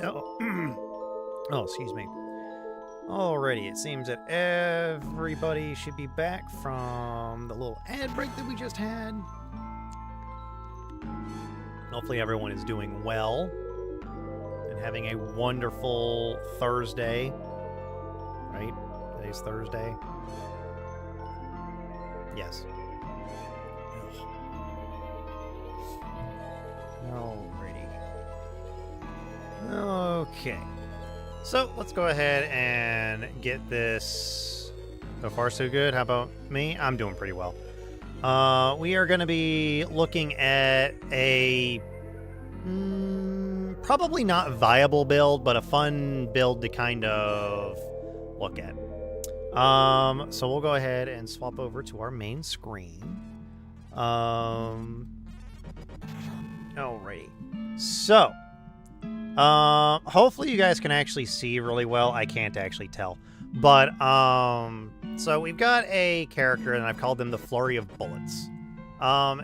Oh, oh, excuse me. Alrighty, it seems that everybody should be back from the little ad break that we just had. Hopefully everyone is doing well and having a wonderful Thursday. Right? Today's Thursday. Yes. Alrighty. Okay. So, let's go ahead and get this. So far, so good. How about me? I'm doing pretty well. We are going to be looking at a probably not viable build, but a fun build to kind of look at. So we'll go ahead and swap over to our main screen. Alrighty. So, hopefully you guys can actually see really well. I can't actually tell. But, so we've got a character, and I've called them the Flurry of Bullets.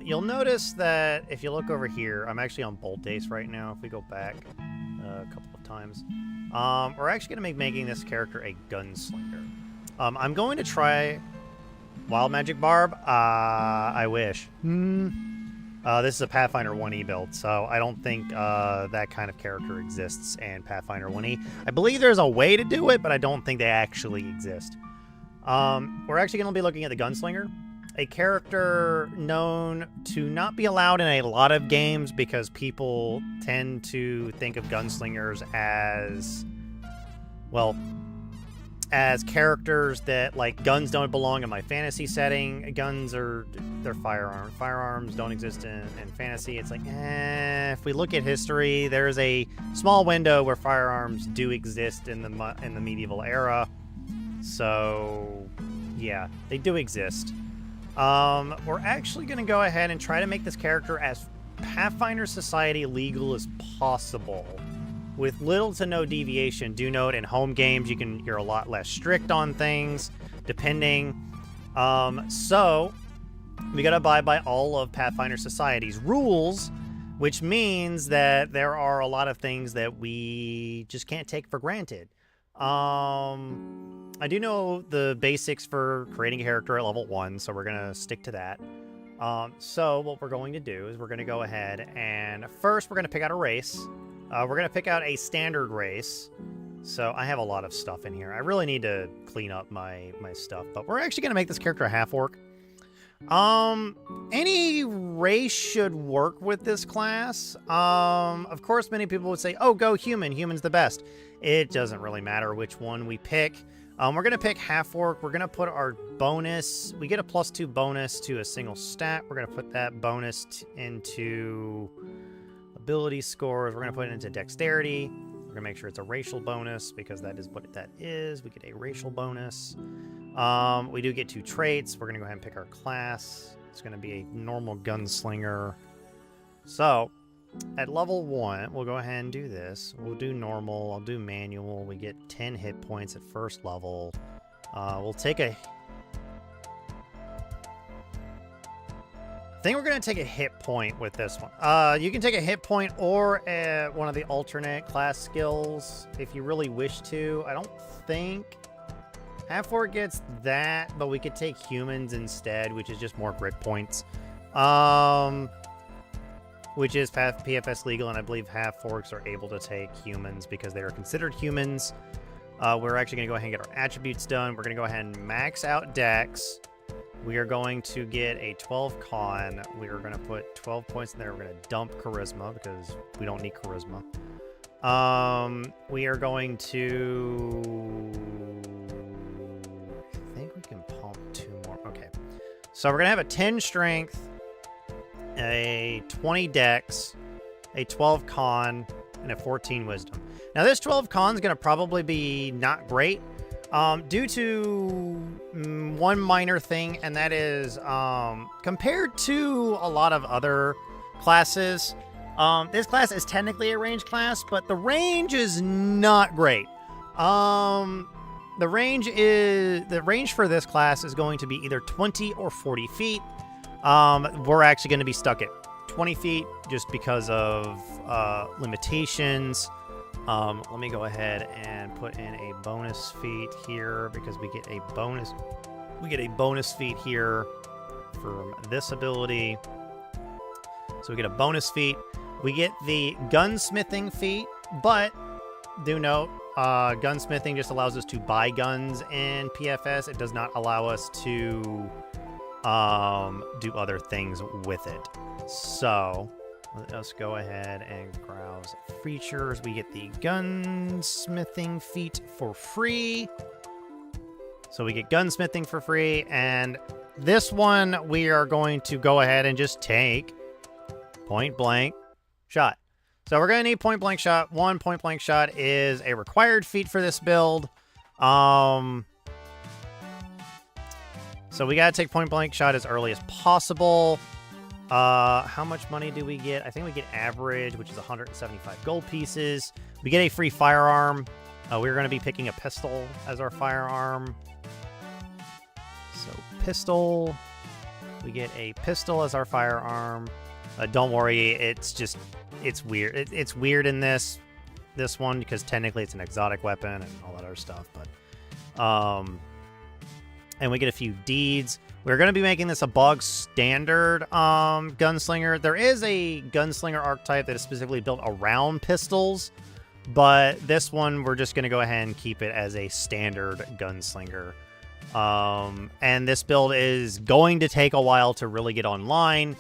You'll notice that if you look over here, I'm actually on Bold Dace right now. If we go back a couple of times, we're actually going to be making this character a gunslinger. I'm going to try Wild Magic Barb. I wish. This is a Pathfinder 1E build, so I don't think that kind of character exists in Pathfinder 1E. I believe there's a way to do it, but I don't think they actually exist. We're actually going to be looking at the Gunslinger, a character known to not be allowed in a lot of games because people tend to think of Gunslingers as, well, as characters that, like, guns don't belong in my fantasy setting. Guns are, they're firearms. Firearms don't exist in fantasy. It's like, if we look at history, there's a small window where firearms do exist in the medieval era. So, yeah, they do exist. We're actually going to go ahead and try to make this character as Pathfinder Society legal as possible, with little to no deviation. Do note in home games you're a lot less strict on things, depending. So we got to abide by all of Pathfinder Society's rules, which means that there are a lot of things that we just can't take for granted. I do know the basics for creating a character at level 1, so we're going to stick to that. So what we're going to do is we're going to go ahead and first we're going to pick out a race. We're going to pick out a standard race. So I have a lot of stuff in here. I really need to clean up my stuff, but we're actually going to make this character a half-orc. Any race should work with this class. Of course, many people would say, oh, go human. Human's the best. It doesn't really matter which one we pick. We're going to pick half-orc. We're going to put our bonus. We get a +2 bonus to a single stat. We're going to put that bonus into ability scores. We're going to put it into dexterity. We're going to make sure it's a racial bonus because that is what that is. We get a racial bonus. We do get 2 traits. We're going to go ahead and pick our class. It's going to be a normal gunslinger. So, at level 1, we'll go ahead and do this. We'll do normal. I'll do manual. We get 10 hit points at first level. We'll take a... I think we're going to take a hit point with this one. You can take a hit point or one of the alternate class skills if you really wish to. I don't think half-orc gets that, but we could take humans instead, which is just more grit points. Which is PFS legal, and I believe half-orcs are able to take humans because they are considered humans. We're actually going to go ahead and get our attributes done. We're going to go ahead and max out Dex. We are going to get a 12 con. We are going to put 12 points in there. We're going to dump charisma because we don't need charisma. We are going to... I think we can pump 2 more. Okay. So we're going to have a 10 strength, a 20 dex, a 12 con, and a 14 wisdom. Now this 12 con is going to probably be not great due to one minor thing, and that is compared to a lot of other classes, this class is technically a range class, but the range is not great. The range for this class is going to be either 20 or 40 feet. We're actually going to be stuck at 20 feet just because of limitations. Let me go ahead and put in a bonus feat here because we get a bonus. We get a bonus feat here from this ability. So we get a bonus feat. We get the gunsmithing feat, but do note, gunsmithing just allows us to buy guns in PFS. It does not allow us to do other things with it. So let us go ahead and browse features. We get the gunsmithing feat for free. So we get gunsmithing for free, and this one we are going to go ahead and just take point blank shot. So we're going to need point blank shot. 1 point blank shot is a required feat for this build. So we got to take point blank shot as early as possible. How much money do we get? I think we get average, which is 175 gold pieces. We get a free firearm. We're going to be picking a pistol as our firearm. So pistol. We get a pistol as our firearm. Don't worry, it's weird. It's weird in this one because technically it's an exotic weapon and all that other stuff. But and we get a few deeds. We're going to be making this a bog standard gunslinger. There is a gunslinger archetype that is specifically built around pistols, but this one we're just going to go ahead and keep it as a standard gunslinger. And this build is going to take a while to really get online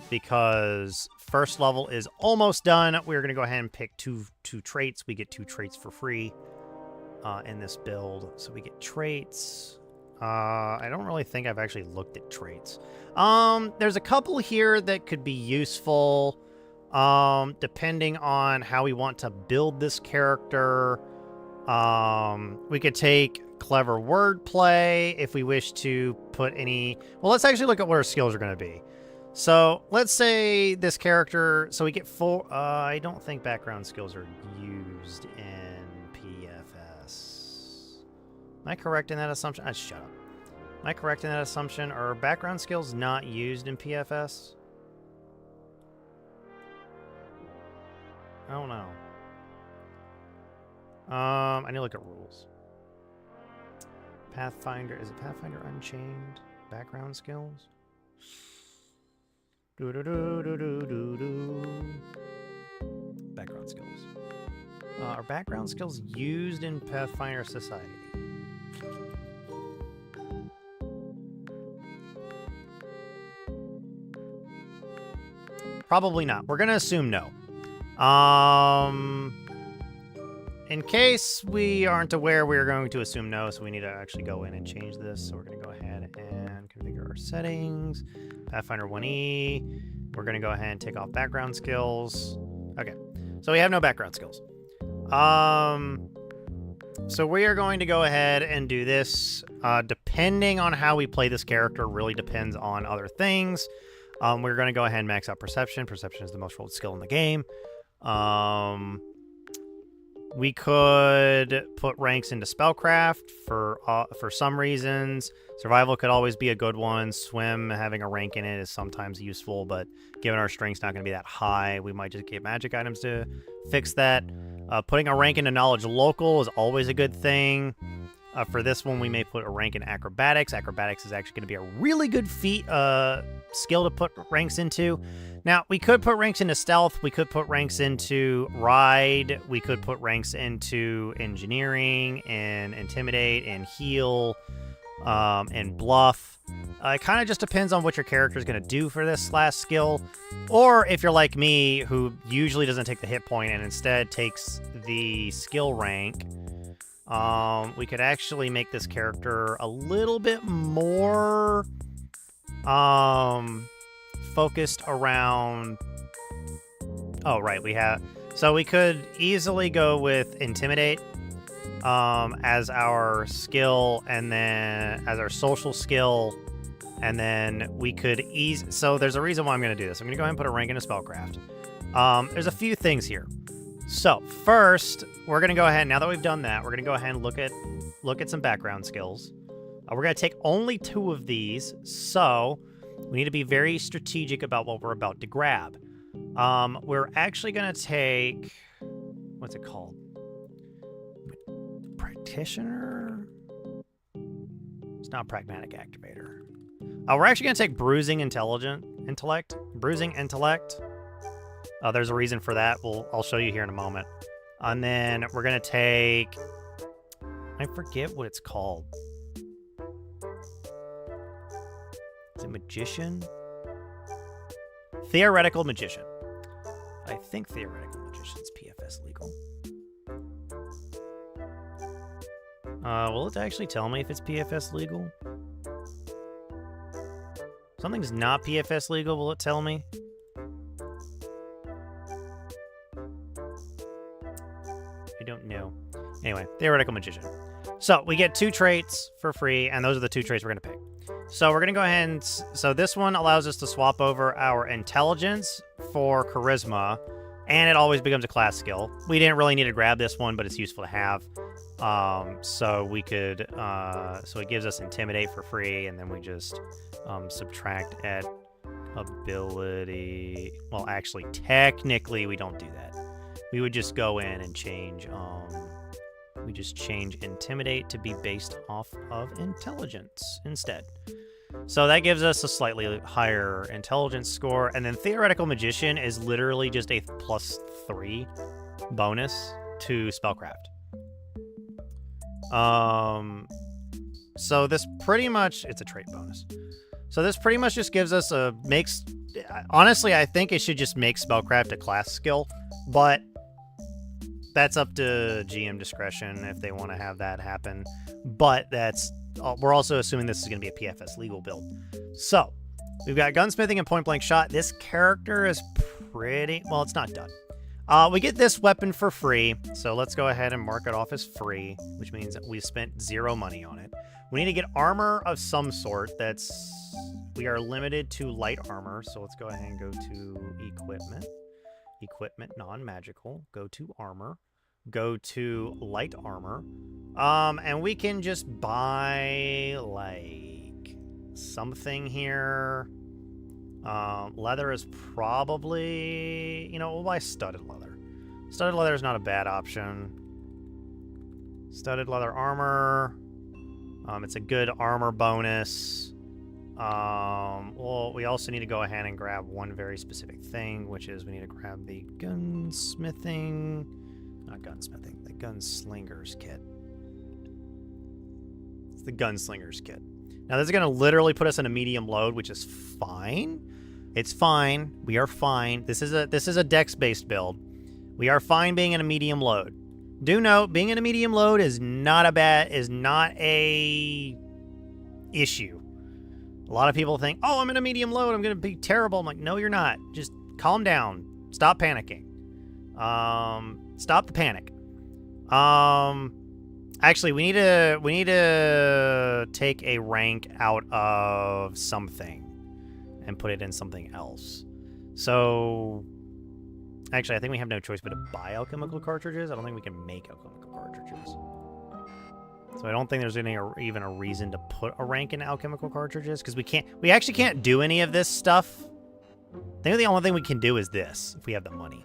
because first level is almost done. We're going to go ahead and pick two traits. We get 2 traits for free in this build. So we get traits. I don't really think I've actually looked at traits. There's a couple here that could be useful depending on how we want to build this character. We could take clever wordplay if we wish to put any... Well, let's actually look at what our skills are going to be. So let's say this character... So we get 4... I don't think background skills are used in PFS. Am I correct in that assumption? Shut up. Am I correct in that assumption? Are background skills not used in PFS? I don't know. I need to look at rules. Pathfinder. Is it Pathfinder Unchained? Background skills? Background skills. Are background skills used in Pathfinder Society? Probably not. We're going to assume no. In case we aren't aware, we're going to assume no, so we need to actually go in and change this. So we're going to go ahead and configure our settings. Pathfinder 1E. We're going to go ahead and take off background skills. Okay, so we have no background skills. So we are going to go ahead and do this. Depending on how we play this character really depends on other things. We're going to go ahead and max out Perception. Perception is the most rolled skill in the game. We could put ranks into Spellcraft for some reasons. Survival could always be a good one. Swim, having a rank in it is sometimes useful, but given our strength's not going to be that high, we might just get magic items to fix that. Putting a rank into Knowledge Local is always a good thing. For this one, we may put a rank in Acrobatics. Acrobatics is actually going to be a really good feat skill to put ranks into. Now, we could put ranks into Stealth. We could put ranks into Ride. We could put ranks into Engineering and Intimidate and Heal and Bluff. It kind of just depends on what your character is going to do for this last skill. Or if you're like me, who usually doesn't take the hit point and instead takes the skill rank... we could actually make this character a little bit more focused around... Oh, right, we have... So we could easily go with Intimidate as our skill, and then as our social skill, and then we could So there's a reason why I'm going to do this. I'm going to go ahead and put a rank into Spellcraft. There's a few things here. So first, we're going to go ahead, now that we've done that, we're going to go ahead and look at some background skills. We're going to take only 2 of these, so we need to be very strategic about what we're about to grab. We're actually going to take, what's it called? Practitioner? It's not Pragmatic Activator. We're actually going to take Bruising Intellect. Bruising Intellect. There's a reason for that. I'll show you here in a moment. And then we're going to take... I forget what it's called. Is it Magician? Theoretical Magician. I think Theoretical Magician's PFS legal. Will it actually tell me if it's PFS legal? Something's not PFS legal, will it tell me? I don't know. Anyway, Theoretical Magician. So we get 2 traits for free, and those are the 2 traits we're going to pick. So we're going to go ahead and... So this one allows us to swap over our intelligence for charisma, and it always becomes a class skill. We didn't really need to grab this one, but it's useful to have. So we could... so it gives us intimidate for free, and then we just subtract at ability... Well, actually, technically, we don't do that. We would just go in and change... we just change intimidate to be based off of intelligence instead. So that gives us a slightly higher intelligence score. And then theoretical magician is literally just a +3 bonus to spellcraft. So this pretty much, it's a trait bonus. So this pretty much just gives us a, honestly, I think it should just make spellcraft a class skill, but that's up to GM discretion if they want to have that happen. But that's, we're also assuming this is going to be a PFS legal build. So we've got gunsmithing and point blank shot. This character is pretty, well, it's not done. We get this weapon for free. So let's go ahead and mark it off as free, which means that we spent 0 money on it. We need to get armor of some sort. We are limited to light armor. So let's go ahead and go to equipment. Equipment, non-magical. Go to armor. Go to light armor. And we can just buy, like, something here. Leather is probably... You know, we'll buy studded leather. Studded leather is not a bad option. Studded leather armor. It's a good armor bonus. Well, we also need to go ahead and grab one very specific thing, which is we need to grab the gunsmithing... Not gunsmithing, the gunslinger's kit. It's the gunslinger's kit. Now, this is going to literally put us in a medium load, which is fine. It's fine. We are fine. This is a dex-based build. We are fine being in a medium load. Do note, being in a medium load is not a issue. A lot of people think, oh, I'm in a medium load, I'm going to be terrible. I'm like, no, you're not. Just calm down. Stop panicking. Stop the panic. Actually, we need to take a rank out of something and put it in something else. So, actually, I think we have no choice but to buy alchemical cartridges. I don't think we can make alchemical cartridges. So I don't think there's even a reason to put a rank in alchemical cartridges, because we actually can't do any of this stuff. I think the only thing we can do is this, if we have the money.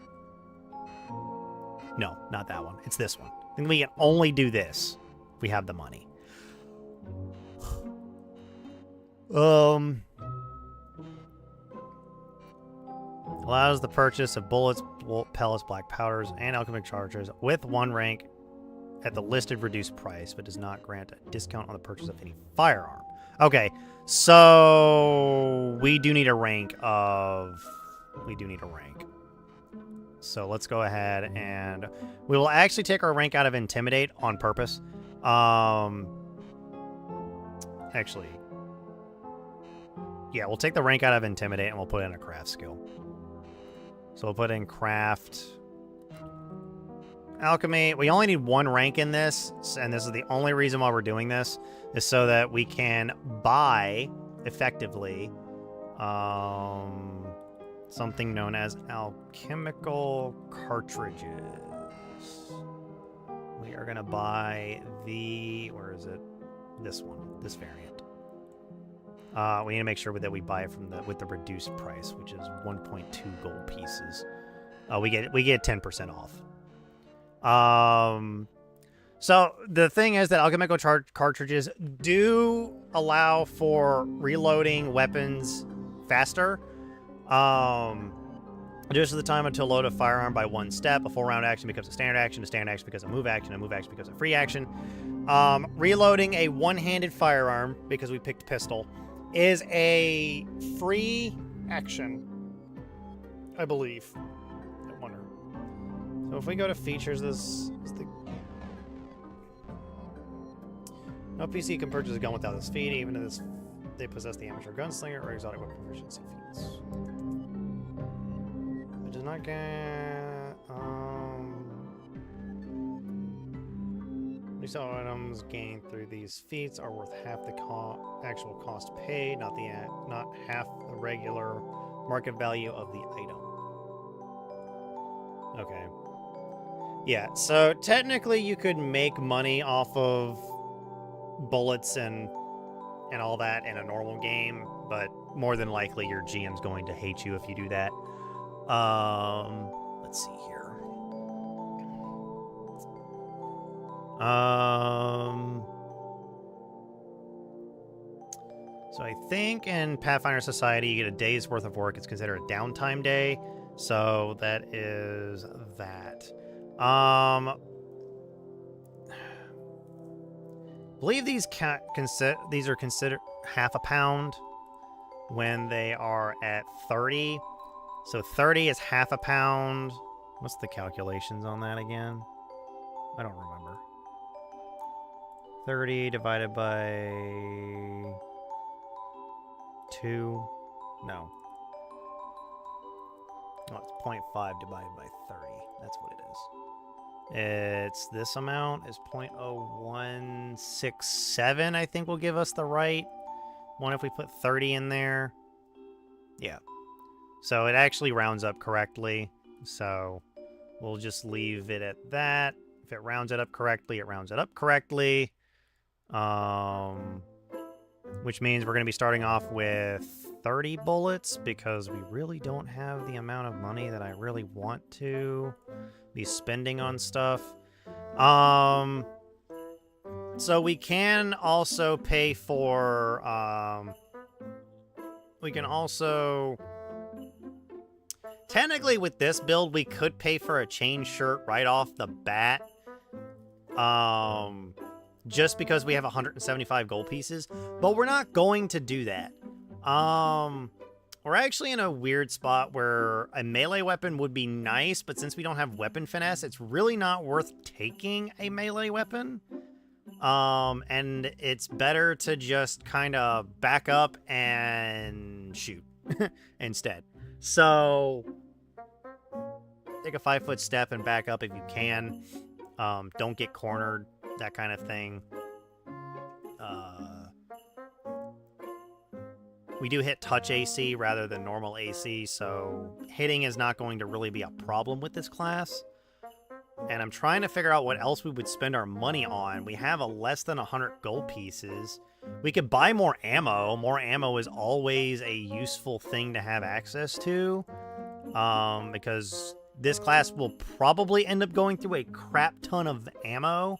No, not that one. It's this one. I think we can only do this if we have the money. Allows the purchase of bullets, pellets, black powders, and alchemical chargers with 1 rank at the listed reduced price, but does not grant a discount on the purchase of any firearm. Okay, so we do need a rank of... So let's go ahead and we will actually take our rank out of Intimidate on purpose. Actually, yeah, we'll take the rank out of Intimidate and we'll put in a craft skill. So we'll put in craft. Alchemy. We only need 1 rank in this, and this is the only reason why we're doing this, is so that we can buy effectively something known as alchemical cartridges. We are going to buy the... Where is it? This one. This variant. We need to make sure that we buy it from with the reduced price, which is 1.2 gold pieces. We get 10% off. So the thing is that alchemical cartridges do allow for reloading weapons faster. Just at the time until load a firearm by 1 step. A full round action becomes a standard action becomes a move action becomes a free action. Reloading a one-handed firearm, because we picked pistol, is a free action, I believe. I wonder. So if we go to features, this is the... No PC can purchase a gun without this feat, even if they possess the amateur gunslinger or exotic weapon proficiency feats. It does not get... sell items gained through these feats are worth half the actual cost paid, not half the regular market value of the item. Okay. Yeah, so technically you could make money off of bullets and all that in a normal game, but more than likely your GM's going to hate you if you do that. Let's see here. So I think in Pathfinder Society you get a day's worth of work. It's considered a downtime day, so that is that. I believe these are considered half a pound when they are at 30. So 30 is half a pound. What's the calculations on that again? I don't remember. 30 divided by 2. No. Oh, it's 0.5 divided by 30. That's what it is. It's this amount is 0.0167, I think will give us the right one if we put 30 in there. Yeah. So it actually rounds up correctly. So we'll just leave it at that. If it rounds it up correctly, it rounds it up correctly. Which means we're going to be starting off with 30 bullets because we really don't have the amount of money that I really want to be spending on stuff. So we can also pay for, we can also, technically with this build, we could pay for a chain shirt right off the bat. Just because we have 175 gold pieces, but we're not going to do that. We're actually in a weird spot where a melee weapon would be nice, but since we don't have weapon finesse, it's really not worth taking a melee weapon. And it's better to just kind of back up and shoot instead. So take a 5-foot step and back up if you can. Don't get cornered, that kind of thing. We do hit touch AC rather than normal AC, so hitting is not going to really be a problem with this class. And I'm trying to figure out what else we would spend our money on. We have a less than 100 gold pieces. We could buy more ammo. More ammo is always a useful thing to have access to. Because this class will probably end up going through a crap ton of ammo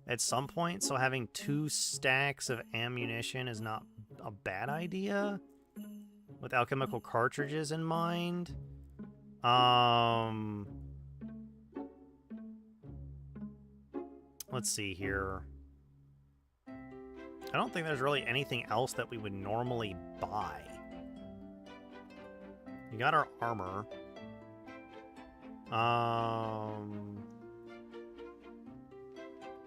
at some point, so having 2 stacks of ammunition is not a bad idea with alchemical cartridges in mind. Let's see here. I don't think there's really anything else that we would normally buy. We got our armor.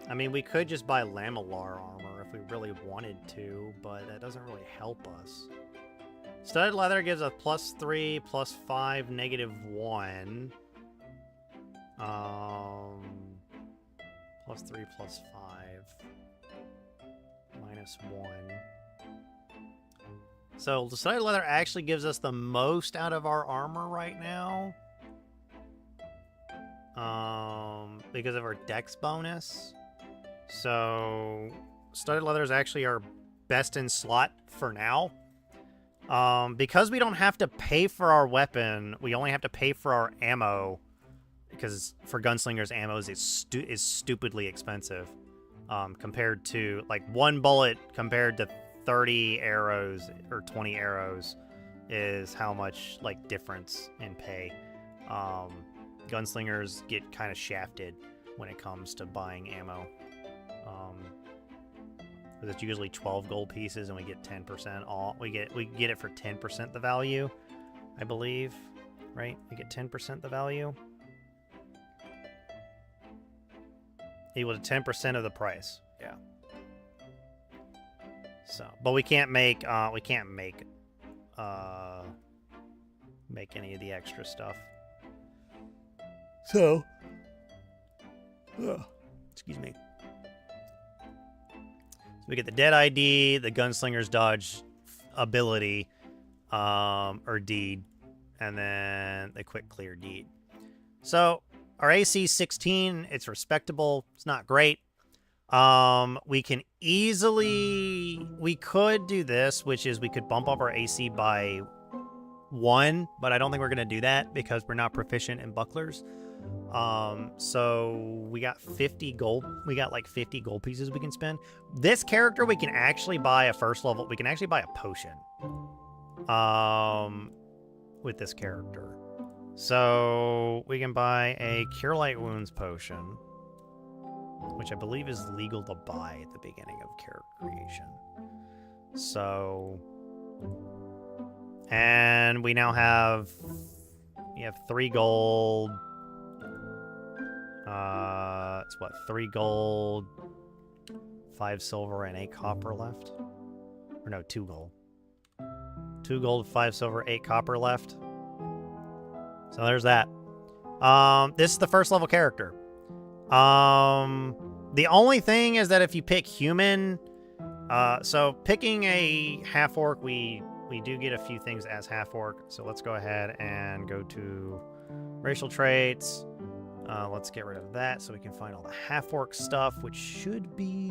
I mean, we could just buy lamellar armor if we really wanted to, but that doesn't really help us. Studded leather gives us +3, +5, -1. +3, +5, -1. So the studded leather actually gives us the most out of our armor right now. Because of our dex bonus. So studded leather is actually our best in slot for now. Because we don't have to pay for our weapon, we only have to pay for our ammo. Because for gunslingers, ammo is stupidly expensive. Compared to, like, 1 bullet compared to 30 arrows or 20 arrows is how much, like, difference in pay. Gunslingers get kind of shafted when it comes to buying ammo. Because it's usually 12 gold pieces and we get 10% off. We get it for 10% the value, I believe. Right? We get 10% the value. Equal to 10% of the price. Yeah. So, but we can't make make any of the extra stuff. So, excuse me. So we get the Dead ID, the Gunslinger's Dodge ability, or deed, and then the Quick Clear deed. So our AC is 16. It's respectable. It's not great. We can easily... We could do this, which is we could bump up our AC by 1, but I don't think we're going to do that because we're not proficient in bucklers. So we got 50 gold. We got like 50 gold pieces we can spend. This character, we can actually buy a first level. We can actually buy a potion. With this character. So we can buy a Cure Light Wounds potion, which I believe is legal to buy at the beginning of character creation. So, and we now have 3 gold. It's what, 3 gold, 5 silver, and 8 copper left? Or no, 2 gold. 2 gold, 5 silver, 8 copper left. So there's that. This is the first level character. The only thing is that if you pick human, so picking a half orc, we do get a few things as half orc. So let's go ahead and go to racial traits. Let's get rid of that so we can find all the half orc stuff, which should be...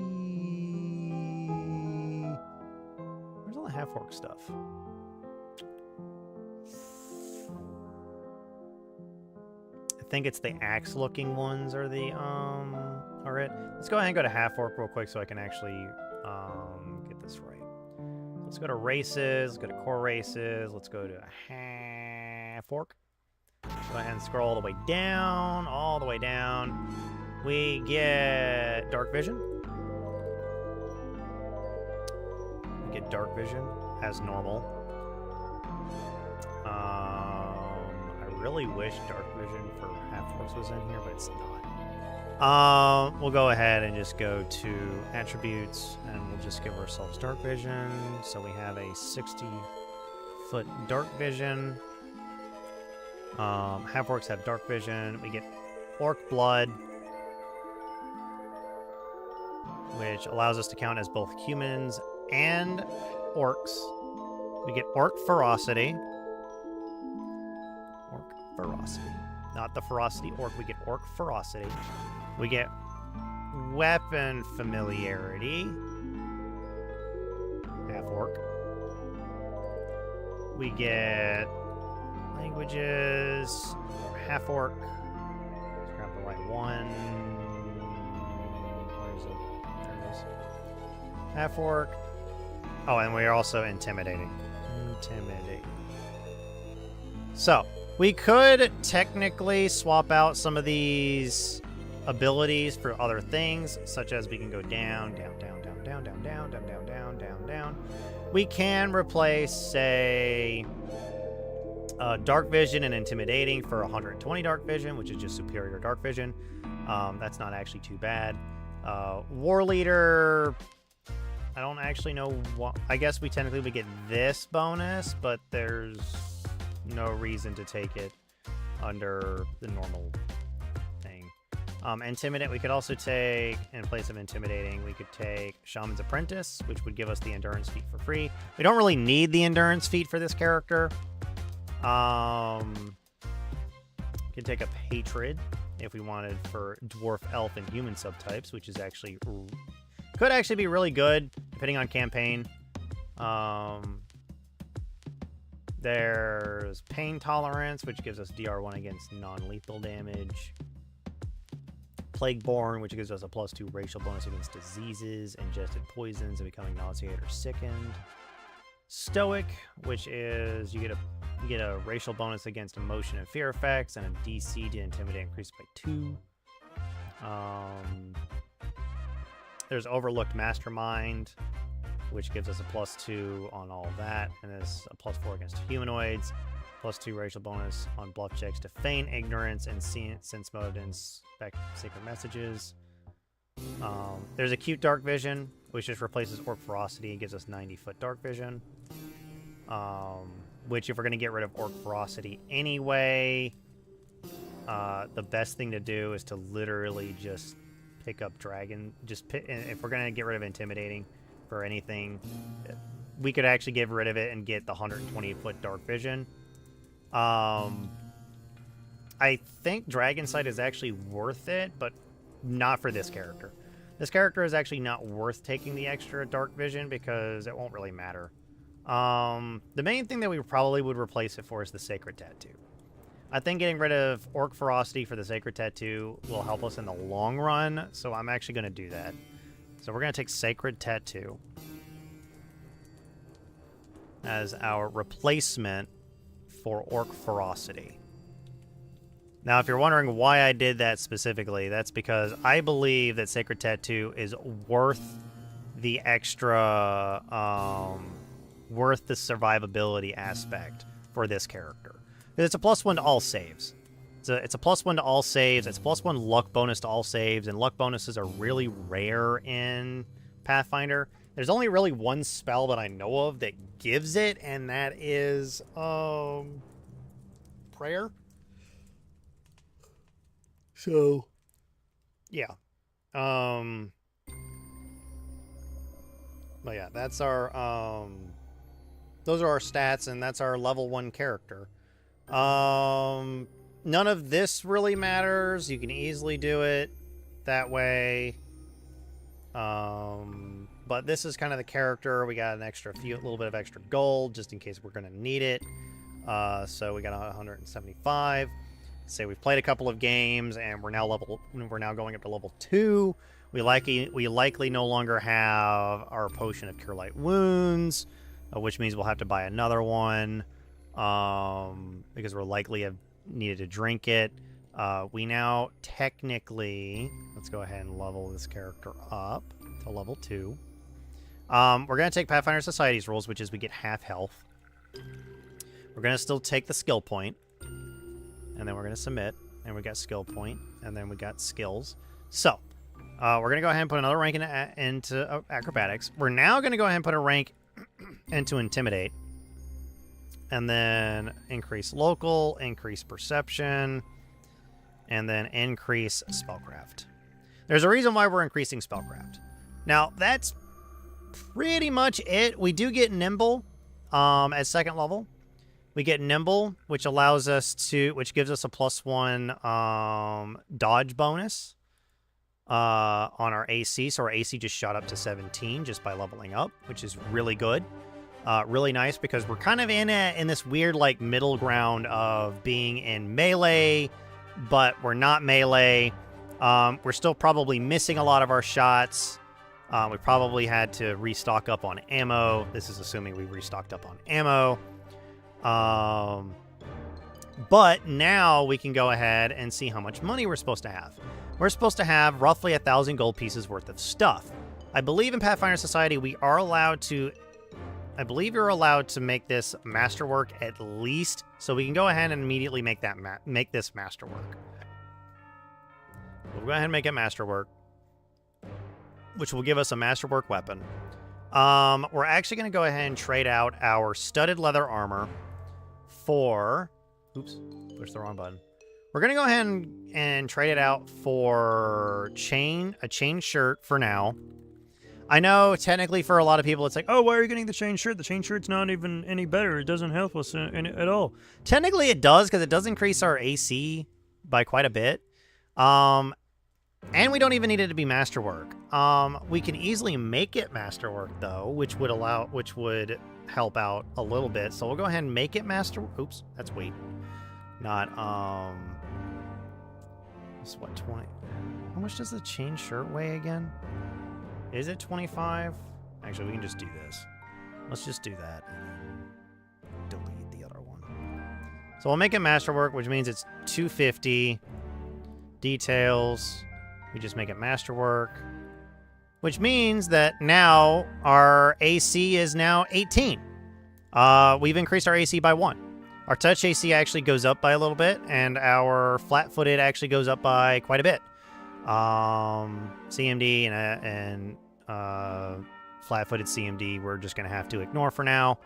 Where's all the half orc stuff? I think it's the axe looking ones are the are it. Let's go ahead and go to half orc real quick so I can actually get this right. Let's go to races, let's go to core races, let's go to half orc. Go ahead and scroll all the way down, We get dark vision. We get dark vision as normal. I really wish dark vision for half-orcs was in here, but it's not. We'll go ahead and just go to attributes, and we'll just give ourselves dark vision. So we have a 60-foot dark vision. Half-orcs have dark vision. We get orc blood, which allows us to count as both humans and orcs. We get orc ferocity. Orc ferocity. Not the ferocity orc, we get orc ferocity. We get weapon familiarity. Half orc. We get languages. Half orc. Let's grab the right one. Where is it? There it is. Half orc. Oh, and we are also intimidating. Intimidating. So, we could technically swap out some of these abilities for other things, such as we can go down, down, down, down, down, down, down, down, down, down, down, down. We can replace, say, dark vision and intimidating for 120 dark vision, which is just superior dark vision. That's not actually too bad. War leader, I don't actually know what. I guess we technically would get this bonus, but there's no reason to take it under the normal thing. Intimidate, we could also take, in place of intimidating, we could take Shaman's Apprentice, which would give us the endurance feat for free. We don't really need the endurance feat for this character. We could take up Hatred if we wanted for dwarf, elf, and human subtypes, which is actually could actually be really good depending on campaign. There's Pain Tolerance, which gives us DR1 against non-lethal damage. Plagueborn, which gives us a +2 racial bonus against diseases, ingested poisons, and becoming nauseated or sickened. Stoic, which is you get a racial bonus against emotion and fear effects, and a DC to intimidate increased by 2. There's Overlooked Mastermind, which gives us a +2 on all of that, and is a +4 against humanoids, +2 racial bonus on bluff checks to feign ignorance and sense mode and inspect sacred messages. There's Acute Dark Vision, which just replaces Orc Ferocity and gives us 90-foot dark vision. Which, if we're going to get rid of Orc Ferocity anyway, the best thing to do is to literally just pick up Dragon. If we're going to get rid of Intimidating, for anything. We could actually get rid of it and get the 120-foot dark vision. I think Dragon Sight is actually worth it, but not for this character. This character is actually not worth taking the extra dark vision because it won't really matter. The main thing that we probably would replace it for is the Sacred Tattoo. I think getting rid of Orc Ferocity for the Sacred Tattoo will help us in the long run, so I'm actually going to do that. So we're going to take Sacred Tattoo as our replacement for Orc Ferocity. Now, if you're wondering why I did that specifically, that's because I believe that Sacred Tattoo is worth the extra, worth the survivability aspect for this character. It's a +1 to all saves. It's a +1 to all saves. It's a +1 luck bonus to all saves, and luck bonuses are really rare in Pathfinder. There's only really one spell that I know of that gives it, and that is Prayer. So, yeah. But yeah, that's our those are our stats, and that's our level 1 character. None of this really matters. You can easily do it that way. But this is kind of the character. We got a little bit of extra gold just in case we're going to need it. So we got 175. Say we've played a couple of games and we're now going up to level 2. We likely no longer have our potion of Cure Light Wounds, which means we'll have to buy another one. Because we're likely have needed to drink it. We now technically, let's go ahead and level this character up to level 2. We're going to take Pathfinder Society's rules, which is we get half health. We're going to still take the skill point, and then we're going to submit, and we got skill point, and then we got skills. So, we're going to go ahead and put another rank into acrobatics. We're now going to go ahead and put a rank into intimidate. And then increase local, increase perception, and then increase spellcraft. There's a reason why we're increasing spellcraft. Now, that's pretty much it. We do get nimble at second level. We get nimble, which gives us a +1 dodge bonus on our AC. So our AC just shot up to 17 just by leveling up, which is really good. Really nice because we're kind of in this weird like middle ground of being in melee, but we're not melee. We're still probably missing a lot of our shots. We probably had to restock up on ammo. This is assuming we restocked up on ammo. But now we can go ahead and see how much money we're supposed to have. We're supposed to have roughly 1,000 gold pieces worth of stuff. I believe in Pathfinder Society I believe you're allowed to make this masterwork at least, so we can go ahead and immediately make this masterwork. We'll go ahead and make it masterwork, which will give us a masterwork weapon. We're actually going to go ahead and trade out our studded leather armor for... Oops, pushed the wrong button. We're going to go ahead and trade it out for a chain shirt for now. I know, technically, for a lot of people, it's like, oh, why are you getting the chain shirt? The chain shirt's not even any better. It doesn't help us at all. Technically, it does, because it does increase our AC by quite a bit. And we don't even need it to be masterwork. We can easily make it masterwork, though, which would help out a little bit. So we'll go ahead and make it masterwork. Oops, that's weight. Not, this is what, 20? How much does the chain shirt weigh again? Is it 25? Actually, we can just do this. Let's just do that and then delete the other one. So we'll make it masterwork, which means it's 250. Details. We just make it masterwork, which means that now our AC is now 18. We've increased our AC by 1. Our touch AC actually goes up by a little bit, and our flat-footed actually goes up by quite a bit. CMD and flat-footed CMD we're just going to have to ignore for now.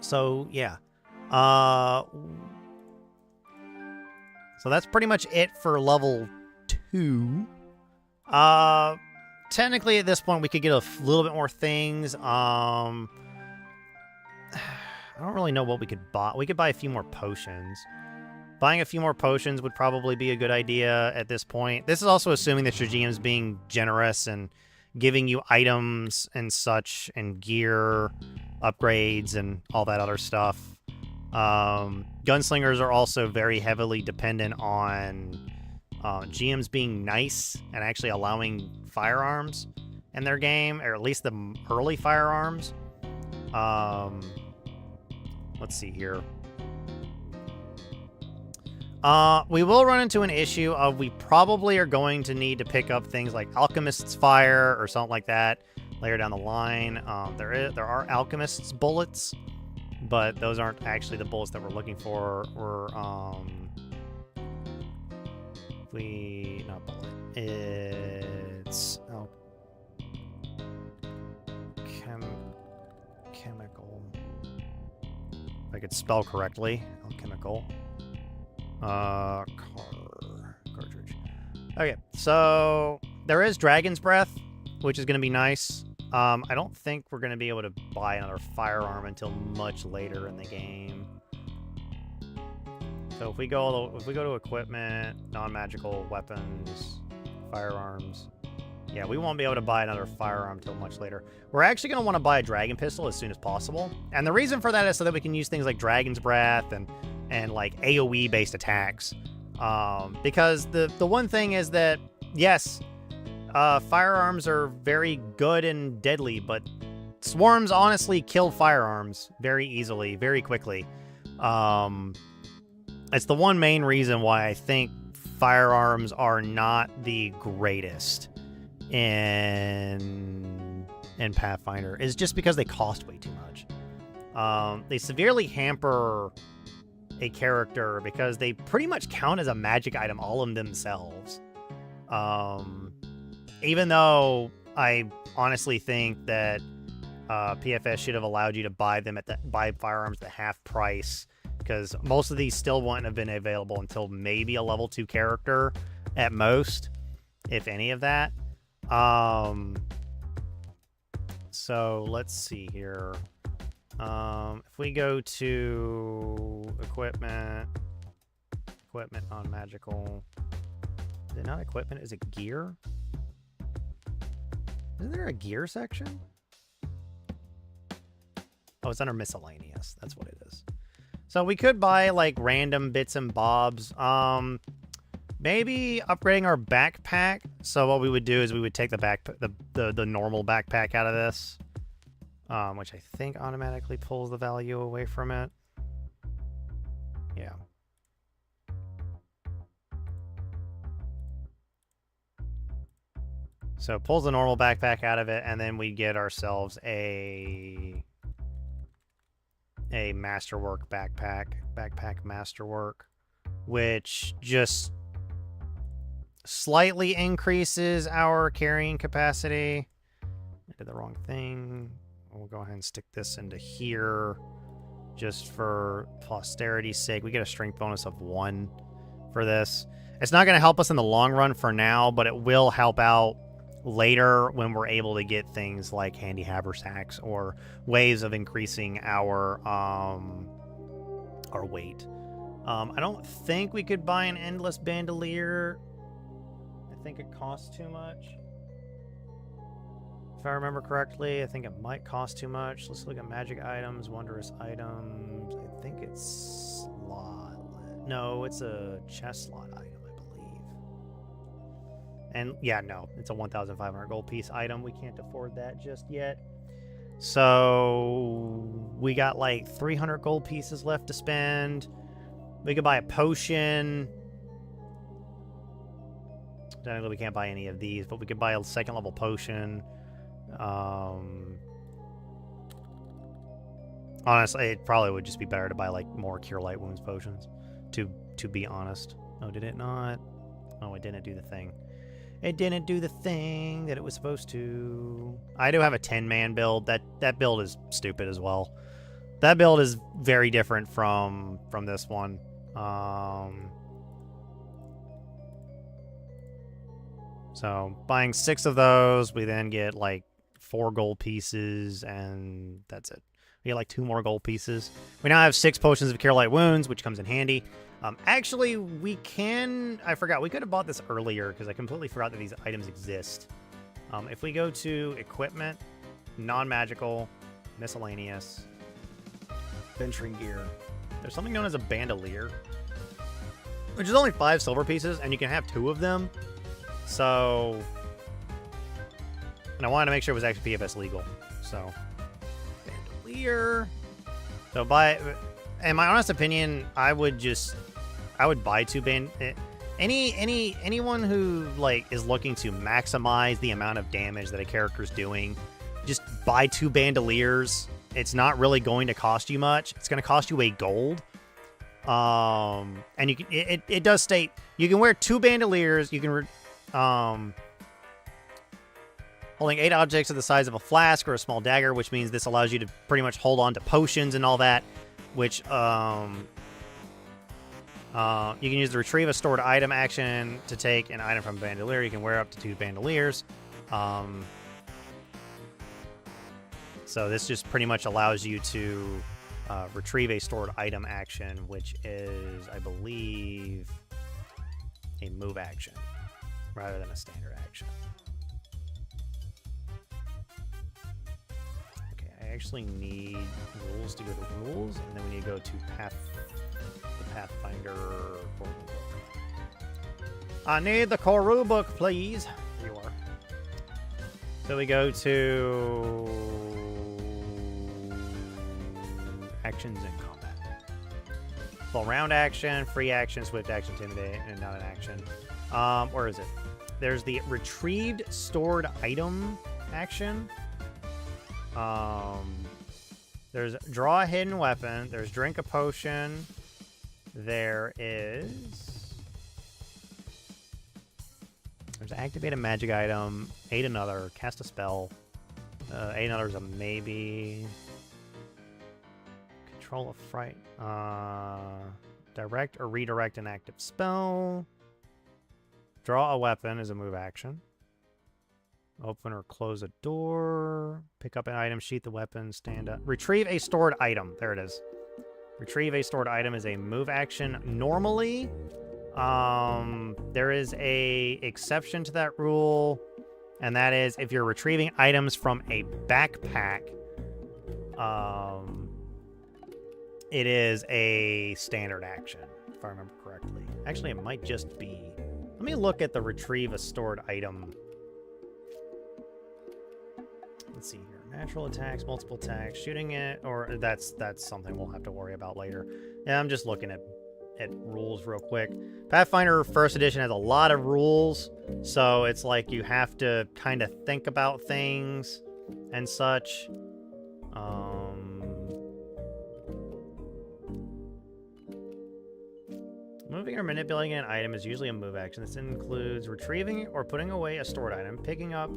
So, yeah. So that's pretty much it for level 2. technically at this point we could get a little bit more things. I don't really know what we could buy. We could buy a few more potions. Buying a few more potions would probably be a good idea at this point. This is also assuming that your GM's being generous and giving you items and such and gear, upgrades, and all that other stuff. Gunslingers are also very heavily dependent on GMs being nice and actually allowing firearms in their game, or at least the early firearms. Let's see here. We will run into an issue of we probably are going to need to pick up things like Alchemist's Fire or something like that later down the line. There are Alchemist's Bullets, but those aren't actually the bullets that we're looking for. Not bullet. It's chemical. If I could spell correctly, alchemical. Cartridge. Okay, so there is Dragon's Breath, which is going to be nice. I don't think we're going to be able to buy another firearm until much later in the game. So if we go to equipment, non-magical weapons, firearms, yeah, we won't be able to buy another firearm until much later. We're actually going to want to buy a dragon pistol as soon as possible, and the reason for that is so that we can use things like Dragon's Breath and like AoE based attacks. Because the one thing is that, yes, firearms are very good and deadly, but swarms honestly kill firearms very easily, very quickly. It's the one main reason why I think firearms are not the greatest in Pathfinder, is just because they cost way too much. They severely hamper a character because they pretty much count as a magic item all of themselves. Even though I honestly think that PFS should have allowed you to buy firearms at half price, because most of these still wouldn't have been available until maybe a level 2 character at most, if any of that. So let's see here. If we go to equipment on magical, is it not equipment? Is it gear? Isn't there a gear section? Oh, it's under miscellaneous. That's what it is. So we could buy like random bits and bobs. Maybe upgrading our backpack. So what we would do is we would take the normal backpack out of this. Which I think automatically pulls the value away from it. Yeah. So it pulls the normal backpack out of it, and then we get ourselves a Masterwork backpack Masterwork, which just slightly increases our carrying capacity. I did the wrong thing. We'll go ahead and stick this into here just for posterity's sake. We get a strength bonus of 1 for this. It's not going to help us in the long run for now, but it will help out later when we're able to get things like handy haversacks or ways of increasing our weight. I don't think we could buy an endless bandolier. I think it costs too much. If I remember correctly, I think it might cost too much. Let's look at magic items, wondrous items. I think it's slot. No, it's a chest slot item, I believe. And yeah, no, it's a 1,500 gold piece item. We can't afford that just yet. So we got like 300 gold pieces left to spend. We could buy a potion. Technically, we can't buy any of these, but we could buy a second level potion. Honestly, it probably would just be better to buy like more Cure Light Wounds potions, to be honest. Oh, did it not? Oh, it didn't do the thing. It didn't do the thing that it was supposed to. I do have a 10-man build. That build is stupid as well. That build is very different from this one. So buying 6 of those, we then get like 4 gold pieces, and that's it. We get like 2 more gold pieces. We now have 6 potions of Cure Light Wounds, which comes in handy. Actually, we can... I forgot. We could have bought this earlier because I completely forgot that these items exist. If we go to Equipment, Non-Magical, Miscellaneous, Venturing Gear, there's something known as a Bandolier, which is only 5 silver pieces, and you can have 2 of them. So... And I wanted to make sure it was actually PFS legal. So... Bandolier... So by... In my honest opinion, I would buy 2 anyone who like is looking to maximize the amount of damage that a character's doing, just buy 2 bandoliers. It's not really going to cost you much. It's going to cost you a gold. And you can it does state you can wear 2 bandoliers. You can holding 8 objects of the size of a flask or a small dagger, which means this allows you to pretty much hold on to potions and all that. Which, you can use the retrieve a stored item action to take an item from a bandolier. You can wear up to 2 bandoliers. So this just pretty much allows you to retrieve a stored item action, which is, I believe, a move action rather than a standard action. I actually need rules to go to rules, and then we need to go to the Pathfinder core book. I need the core rule book, please. Here you are. So we go to actions and combat. Full round action, free action, swift action, intimidate, and not an action. Where is it? There's the retrieved stored item action. There's draw a hidden weapon. There's drink a potion. There's activate a magic item. Aid another. Cast a spell. Aid another is a maybe. Control a fright. Direct or redirect an active spell. Draw a weapon is a move action. Open or close a door. Pick up an item, sheath the weapon, stand up. Retrieve a stored item. There it is. Retrieve a stored item is a move action. Normally, there is a exception to that rule, and that is if you're retrieving items from a backpack, it is a standard action, if I remember correctly. Actually, it might just be. Let me look at the retrieve a stored item. Let's see here. Natural attacks, multiple attacks, shooting it, or that's something we'll have to worry about later. Yeah, I'm just looking at rules real quick. Pathfinder 1st edition has a lot of rules, so it's like you have to kind of think about things and such. Moving or manipulating an item is usually a move action. This includes retrieving or putting away a stored item, picking up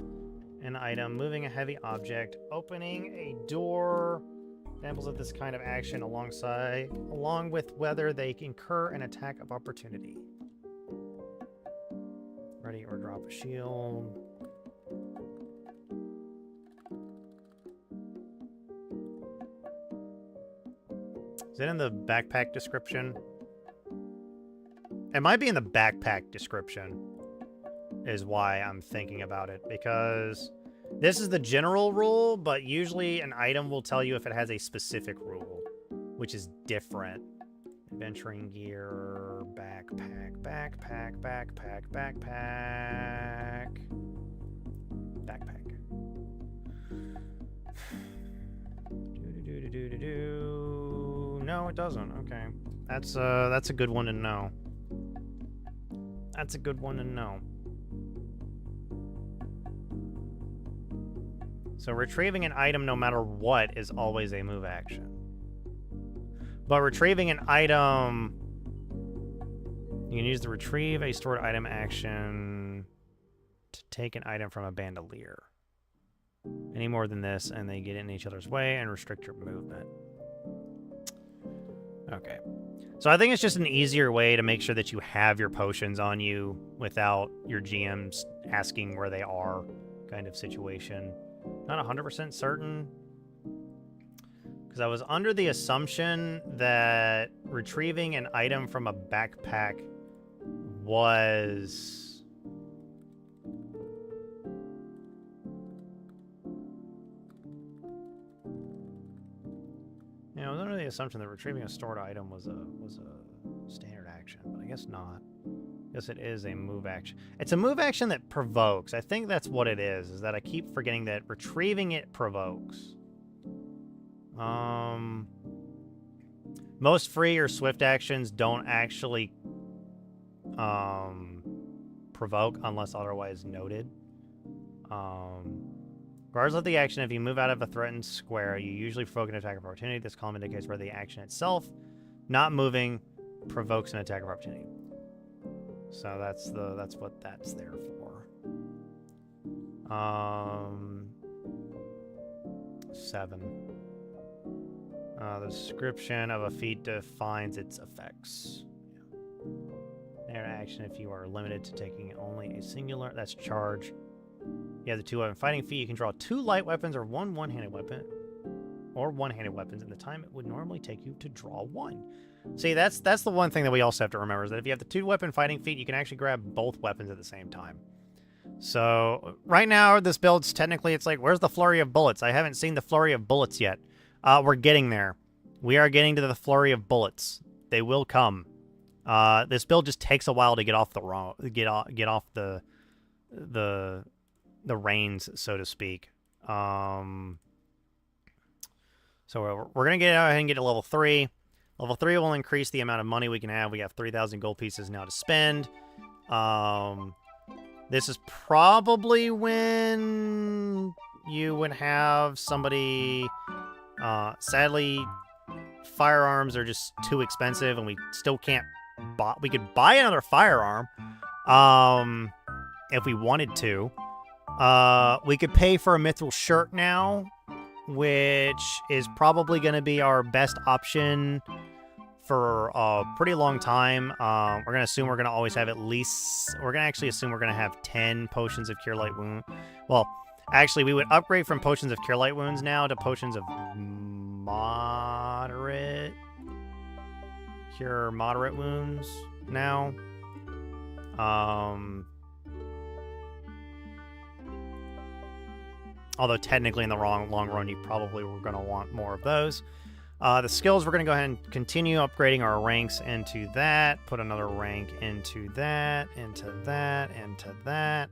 an item, moving a heavy object, opening a door. Examples of this kind of action along with whether they incur an attack of opportunity. Ready or drop a shield. Is it in the backpack description? It might be in the backpack description, is why I'm thinking about it, because this is the general rule, but usually an item will tell you if it has a specific rule, which is different. Adventuring gear, backpack. No, it doesn't. Okay. That's a good one to know. That's a good one to know. So retrieving an item no matter what is always a move action. But retrieving an item, you can use the retrieve a stored item action to take an item from a bandolier. Any more than this, and they get in each other's way and restrict your movement. Okay. So I think it's just an easier way to make sure that you have your potions on you without your GMs asking where they are, kind of situation. Not 100% certain, because I was under the assumption that retrieving an item from a backpack was... Yeah, I was under the assumption that retrieving a stored item was a standard action, but I guess not. I guess it is a move action. It's a move action that provokes. I think that's what it is that I keep forgetting that retrieving it provokes. Most free or swift actions don't actually provoke unless otherwise noted. Regardless of the action, if you move out of a threatened square, you usually provoke an attack of opportunity. This column indicates where the action itself, not moving, provokes an attack of opportunity. So that's what that's there for. 7. The description of a feat defines its effects. Air action if you are limited to taking only a singular. That's charge. You have the 2-weapon fighting feat. You can draw 2 light weapons or 1 one-handed weapon, or one-handed weapons in the time it would normally take you to draw 1. See, that's the one thing that we also have to remember is that if you have the 2-weapon fighting feat, you can actually grab both weapons at the same time. So right now, this build's technically, it's like, where's the flurry of bullets? I haven't seen the flurry of bullets yet. We're getting there. We are getting to the flurry of bullets. They will come. This build just takes a while to get off the the reins, so to speak. So we're gonna get out ahead and get to level 3. Level 3 will increase the amount of money we can have. We have 3,000 gold pieces now to spend. This is probably when you would have somebody... sadly, firearms are just too expensive, and we still can't buy... We could buy another firearm, if we wanted to. We could pay for a mithril shirt now, which is probably going to be our best option for a pretty long time. We're going to assume we're going to always have at least... We're going to actually assume we're going to have 10 potions of Cure Light Wound. Well, actually, we would upgrade from potions of Cure Light Wounds now to potions of moderate... Cure Moderate Wounds now. Although technically in the long run, you probably were going to want more of those. The skills, we're going to go ahead and continue upgrading our ranks into that. Put another rank into that, into that, into that,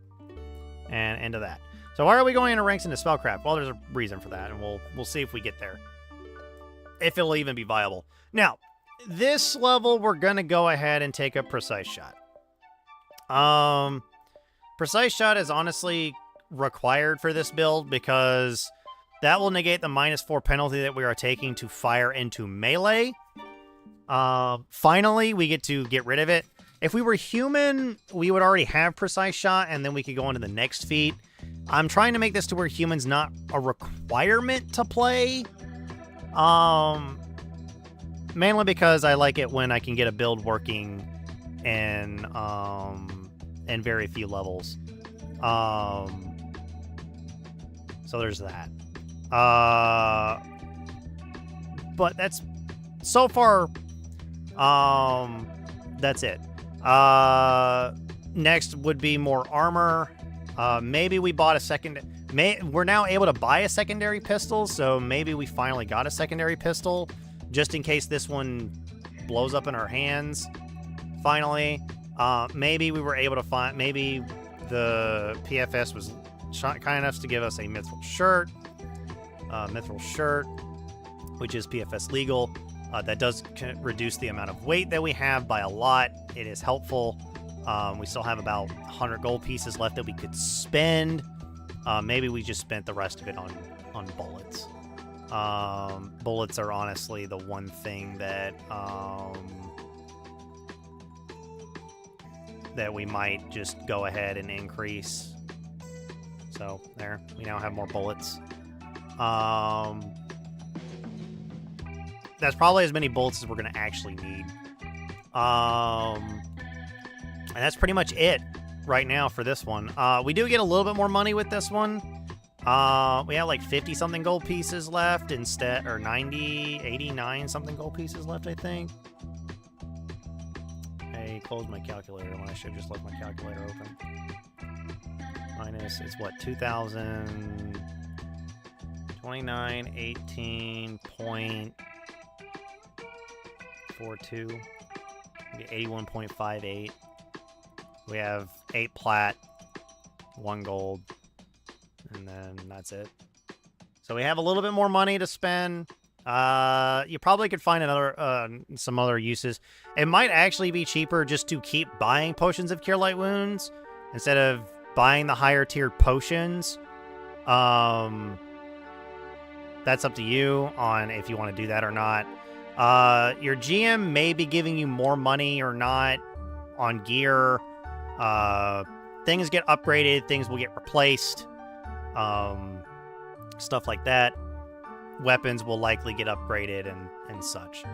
and into that. So why are we going into ranks into Spellcraft? Well, there's a reason for that, and we'll see if we get there. If it'll even be viable. Now, this level, we're going to go ahead and take a Precise Shot. Precise Shot is honestly required for this build because that will negate the -4 penalty that we are taking to fire into melee. Finally, we get to get rid of it. If we were human, we would already have Precise Shot, and then we could go on to the next feat. I'm trying to make this to where human's not a requirement to play. Mainly because I like it when I can get a build working in very few levels. So there's that. But that's so far. That's it. Next would be more armor. Maybe we bought a second. We're now able to buy a secondary pistol, so maybe we finally got a secondary pistol, just in case this one blows up in our hands. Finally, maybe we were able to find. Maybe the PFS was kind enough to give us a mithril shirt. Which is PFS legal. That does reduce the amount of weight that we have by a lot. It is helpful. We still have about 100 gold pieces left that we could spend. Maybe we just spent the rest of it on bullets. Bullets are honestly the one thing that that we might just go ahead and increase. So there, we now have more bullets. that's probably as many bullets as we're going to actually need. And that's pretty much it right now for this one. We do get a little bit more money with this one. We have like 50-something gold pieces left instead, or 90, 89 something gold pieces left, I think. I closed my calculator when I should have just left my calculator open. Minus, it's what, 2,000, 29, 18.42. We get 81.58. We have 8 plat, 1 gold, and then that's it. So we have a little bit more money to spend. You probably could find some other uses. It might actually be cheaper just to keep buying potions of Cure Light Wounds instead of buying the higher tiered potions. That's up to you on if you want to do that or not. Your GM may be giving you more money or not on gear. Things get upgraded, things will get replaced. Stuff like that. Weapons will likely get upgraded and such.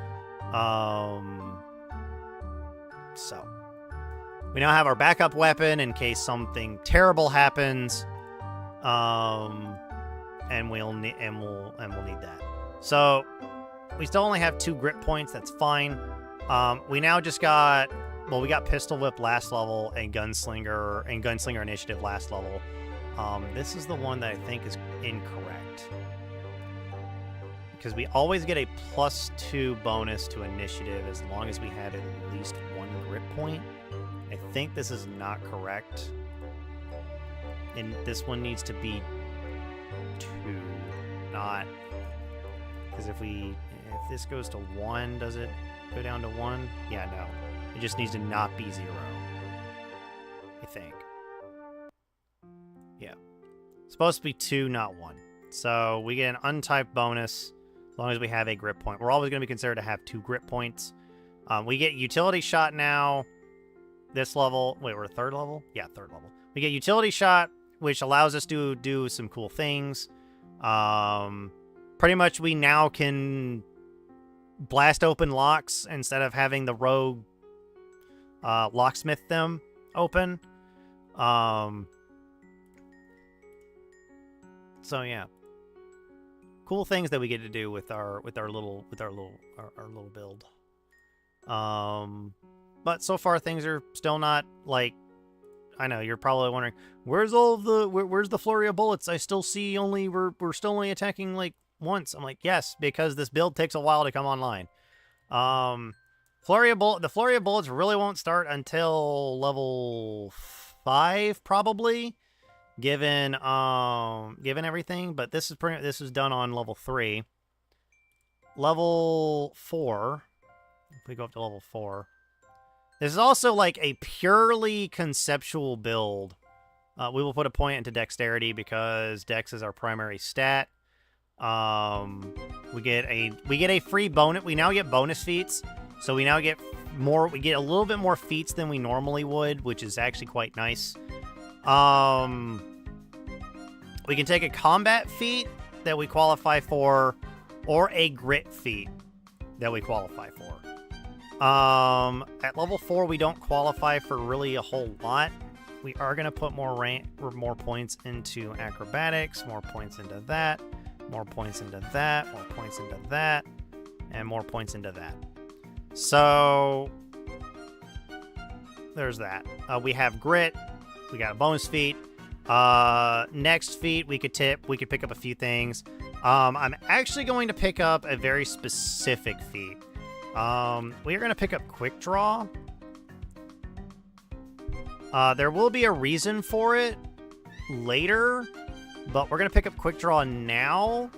So we now have our backup weapon in case something terrible happens. And we'll need that. So we still only have 2 grip points. That's fine. We now just got, well, we got Pistol Whip last level and Gunslinger Initiative last level. This is the one that I think is incorrect. Because we always get a +2 bonus to initiative as long as we have at least 1 grip point. I think this is not correct. And this one needs to be 2, not... Because if this goes to 1, does it go down to 1? Yeah, no. It just needs to not be 0. I think. Yeah. It's supposed to be 2, not 1. So we get an untyped bonus as long as we have a grip point. We're always going to be considered to have 2 grip points. We get utility shot now. This level. Wait, we're 3rd level? Yeah, 3rd level. We get utility shot, which allows us to do some cool things. Pretty much we now can blast open locks instead of having the rogue locksmith them open. So yeah, cool things that we get to do with our little build. But so far things are still not like. I know you're probably wondering where's the flurry of bullets? I still see we're still only attacking like once. I'm like, yes, because this build takes a while to come online. The flurry of bullets really won't start until level 5 probably, given everything. But this is done on level 3. Level 4. If we go up to level 4. This is also like a purely conceptual build. We will put a point into dexterity because dex is our primary stat. We get a free bonus. We now get bonus feats, so we now get more. We get a little bit more feats than we normally would, which is actually quite nice. We can take a combat feat that we qualify for, or a grit feat that we qualify for. At level 4, we don't qualify for really a whole lot. We are going to put more points into acrobatics, more points into that, more points into that, more points into that, and more points into that. So, there's that. We have grit. We got a bonus feat. Next feat, we could pick up a few things. I'm actually going to pick up a very specific feat. We are going to pick up Quick Draw. There will be a reason for it later, but we're going to pick up Quick Draw now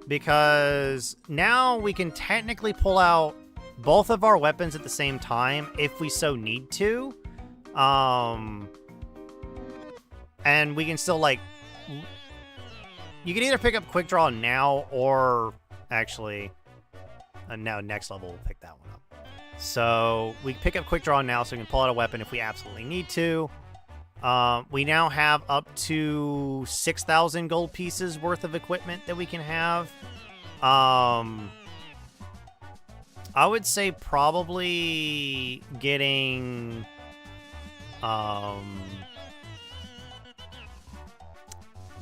because now we can technically pull out both of our weapons at the same time if we so need to. And we can still, like... You can either pick up Quick Draw now or actually... now next level we'll pick that one up. So we pick up Quick Draw now so we can pull out a weapon if we absolutely need to. We now have up to 6,000 gold pieces worth of equipment that we can have. I would say probably getting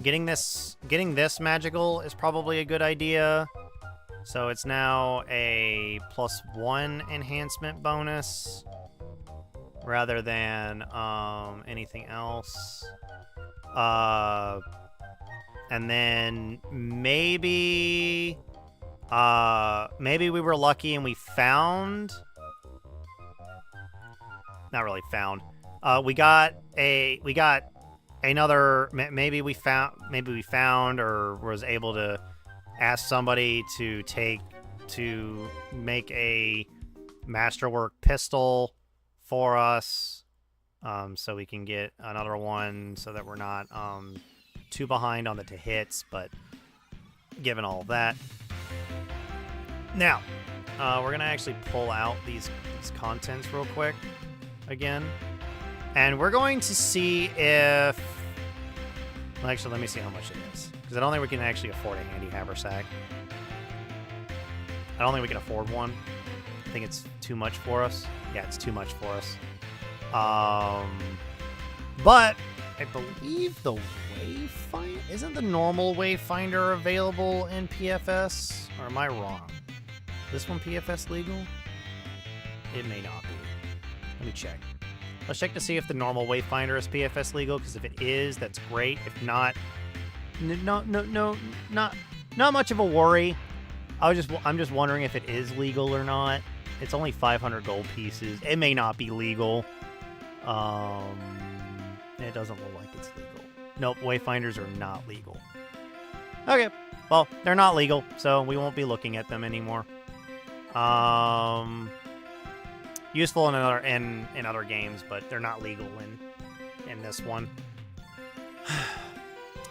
getting this magical is probably a good idea. So it's now a +1 enhancement bonus rather than anything else. And then maybe we were lucky and we found, not really found. We got another, maybe we found or was able to ask somebody to make a masterwork pistol for us, so we can get another one so that we're not too behind on the to hits, but given all of that. Now, we're gonna actually pull out these contents real quick again, and we're going to see if, well, actually, let me see how much it is, because I don't think we can actually afford a handy haversack. I don't think we can afford one. I think it's too much for us. Yeah, it's too much for us. But I believe the Wayfinder, isn't the normal Wayfinder available in PFS? Or am I wrong? This one PFS legal? It may not be. Let me check. Let's check to see if the normal Wayfinder is PFS legal, because if it is, that's great. If not, not much of a worry. I'm just wondering if it is legal or not. It's only 500 gold pieces. It may not be legal. It doesn't look like it's legal. Nope, Wayfinders are not legal. Okay, well, they're not legal, so we won't be looking at them anymore. Useful in other games, but they're not legal in this one.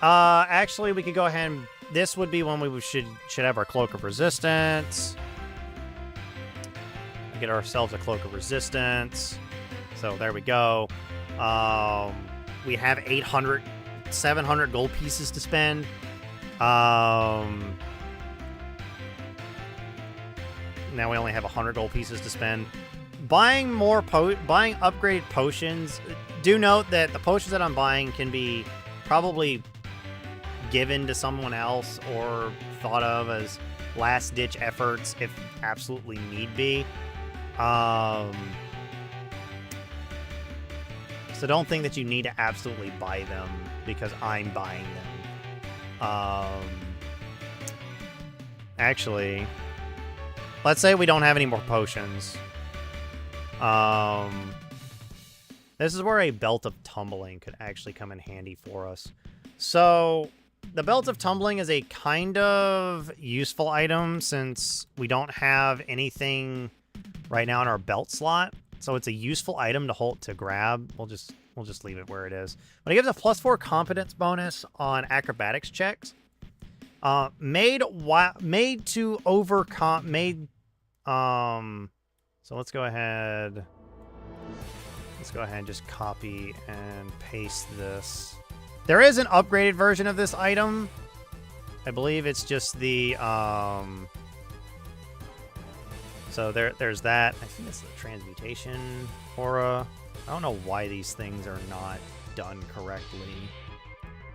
Actually, we could go ahead and this would be when we should have our Cloak of Resistance. Get ourselves a Cloak of Resistance. So there we go. We have 700 gold pieces to spend. Now we only have 100 gold pieces to spend. Buying upgraded potions. Do note that the potions that I'm buying can be probably given to someone else or thought of as last-ditch efforts if absolutely need be. So don't think that you need to absolutely buy them because I'm buying them. Actually, let's say we don't have any more potions. This is where a Belt of Tumbling could actually come in handy for us. So the Belt of Tumbling is a kind of useful item since we don't have anything right now in our belt slot. So it's a useful item to grab. We'll just leave it where it is. But it gives a +4 competence bonus on acrobatics checks. Made to overcome. So let's go ahead. Let's go ahead and just copy and paste this. There is an upgraded version of this item. I believe it's just the so there's that. I think it's the transmutation aura. I don't know why these things are not done correctly,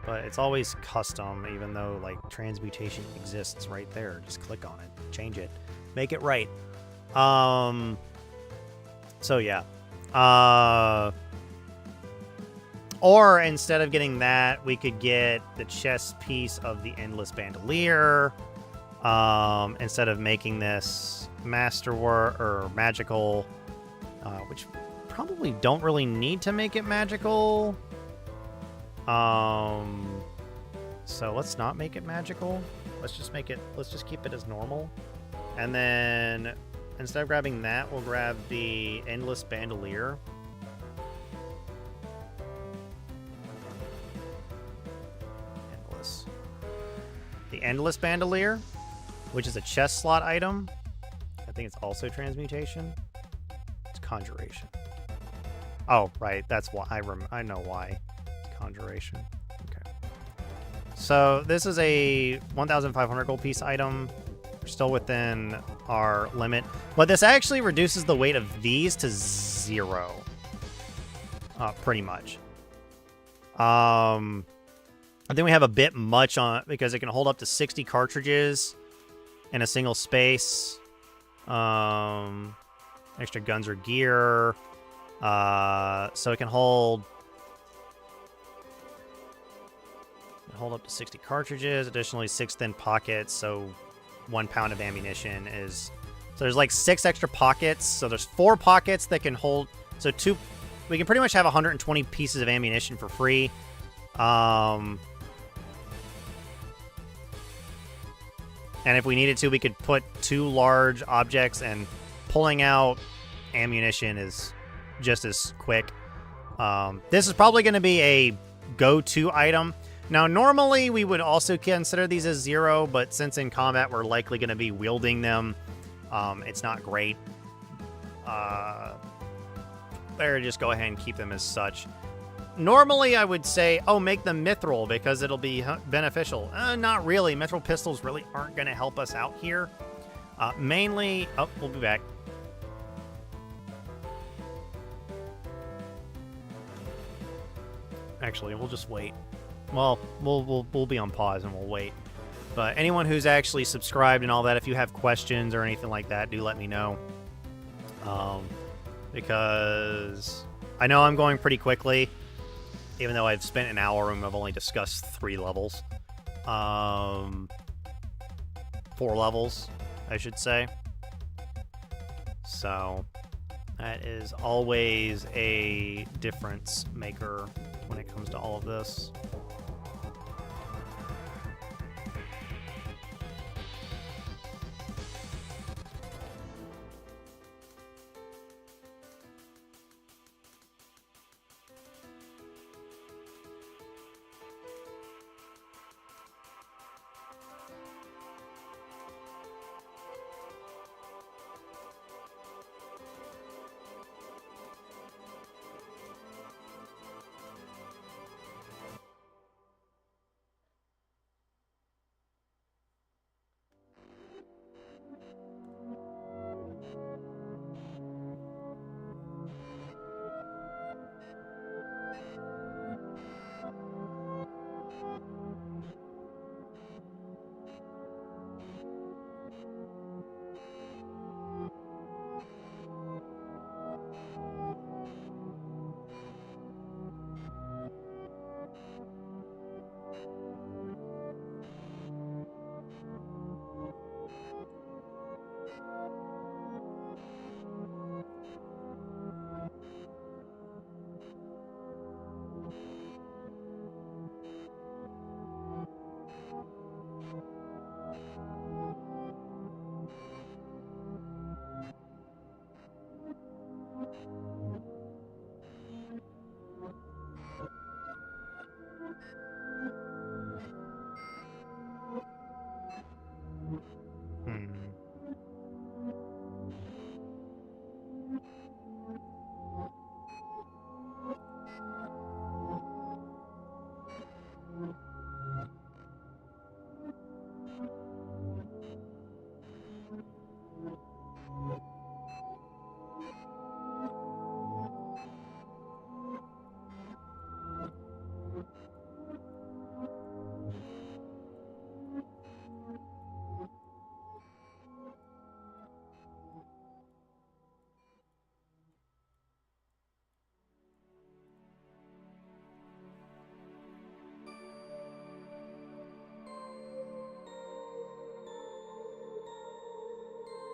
but it's always custom, even though like transmutation exists right there. Just click on it, change it, make it right. So yeah. Or instead of getting that, we could get the chest piece of the Endless Bandolier. Instead of making this masterwork or magical, which probably don't really need to make it magical. So let's not make it magical. Let's just keep it as normal. And then instead of grabbing that, we'll grab the Endless Bandolier. The Endless Bandolier, which is a chest slot item. I think it's also transmutation. It's conjuration. Oh, right. That's why I know why. It's conjuration. Okay. So this is a 1,500 gold piece item. We're still within our limit. But this actually reduces the weight of these to 0. Pretty much. I think we have a bit much on it because it can hold up to 60 cartridges in a single space. Extra guns or gear. So it can hold up to 60 cartridges. Additionally, 6 thin pockets. So 1 pound of ammunition is. So there's like 6 extra pockets. So there's 4 pockets that can hold. So 2. We can pretty much have 120 pieces of ammunition for free. And if we needed to, we could put 2 large objects, and pulling out ammunition is just as quick. This is probably going to be a go-to item. Now, normally we would also consider these as 0, but since in combat we're likely going to be wielding them, it's not great. Better just go ahead and keep them as such. Normally, I would say, oh, make them mithril because it'll be beneficial. Not really. Mithril pistols really aren't going to help us out here. Mainly... Oh, we'll be back. Actually, we'll just wait. Well, we'll be on pause and we'll wait. But anyone who's actually subscribed and all that, if you have questions or anything like that, do let me know. Because I know I'm going pretty quickly, even though I've spent an hour and I've only discussed 3 levels. 4 levels, I should say. So that is always a difference maker when it comes to all of this.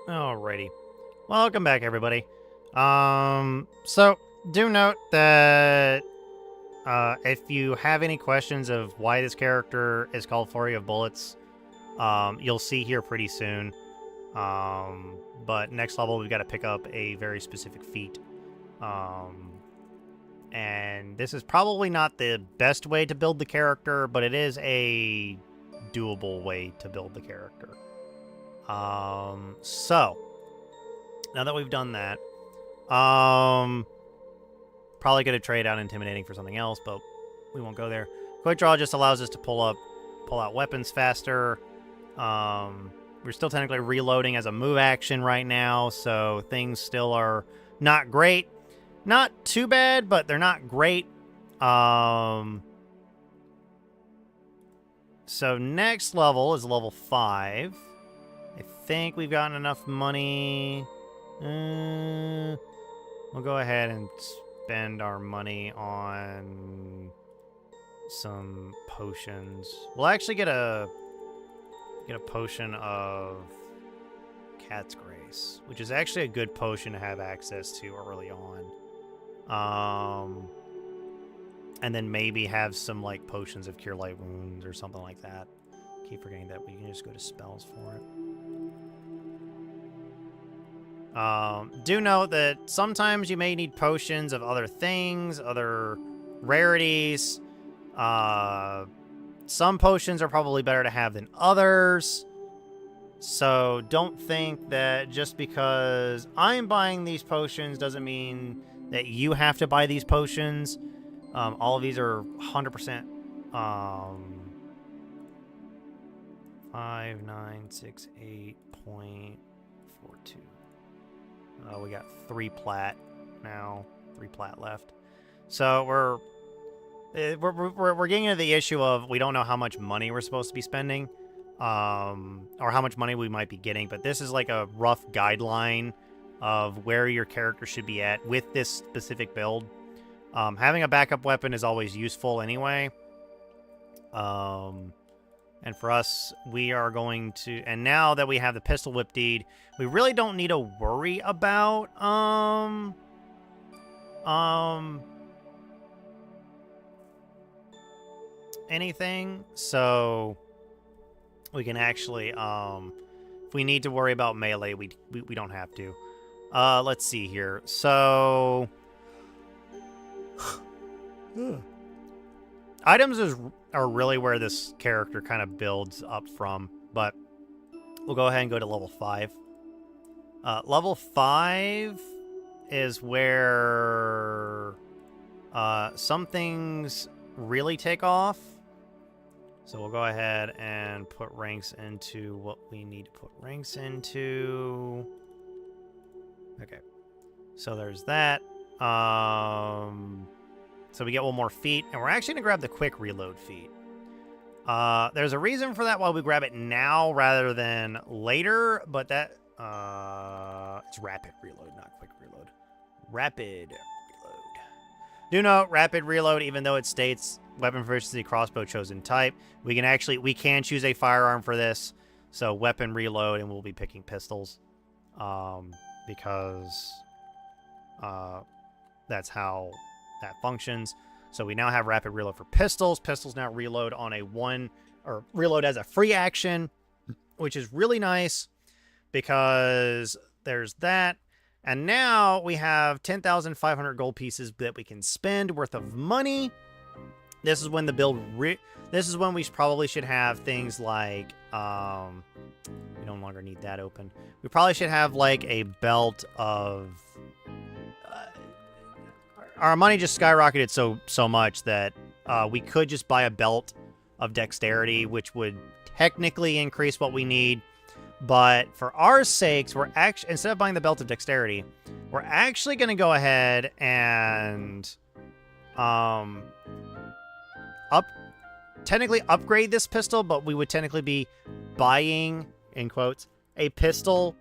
Alrighty. Welcome back, everybody. So, do note that if you have any questions of why this character is called Flurry of Bullets, you'll see here pretty soon. But next level, we've got to pick up a very specific feat. And this is probably not the best way to build the character, but it is a doable way to build the character. So now that we've done that, probably could have traded out Intimidating for something else, but we won't go there. Quick Draw just allows us to pull out weapons faster. we're still technically reloading as a move action right now, so things still are not great. Not too bad, but they're not great. So next level is level 5. I think we've gotten enough money. We'll go ahead and spend our money on some potions. We'll actually get a potion of Cat's Grace, which is actually a good potion to have access to early on. And then maybe have some like potions of Cure Light Wounds or something like that. Keep forgetting that we can just go to spells for it. Do note that sometimes you may need potions of other things, other rarities. Some potions are probably better to have than others. So don't think that just because I'm buying these potions doesn't mean that you have to buy these potions. All of these are 100%. 5968.42. We got 3 plat now. 3 plat left. So we're getting into the issue of we don't know how much money we're supposed to be spending, or how much money we might be getting. But this is like a rough guideline of where your character should be at with this specific build. Having a backup weapon is always useful anyway. And for us, we are going to... And now that we have the pistol whip deed, we really don't need to worry about... anything. So we can actually... if we need to worry about melee, we don't have to. Let's see here. So... Items are really where this character kind of builds up from, but we'll go ahead and go to level 5. Level 5 is where some things really take off. So we'll go ahead and put ranks into what we need to put ranks into. Okay, so there's that. So we get 1 more feat, and we're actually going to grab the quick reload feat. There's a reason for that why we grab it now rather than later, but that... it's rapid reload, not quick reload. Rapid reload. Do note, rapid reload, even though it states weapon proficiency, crossbow chosen type, we can choose a firearm for this. So weapon reload, and we'll be picking pistols. Because that's how that functions. So we now have rapid reload for pistols. Pistols now reload on reload as a free action, which is really nice because there's that. And now we have 10,500 gold pieces that we can spend worth of money. This is when the build this is when we probably should have things like we no longer need that open. We probably should have like a belt of our money just skyrocketed so much that we could just buy a belt of dexterity, which would technically increase what we need. But for our sakes, we're actually, instead of buying the belt of dexterity, we're actually going to go ahead and technically upgrade this pistol, but we would technically be buying, in quotes, a pistol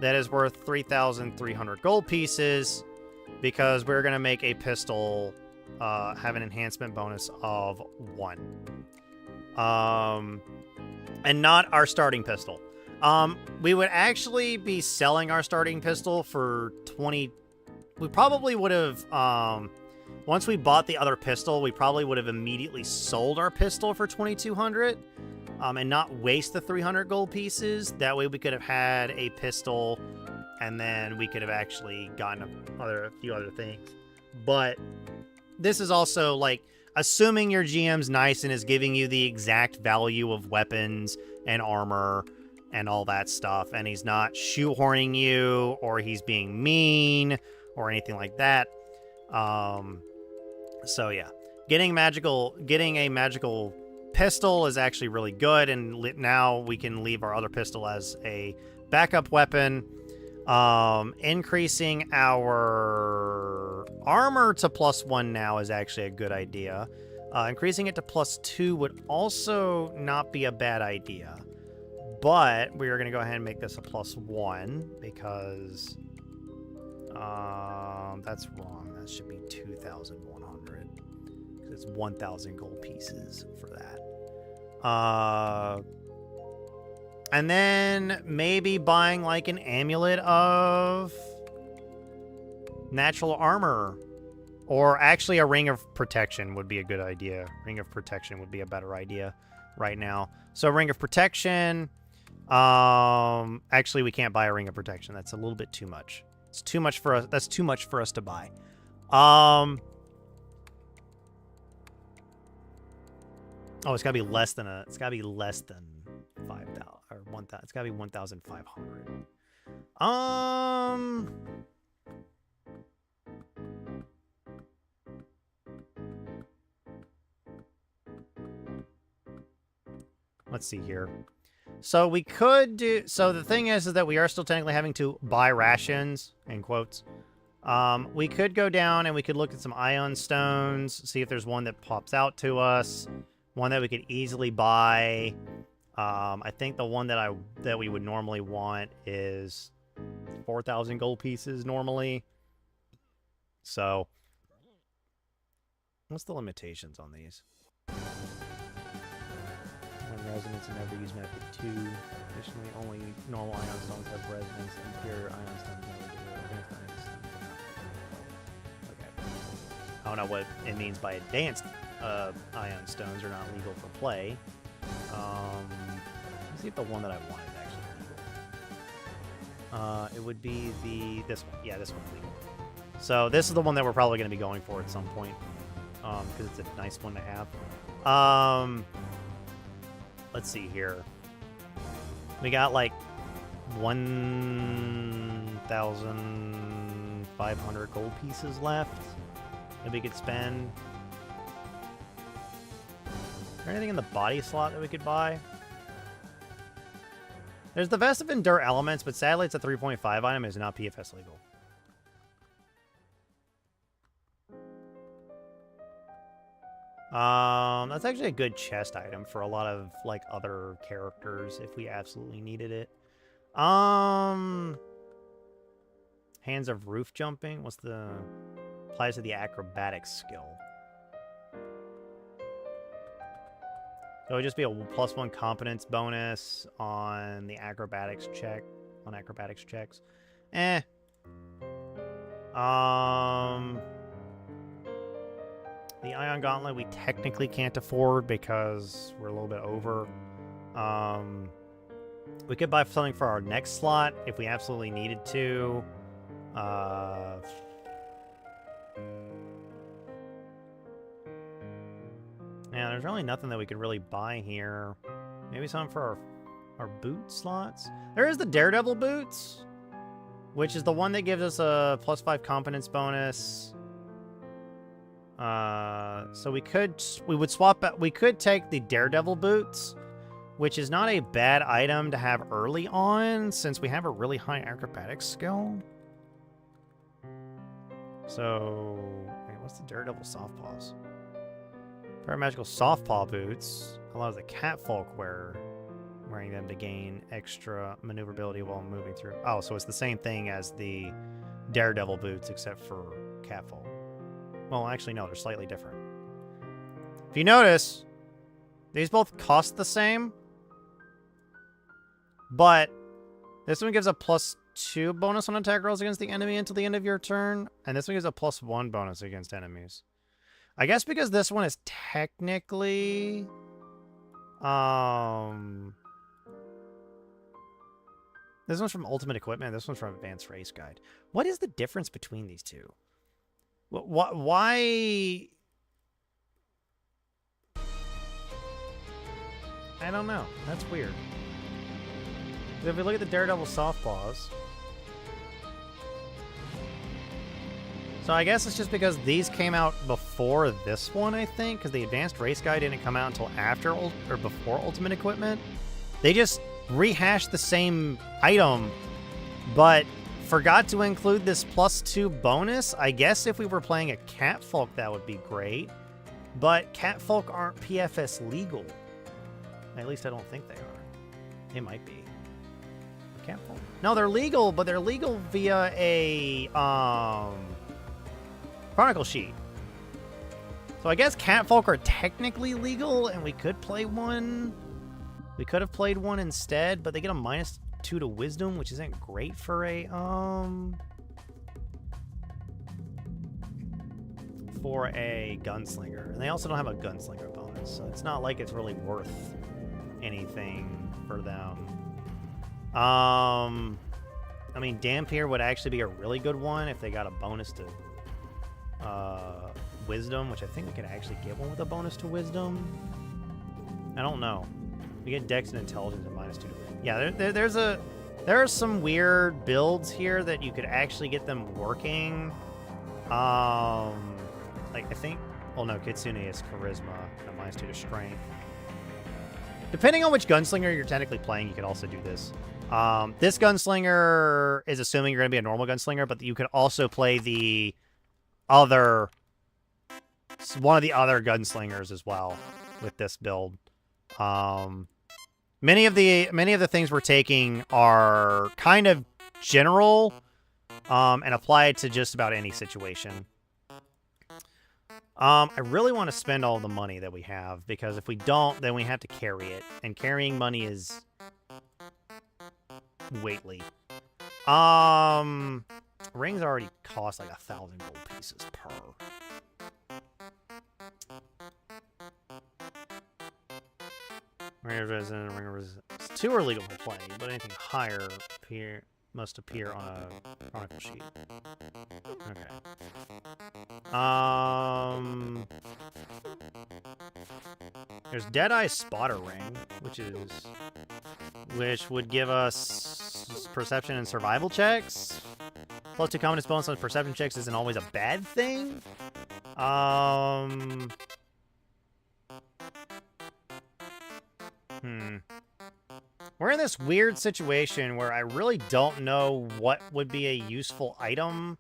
that is worth 3,300 gold pieces. Because we're going to make a pistol have an enhancement bonus of 1. And not our starting pistol. We would actually be selling our starting pistol for 20... We probably would have... once we bought the other pistol, we probably would have immediately sold our pistol for 2,200. And not waste the 300 gold pieces. That way we could have had a pistol... And then we could have actually gotten a few other things. But this is also, like, assuming your GM's nice and is giving you the exact value of weapons and armor and all that stuff, and he's not shoehorning you or he's being mean or anything like that. So, yeah. Getting a magical pistol is actually really good, and now we can leave our other pistol as a backup weapon. Increasing our armor to +1 now is actually a good idea. Increasing it to +2 would also not be a bad idea. But we are going to go ahead and make this a +1 because that's wrong. That should be 2,100 because it's 1,000 gold pieces for that. And then maybe buying like an amulet of natural armor. Or actually a ring of protection would be a good idea. Ring of protection would be a better idea right now. So ring of protection. Actually we can't buy a ring of protection. That's a little bit too much. It's too much for us. That's too much for us to buy. Oh, it's gotta be less than it's gotta be less than 5,000 or 1,000. It's gotta be 1,500. Let's see here. So we could do... So the thing is that we are still technically having to buy rations, in quotes. We could go down and we could look at some ion stones, see if there's one that pops out to us. One that we could easily buy. I think the one that we would normally want is 4,000 gold pieces normally. So, what's the limitations on these? One resonance and never use method 2. Additionally, only normal ion stones have resonance, and pure ion stones never do. Advanced ion stones do not. Okay. I don't know what it means by advanced ion stones are not legal for play. Let's see if the one that I want is actually legal. It would be this one. Yeah, this one's legal. So this is the one that we're probably going to be going for at some point, because it's a nice one to have. Let's see here. We got like 1,500 gold pieces left that we could spend. Is there anything in the body slot that we could buy? There's the Vest of Endure Elements, but sadly it's a 3.5 item and is not PFS legal. That's actually a good chest item for a lot of, like, other characters if we absolutely needed it. Hands of Roof Jumping. What's the... Applies to the acrobatics skill. So it would just be a +1 competence bonus on the acrobatics check. On acrobatics checks. Eh. The Ion Gauntlet we technically can't afford because we're a little bit over. We could buy something for our next slot if we absolutely needed to. Yeah, there's really nothing that we could really buy here. Maybe something for our boot slots. There is the Daredevil boots, which is the one that gives us a +5 competence bonus. So we could take the Daredevil boots, which is not a bad item to have early on since we have a really high acrobatics skill. So, wait, what's the Daredevil soft paws? Paramagical soft paw boots allows the catfolk wearing them to gain extra maneuverability while moving through. Oh, so it's the same thing as the Daredevil boots except for catfolk. Well, actually, no, they're slightly different. If you notice, these both cost the same, but this one gives a +2 bonus on attack rolls against the enemy until the end of your turn, and this one gives a +1 bonus against enemies. I guess because this one is technically... This one's from Ultimate Equipment, this one's from Advanced Race Guide. What is the difference between these two? Why? I don't know. That's weird. If we look at the Daredevil soft paws, So I guess it's just because these came out before this one, I think, because the Advanced Race Guide didn't come out until after or before Ultimate Equipment. They just rehashed the same item, but forgot to include this +2 bonus. I guess if we were playing a Catfolk, that would be great. But Catfolk aren't PFS legal. At least I don't think they are. They might be. Catfolk? No, they're legal, but they're legal via a Chronicle sheet. So I guess Catfolk are technically legal, and we could play one. We could have played one instead, but they get a -2 to Wisdom, which isn't great for a gunslinger. And they also don't have a gunslinger bonus, so it's not like it's really worth anything for them. I mean, Dampier would actually be a really good one if they got a bonus to Wisdom, which I think we could actually get one with a bonus to Wisdom. I don't know. We get Dex and Intelligence and -2 to Wisdom. Yeah, there are some weird builds here that you could actually get them working. Like, I think... Well, no, Kitsune is Charisma and a -2 to Strength. Depending on which gunslinger you're technically playing, you could also do this. This gunslinger is assuming you're going to be a normal gunslinger, but you could also play the other... one of the other gunslingers as well with this build. Many of the things we're taking are kind of general and apply to just about any situation. I really want to spend all the money that we have, because if we don't, then we have to carry it, and carrying money is weightly. Rings already cost like 1,000 gold pieces per. Ring of Resistance, Ring of Resistance. It's too illegal to play, but anything higher must appear on a Chronicle sheet. Okay. There's Deadeye Spotter Ring, which would give us perception and survival checks. +2 confidence bonus on perception checks isn't always a bad thing. We're in this weird situation where I really don't know what would be a useful item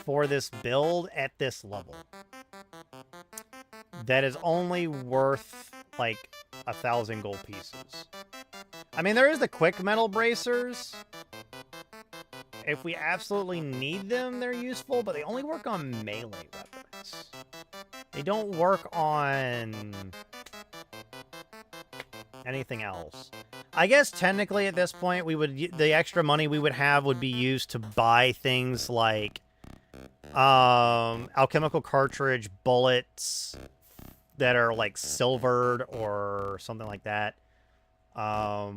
for this build at this level. That is only worth, like, 1,000 gold pieces. I mean, there is the quick metal bracers. If we absolutely need them, they're useful, but they only work on melee weapons. They don't work on anything else. I guess technically at this point, the extra money we would have would be used to buy things like alchemical cartridge bullets that are like silvered or something like that. I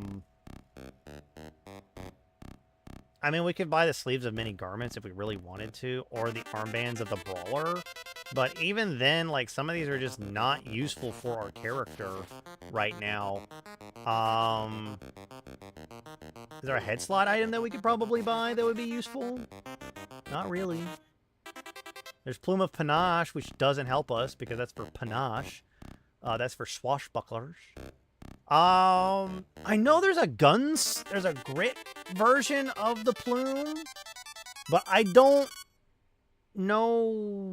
mean, we could buy the sleeves of many garments if we really wanted to, or the armbands of the brawler. But even then, like, some of these are just not useful for our character right now. Is there a head slot item that we could probably buy that would be useful? Not really. There's Plume of Panache, which doesn't help us because that's for panache. That's for swashbucklers. I know there's a grit version of the plume, but I don't know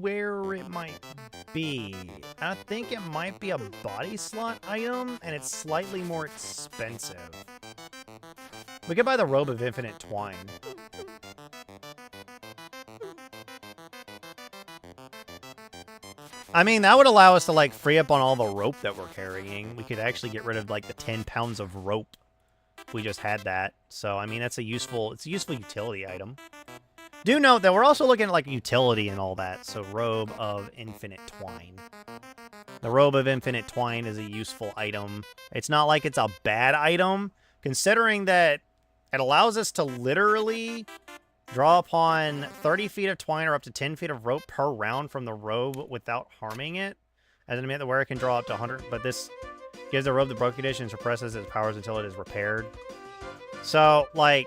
where it might be. I think it might be a body slot item, and it's slightly more expensive. We could buy the Robe of Infinite Twine. I mean, that would allow us to, like, free up on all the rope that we're carrying. We could actually get rid of, like, the 10 pounds of rope if we just had that. So, I mean, it's a useful utility item. Do note that we're also looking at, like, utility and all that. So, Robe of Infinite Twine. The Robe of Infinite Twine is a useful item. It's not like it's a bad item, considering that it allows us to literally draw upon 30 feet of twine or up to 10 feet of rope per round from the robe without harming it. As an event, the wearer can draw up to 100, but this gives the robe the broken condition and suppresses its powers until it is repaired. So, like,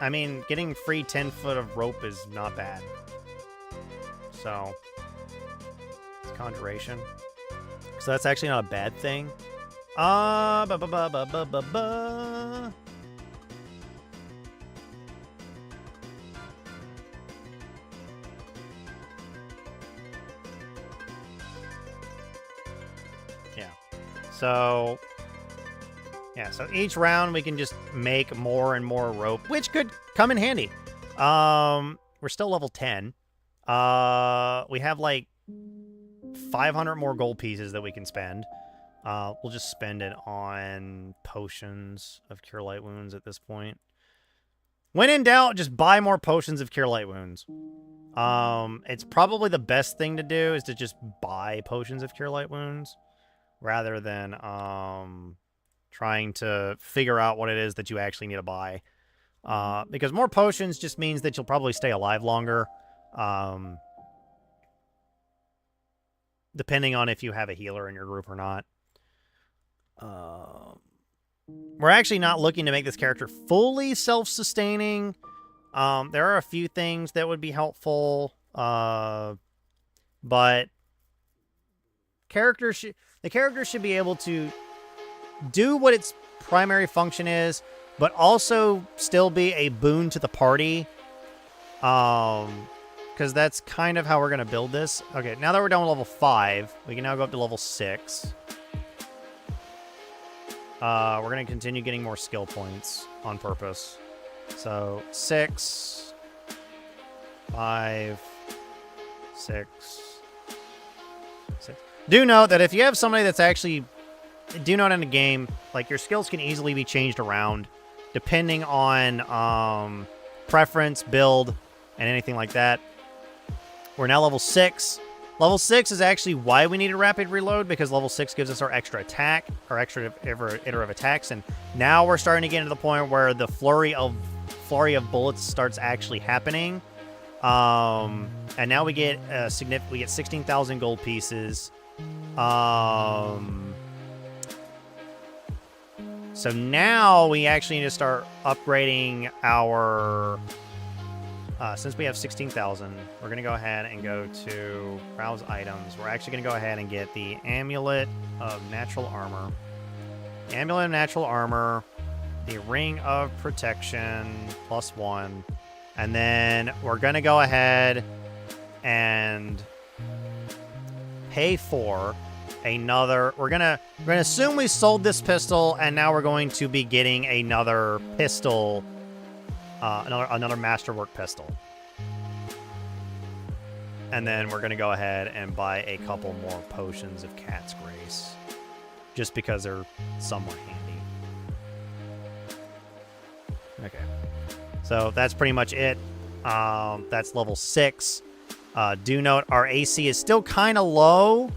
I mean, getting free 10 foot of rope is not bad. So, it's conjuration. So that's actually not a bad thing. Ba ba ba ba ba ba ba. Yeah. So, yeah, so each round we can just make more and more rope, which could come in handy. We're still level 10. We have like 500 more gold pieces that we can spend. We'll just spend it on potions of Cure Light Wounds at this point. When in doubt, just buy more potions of Cure Light Wounds. It's probably the best thing to do is to just buy potions of Cure Light Wounds rather than trying to figure out what it is that you actually need to buy. Because more potions just means that you'll probably stay alive longer. Depending on if you have a healer in your group or not. We're actually not looking to make this character fully self-sustaining. There are a few things that would be helpful, but the character should be able to do what its primary function is, but also still be a boon to the party. Because that's kind of how we're going to build this. Okay, now that we're down to level 5, we can now go up to level 6. We're going to continue getting more skill points on purpose. So, 6, 5, 6, 6. Do note that if you have somebody that's actually... Do note in the game, like, your skills can easily be changed around depending on preference, build, and anything like that. We're now level 6. Level 6 is actually why we need a rapid reload, because level 6 gives us our extra attack, our extra iterative attacks, and now we're starting to get into the point where the flurry of bullets starts actually happening. And now we get we get 16,000 gold pieces. So now we actually need to start upgrading our... since we have 16,000, we're going to go ahead and go to browse items. We're actually going to go ahead and get the Amulet of Natural Armor. The Amulet of Natural Armor, the Ring of Protection, +1. And then we're going to go ahead and pay for another... We're going to assume we sold this pistol, and now we're going to be getting another pistol... another masterwork pistol. And then we're going to go ahead and buy a couple more potions of Cat's Grace. Just because they're somewhat handy. Okay. So that's pretty much it. That's level 6. Do note our AC is still kind of low.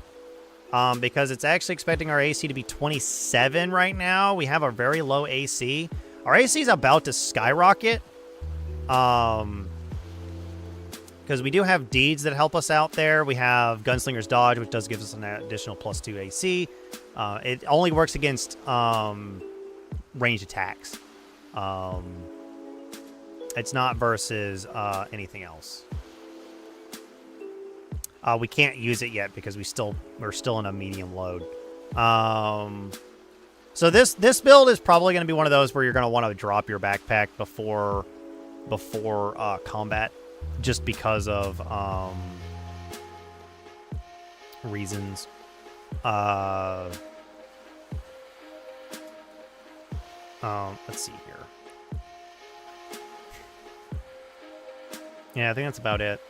Because it's actually expecting our AC to be 27 right now. We have a very low AC. Our AC is about to skyrocket. Because we do have deeds that help us out there. We have Gunslinger's Dodge, which does give us an additional +2 AC. It only works against ranged attacks. It's not versus anything else. We can't use it yet because we're still in a medium load. So this build is probably going to be one of those where you're going to want to drop your backpack before combat, just because of reasons. Let's see here. Yeah, I think that's about it.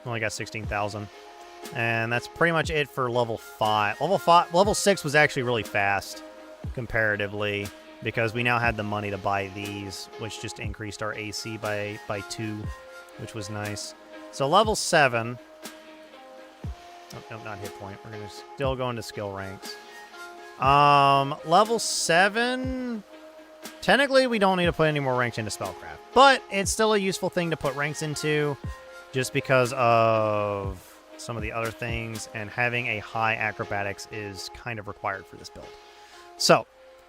Only got 16,000. And that's pretty much it for level 5. Level 6 was actually really fast, comparatively, because we now had the money to buy these, which just increased our AC by 2, which was nice. So level 7... Oh, no, not hit point. We're going to still go into skill ranks. Level 7... Technically, we don't need to put any more ranks into Spellcraft, but it's still a useful thing to put ranks into, just because of some of the other things, and having a high acrobatics is kind of required for this build. So,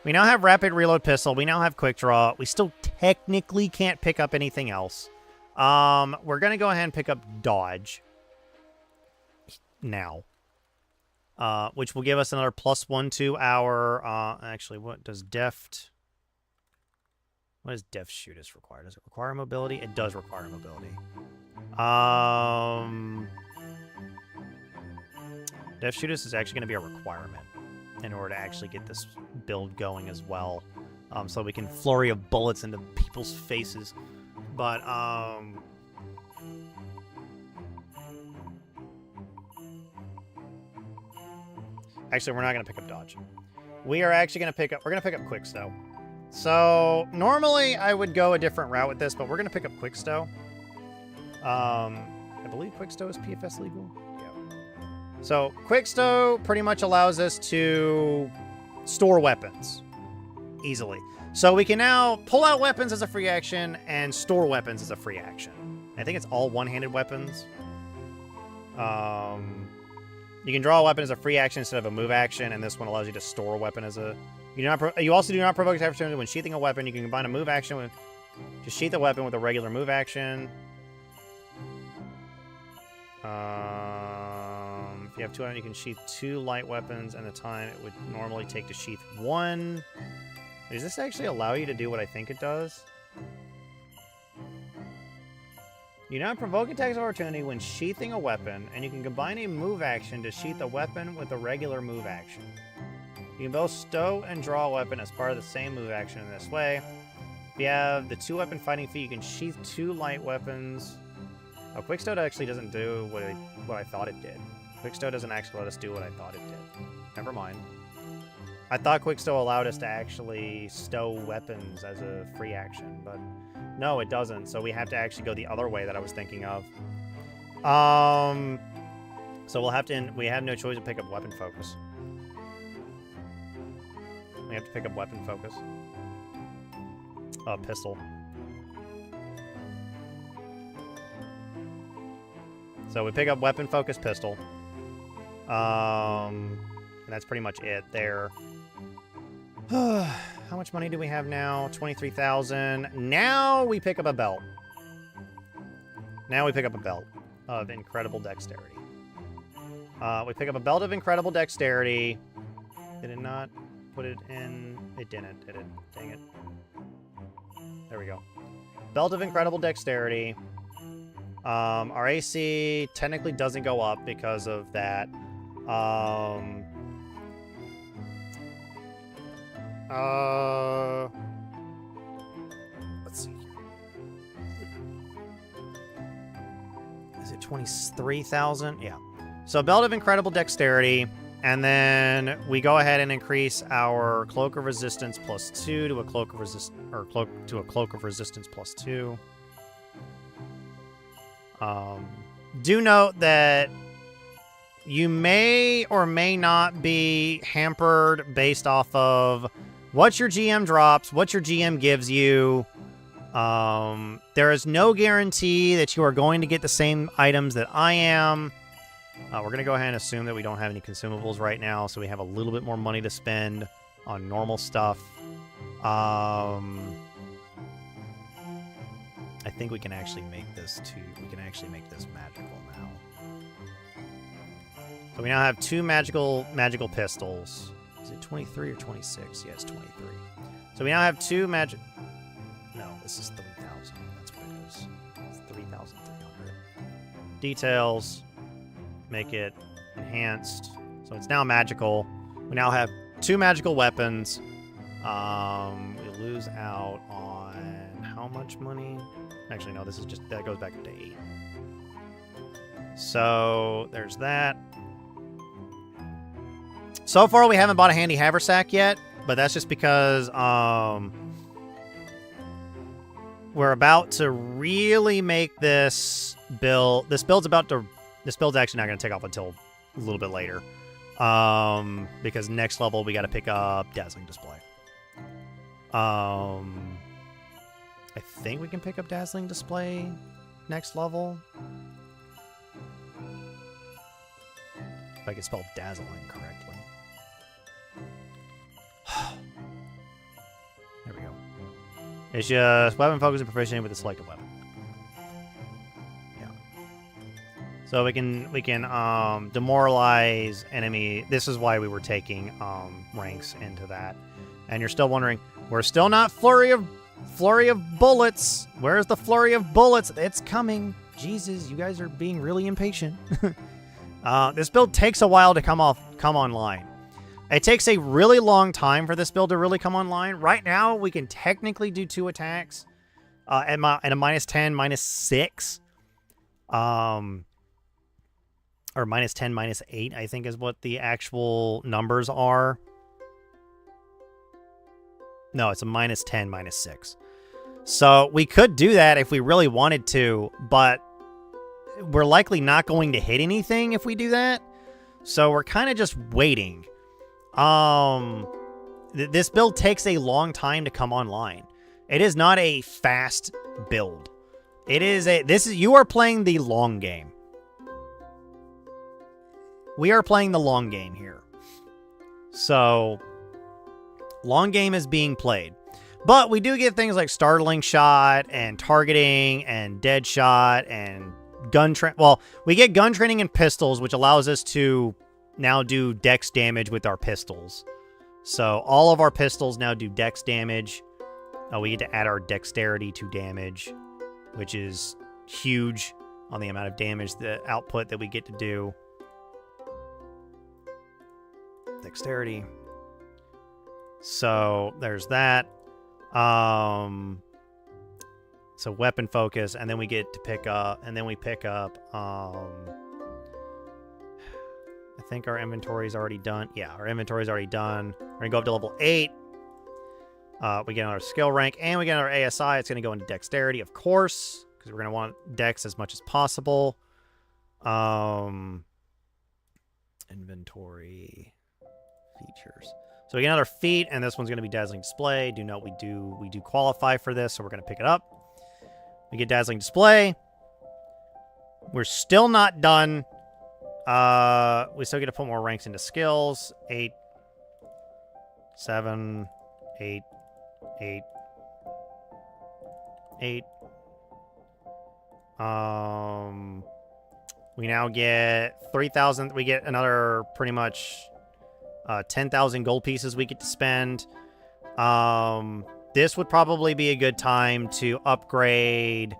We now have rapid reload pistol. We now have quick draw. We still technically can't pick up anything else. We're going to go ahead and pick up dodge now. Which will give us another +1 to our, actually, what does deft... What does deft shootist require? Does it require mobility? It does require mobility. Deft shootist is actually going to be a requirement in order to actually get this build going as well. So we can flurry of bullets into people's faces. But, actually, we're not going to pick up dodge. We are actually going to pick up... We're going to pick up quick stow. So, normally I would go a different route with this, but we're going to pick up quick stow. I believe quick stow is PFS legal. Yeah. So, quick stow pretty much allows us to store weapons easily. So we can now pull out weapons as a free action and store weapons as a free action. I think it's all one-handed weapons. You can draw a weapon as a free action instead of a move action, and this one allows you to store a weapon as a... You also do not provoke attack opportunity when sheathing a weapon. You can combine a move action with... to sheath a weapon with a regular move action. If you have 2 you can sheath 2 light weapons, and the time it would normally take to sheath 1. Does this actually allow you to do what I think it does? You now provoke attacks of opportunity when sheathing a weapon, and you can combine a move action to sheath a weapon with a regular move action. You can both stow and draw a weapon as part of the same move action in this way. If you have the 2-weapon fighting feat, you can sheath 2 light weapons. Oh, quick stow actually doesn't do what I thought it did. Quick stow doesn't actually let us do what I thought it did. Never mind. I thought quick stow allowed us to actually stow weapons as a free action, but no, it doesn't. So we have to actually go the other way that I was thinking of. So we'll have to. We have no choice to pick up weapon focus. We have to pick up weapon focus. Pistol. So we pick up weapon focus pistol. And that's pretty much it there. How much money do we have now? 23,000. Now we pick up a belt. Now we pick up a belt of incredible dexterity. We pick up a belt of incredible dexterity. Did it not put it in? It didn't, did it? Dang it. There we go. Belt of incredible dexterity. Our AC technically doesn't go up because of that. Let's see here. Is it 23,000? Yeah. So Belt of Incredible Dexterity, and then we go ahead and increase our Cloak of Resistance +2 to a Cloak of Resistance +2. Do note that you may or may not be hampered based off of what your GM drops, what your GM gives you. There is no guarantee that you are going to get the same items that I am. We're going to go ahead and assume that we don't have any consumables right now, so we have a little bit more money to spend on normal stuff. I think we can actually make this magical now. So we now have 2 magical pistols. Is it 23 or 26? Yeah, it's 23. So we now have 2 magic... No, this is 3,000. That's what it is. It's 3,300. Details. Make it enhanced. So it's now magical. We now have 2 magical weapons. We lose out on how much money? Actually, no, this is just... That goes back up to 8. So there's that. So far, we haven't bought a handy haversack yet, but that's just because we're about to really make this build. This build's actually not going to take off until a little bit later, because next level we got to pick up Dazzling Display. I think we can pick up Dazzling Display next level. If I can spell dazzling correctly. It's just weapon focus and proficiency with the selected weapon. Yeah. So we can demoralize enemy. This is why we were taking ranks into that. And you're still wondering, we're still not flurry of bullets. Where's the flurry of bullets? It's coming. Jesus, you guys are being really impatient. This build takes a while to come online. It takes a really long time for this build to really come online. Right now, we can technically do 2 attacks at a -10, -6. Or -10, -8, I think is what the actual numbers are. No, it's a -10, -6. So we could do that if we really wanted to, but we're likely not going to hit anything if we do that. So we're kind of just waiting. This build takes a long time to come online. It is not a fast build. You are playing the long game. We are playing the long game here. So, long game is being played. But we do get things like startling shot and targeting and dead shot and gun training. Well, we get gun training and pistols, which allows us to now do dex damage with our pistols. So all of our pistols now do dex damage. We get to add our dexterity to damage, which is huge on the amount of damage, the output that we get to do. Dexterity. So there's that. So weapon focus, and then we get to pick up, and then we pick up, I think our inventory is already done. Yeah, our inventory is already done. We're going to go up to level 8. We get another skill rank, and we get another ASI. It's going to go into dexterity, of course, because we're going to want dex as much as possible. Inventory features. So we get another feat, and this one's going to be Dazzling Display. Do note we do qualify for this, so we're going to pick it up. We get Dazzling Display. We're still not done. We still get to put more ranks into skills. 8, 7, 8, 8, 8. We now get 3,000. We get another pretty much 10,000 gold pieces we get to spend. This would probably be a good time to upgrade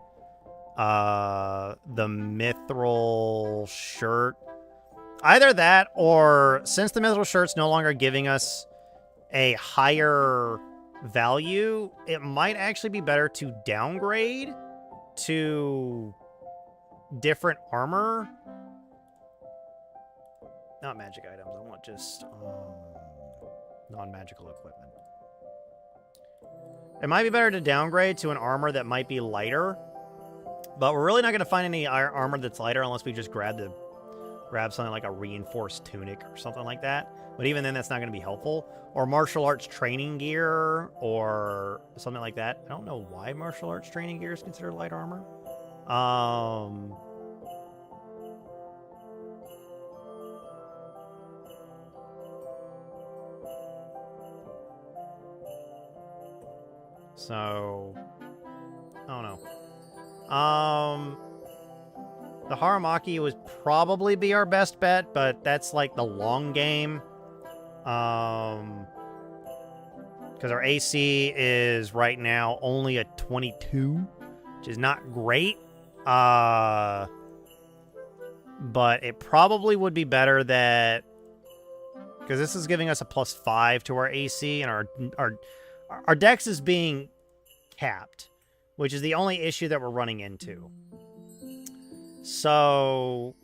the mithril shirt. Either that, or since the mithril shirt's no longer giving us a higher value, it might actually be better to downgrade to different armor. Not magic items. I want just non-magical equipment. It might be better to downgrade to an armor that might be lighter, but we're really not going to find any armor that's lighter unless we just grab something like a reinforced tunic or something like that. But even then, that's not going to be helpful. Or martial arts training gear or something like that. I don't know why martial arts training gear is considered light armor. So, I don't know. The Haramaki would probably be our best bet, but that's like the long game. Because our AC is right now only a 22, which is not great. But it probably would be better that, because this is giving us a +5 to our AC, and our dex is being capped, which is the only issue that we're running into. So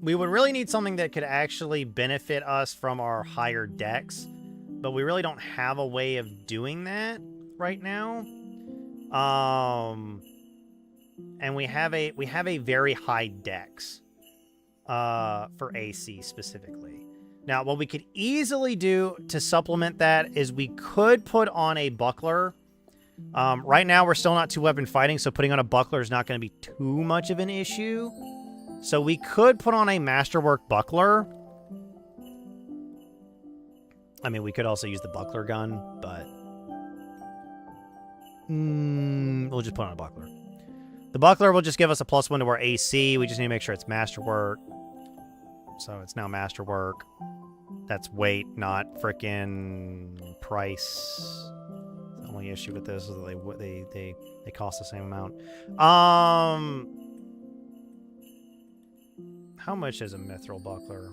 we would really need something that could actually benefit us from our higher dex, but we really don't have a way of doing that right now. And we have a very high dex for AC specifically. Now, what we could easily do to supplement that is we could put on a buckler. Right now, we're still not 2-weapon fighting, so putting on a buckler is not going to be too much of an issue. So we could put on a masterwork buckler. I mean, we could also use the buckler gun, but We'll just put on a buckler. The buckler will just give us a +1 to our AC. We just need to make sure it's masterwork. So it's now masterwork. That's weight, not frickin' price. The only issue with this is that they cost the same amount. How much is a mithril buckler?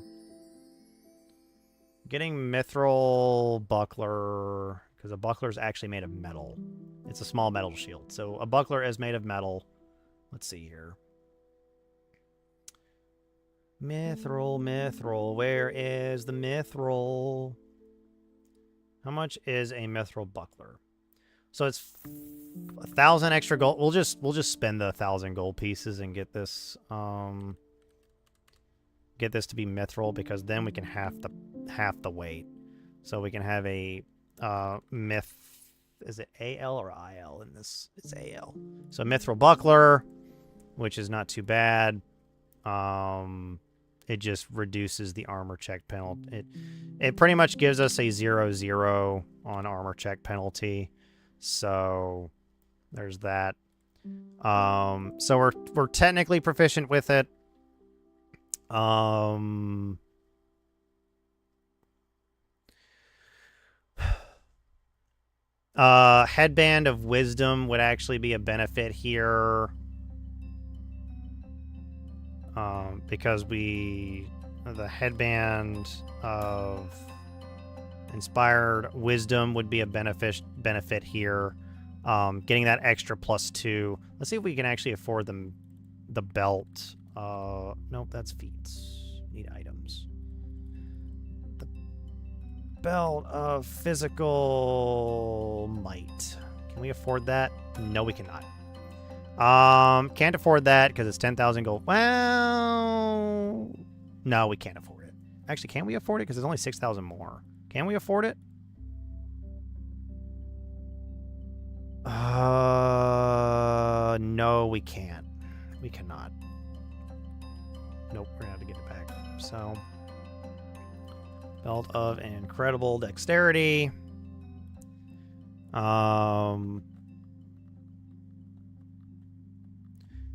Getting mithril buckler, because a buckler is actually made of metal. It's a small metal shield. So a buckler is made of metal. Let's see here. Mithril. Where is the mithril? How much is a mithril buckler? So it's 1,000 extra gold. We'll just spend the 1,000 gold pieces and get this to be mithril, because then we can half the weight. So we can have a is it AL or IL in this? It's AL. So mithril buckler, which is not too bad. It just reduces the armor check penalty. It pretty much gives us a 0/0 on armor check penalty. So there's that. So we're technically proficient with it. Headband of Wisdom would actually be a benefit here. Because the Headband of Inspired Wisdom would be a benefit here. Getting that extra +2. Let's see if we can actually afford the belt. Nope, that's feats. Need items. The belt of Physical Might. Can we afford that? No, we cannot. Can't afford that because it's 10,000 gold. Well, no, we can't afford it. Actually, can we afford it? Because it's only 6,000 more. Can we afford it? No, we can't. We cannot. Nope, we're gonna have to get it back. So, Belt of Incredible Dexterity.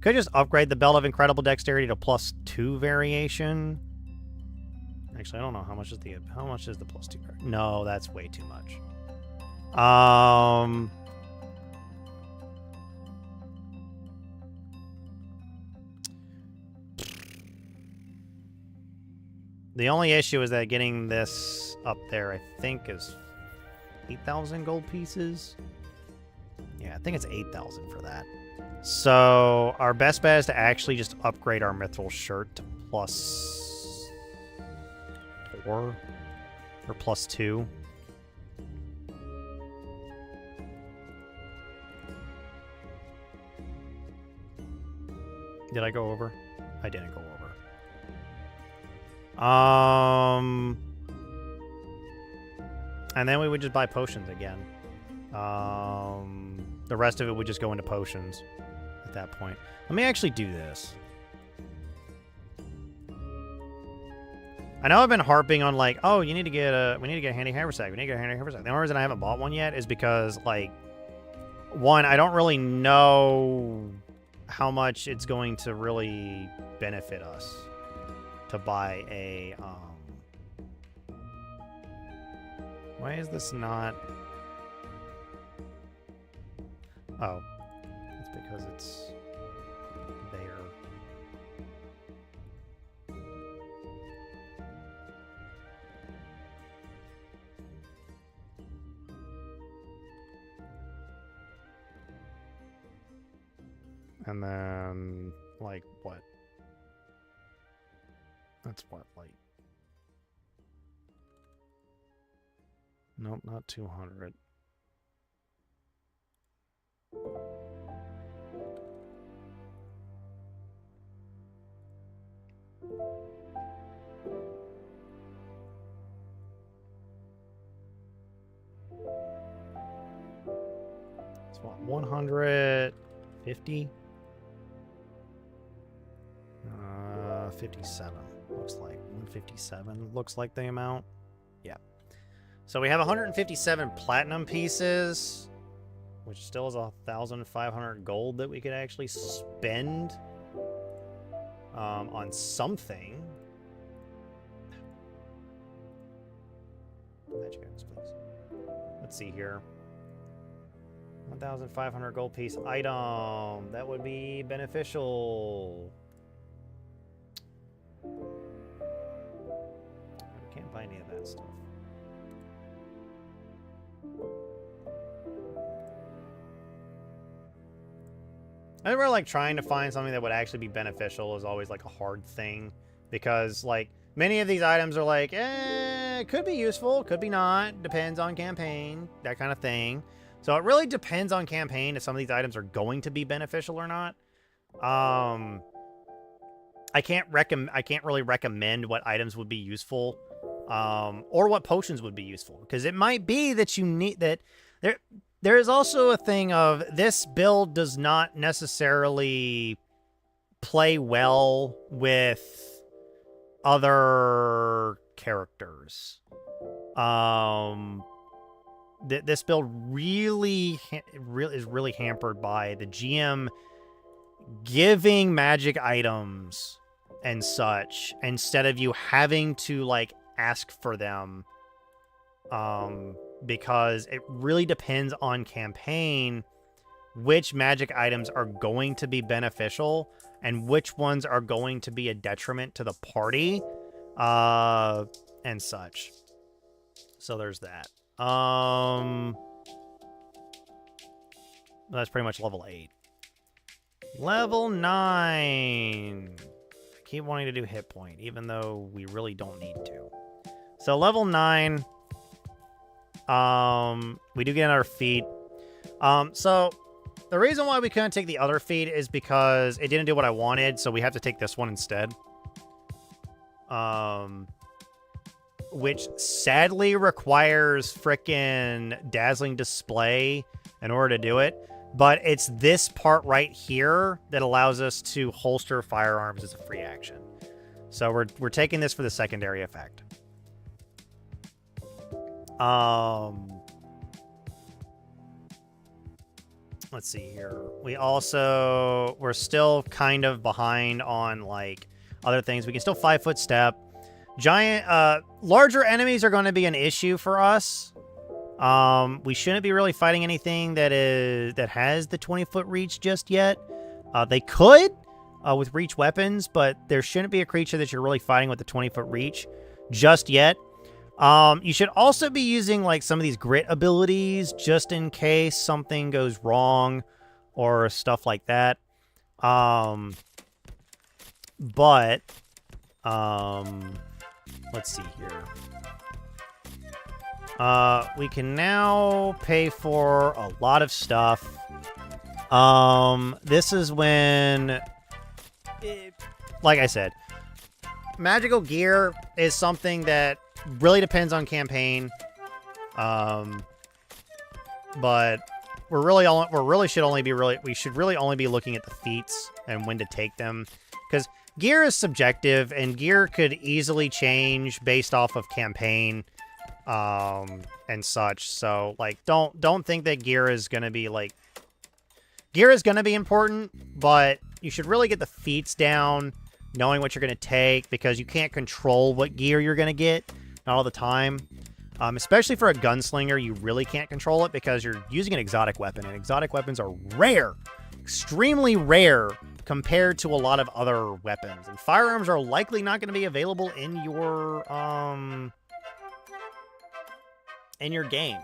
Could just upgrade the Belt of Incredible Dexterity to +2 variation. Actually, I don't know how much is the +2. No, that's way too much. The only issue is that getting this up there, I think, is 8,000 gold pieces. Yeah, I think it's 8,000 for that. So our best bet is to actually just upgrade our mithril shirt to +4 or +2. Did I go over? I didn't go over. And then we would just buy potions again. The rest of it would just go into potions at that point. Let me actually do this. I know I've been harping on like, oh, we need to get a handy haversack. We need to get a handy haversack. The only reason I haven't bought one yet is because, like, one, I don't really know how much it's going to really benefit us to buy a, why is this not? Oh, it's because it's there. And then, like, what? That's what, like... Nope, not 200. It's what, 150? 57. Looks like 157 looks like the amount. Yeah. So we have 157 platinum pieces. which still is 1,500 gold that we could actually spend on something. Magic items, please. Let's see here. 1,500 gold piece item. That would be beneficial. We can't buy any of that stuff. I remember like trying to find something that would actually be beneficial is always like a hard thing, because like many of these items are like, it could be useful, could be not, depends on campaign, that kind of thing. So it really depends on campaign if some of these items are going to be beneficial or not. I can't really recommend what items would be useful, or what potions would be useful, because it might be that you need that. There is also a thing of this build does not necessarily play well with other characters. This build really is really hampered by the GM giving magic items and such instead of you having to like ask for them. Because it really depends on campaign which magic items are going to be beneficial and which ones are going to be a detriment to the party, and such. So there's that. That's pretty much level 8. Level 9. I keep wanting to do hit point, even though we really don't need to. So level 9. We do get another feat. So the reason why we couldn't take the other feat is because it didn't do what I wanted, so we have to take this one instead. Which sadly requires frickin' dazzling display in order to do it. But it's this part right here that allows us to holster firearms as a free action. So we're taking this for the secondary effect. Let's see here. We're still kind of behind on like other things. We can still 5-foot step. Larger enemies are going to be an issue for us. We shouldn't be really fighting anything that has the 20-foot reach just yet. They could with reach weapons, but there shouldn't be a creature that you're really fighting with the 20-foot reach just yet. You should also be using like some of these grit abilities just in case something goes wrong or stuff like that. Let's see here. We can now pay for a lot of stuff. This is when, like I said, magical gear is something that really depends on campaign. But we should really only be looking at the feats and when to take them, because gear is subjective and gear could easily change based off of campaign, and such. So like don't think that gear is going to be important, but you should really get the feats down, knowing what you're going to take, because you can't control what gear you're going to get. Not all the time. Especially for a gunslinger, you really can't control it because you're using an exotic weapon, and exotic weapons are rare. Extremely rare compared to a lot of other weapons. And firearms are likely not going to be available in your game.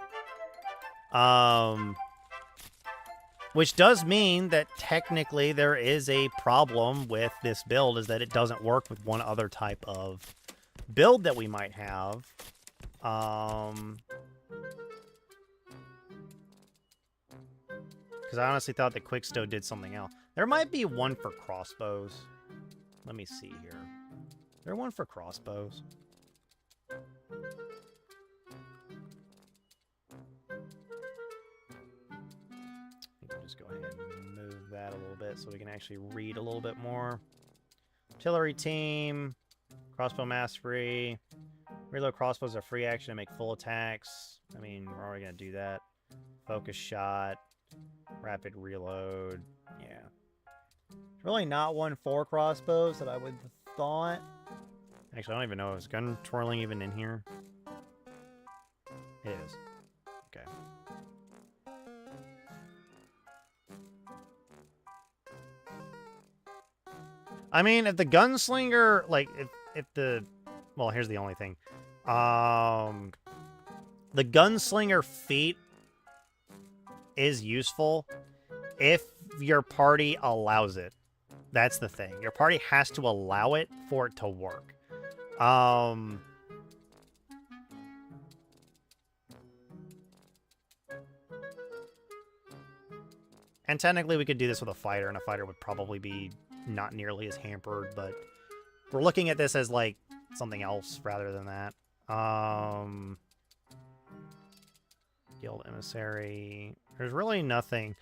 Which does mean that technically there is a problem with this build, is that it doesn't work with one other type of build that we might have. Because I honestly thought that Quickstow did something else. There might be one for crossbows. Let me see here. Is there one for crossbows? Just go ahead and move that a little bit so we can actually read a little bit more. Artillery team. Crossbow mastery. Reload crossbows are free action to make full attacks. I mean, we're already going to do that. Focus shot. Rapid reload. Yeah. Really not 1-4 crossbows that I would have thought. Actually, I don't even know. Is gun twirling even in here? It is. Okay. I mean, if the gunslinger, like, if the... Well, here's the only thing. The gunslinger feat is useful if your party allows it. That's the thing. Your party has to allow it for it to work. And technically we could do this with a fighter, and a fighter would probably be not nearly as hampered, but we're looking at this as, like, something else rather than that. Guild Emissary. There's really nothing.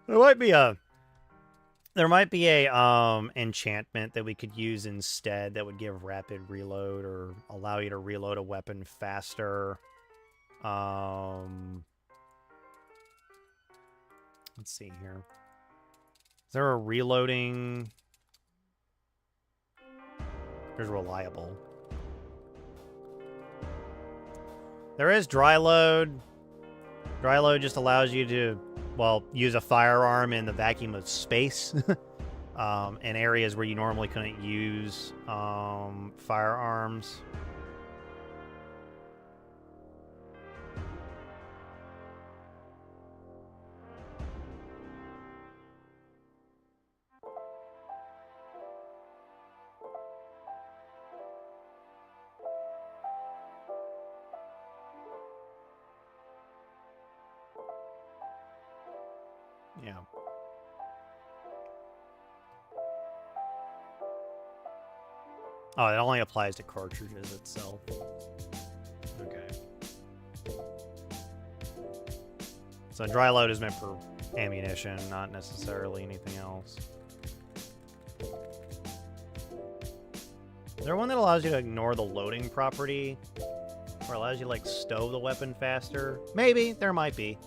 There might be a enchantment that we could use instead that would give rapid reload or allow you to reload a weapon faster. Let's see here. Is there a reloading? There's reliable. There is dry load. Dry load just allows you to, well, use a firearm in the vacuum of space. In areas where you normally couldn't use firearms. Yeah. Oh, it only applies to cartridges itself. Okay. So dry load is meant for ammunition, not necessarily anything else. Is there one that allows you to ignore the loading property? Or allows you to, like, stow the weapon faster? Maybe. There might be.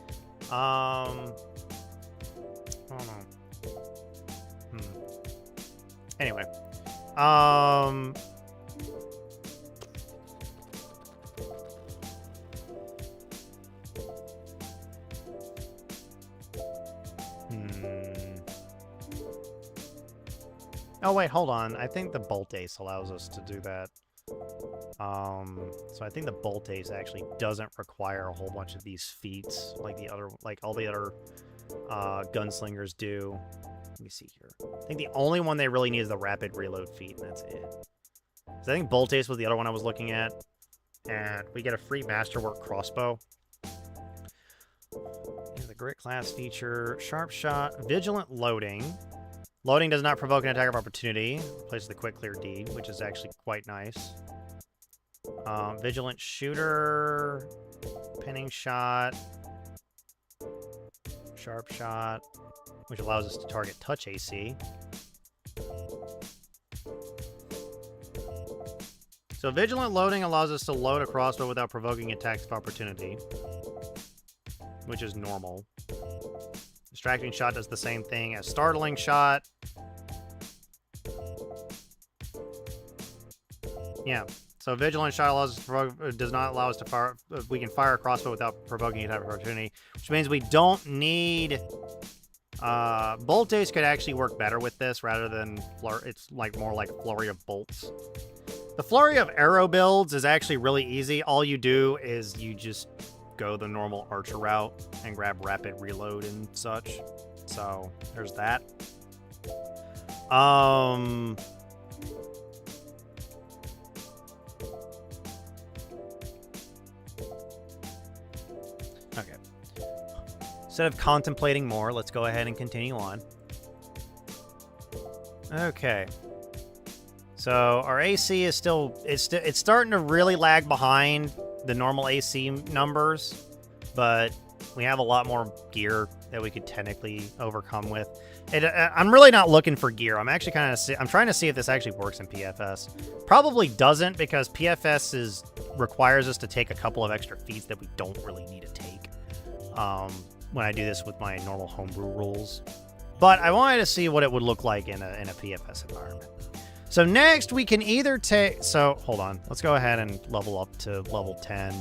I don't know. Anyway. Oh, wait, hold on. I think the Bolt Ace allows us to do that. So I think the Bolt Ace actually doesn't require a whole bunch of these feats like all the other gunslingers do. Let me see here. I think the only one they really need is the rapid reload feat, and that's it. So I think Bolt Ace was the other one I was looking at. And we get a free Masterwork crossbow. And the Grit class feature, Sharp Shot, Vigilant Loading. Loading does not provoke an attack of opportunity. Replaces the Quick Clear deed, which is actually quite nice. Vigilant Shooter, Pinning Shot, Sharp Shot, which allows us to target touch AC. So Vigilant Loading allows us to load a crossbow without provoking attacks of opportunity, which is normal. Distracting Shot does the same thing as Startling Shot. Yeah. So Vigilant Shot allows us to provoke, does not allow us to fire. We can fire a crossbow without provoking an attack of opportunity, which means we don't need. Bolt Ace could actually work better with this rather than it's like more like Flurry of Bolts. The Flurry of Arrow builds is actually really easy. All you do is you just go the normal Archer route and grab Rapid Reload and such. So there's that. Okay. Instead of contemplating more, let's go ahead and continue on. Okay. So our AC is still it's starting to really lag behind the normal AC numbers, but we have a lot more gear that we could technically overcome with. I'm really not looking for gear. I'm actually I'm trying to see if this actually works in PFS. Probably doesn't, because PFS requires us to take a couple of extra feats that we don't really need to take. when I do this with my normal homebrew rules. But I wanted to see what it would look like in a PFS environment. So next we can either take... So, hold on. Let's go ahead and level up to level 10.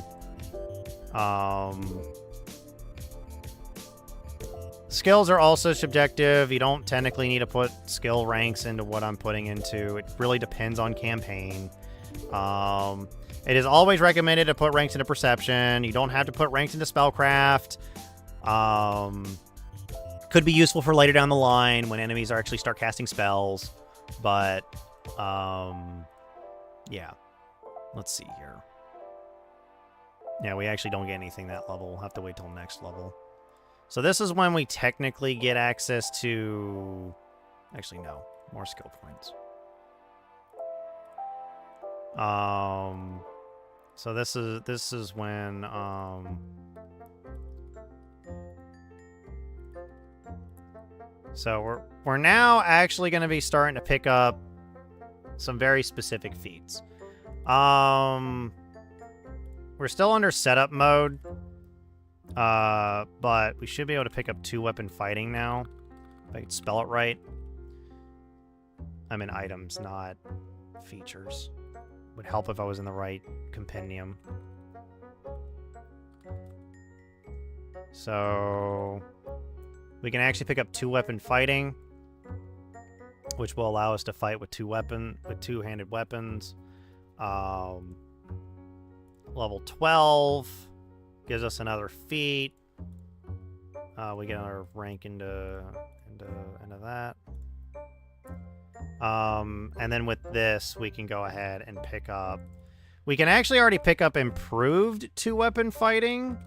Skills are also subjective. You don't technically need to put skill ranks into what I'm putting into. It really depends on campaign. It is always recommended to put ranks into perception. You don't have to put ranks into spellcraft. Could be useful for later down the line when enemies are actually start casting spells. But, yeah. Let's see here. Yeah, we actually don't get anything that level. We'll have to wait till next level. So this is when we technically get access to... Actually, no. More skill points. So this is when, So we're now actually going to be starting to pick up some very specific feats. We're still under setup mode. But we should be able to pick up 2-weapon fighting now. If I can spell it right. I mean items, not features. Would help if I was in the right compendium. So we can actually pick up 2-weapon fighting, which will allow us to fight with two-handed weapons. Level 12 gives us another feat. We get another rank into that. And then with this, we can go ahead and pick up... We can actually already pick up improved 2-weapon fighting.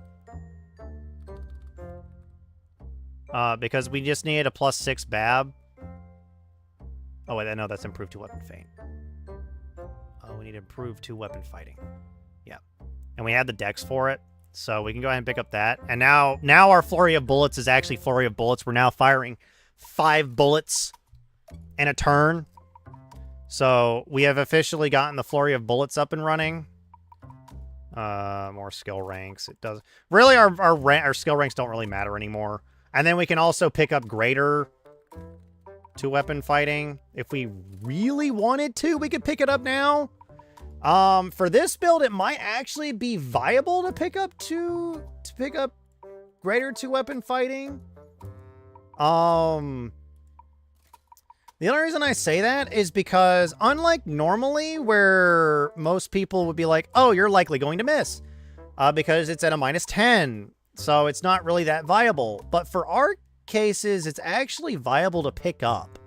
Because we just needed a +6 BAB. Oh, wait, no, that's improved 2-weapon feint. Oh, we need improved 2-weapon fighting. Yeah. And we had the dex for it, so we can go ahead and pick up that. And now our flurry of bullets is actually flurry of bullets. We're now firing 5 bullets in a turn. So we have officially gotten the flurry of bullets up and running. More skill ranks. It does really our skill ranks don't really matter anymore. And then we can also pick up greater 2-weapon fighting. If we really wanted to, we could pick it up now. For this build, it might actually be viable to pick up greater 2-weapon fighting. The only reason I say that is because unlike normally where most people would be like, oh, you're likely going to miss because it's at a -10. So it's not really that viable. But for our cases, it's actually viable to pick up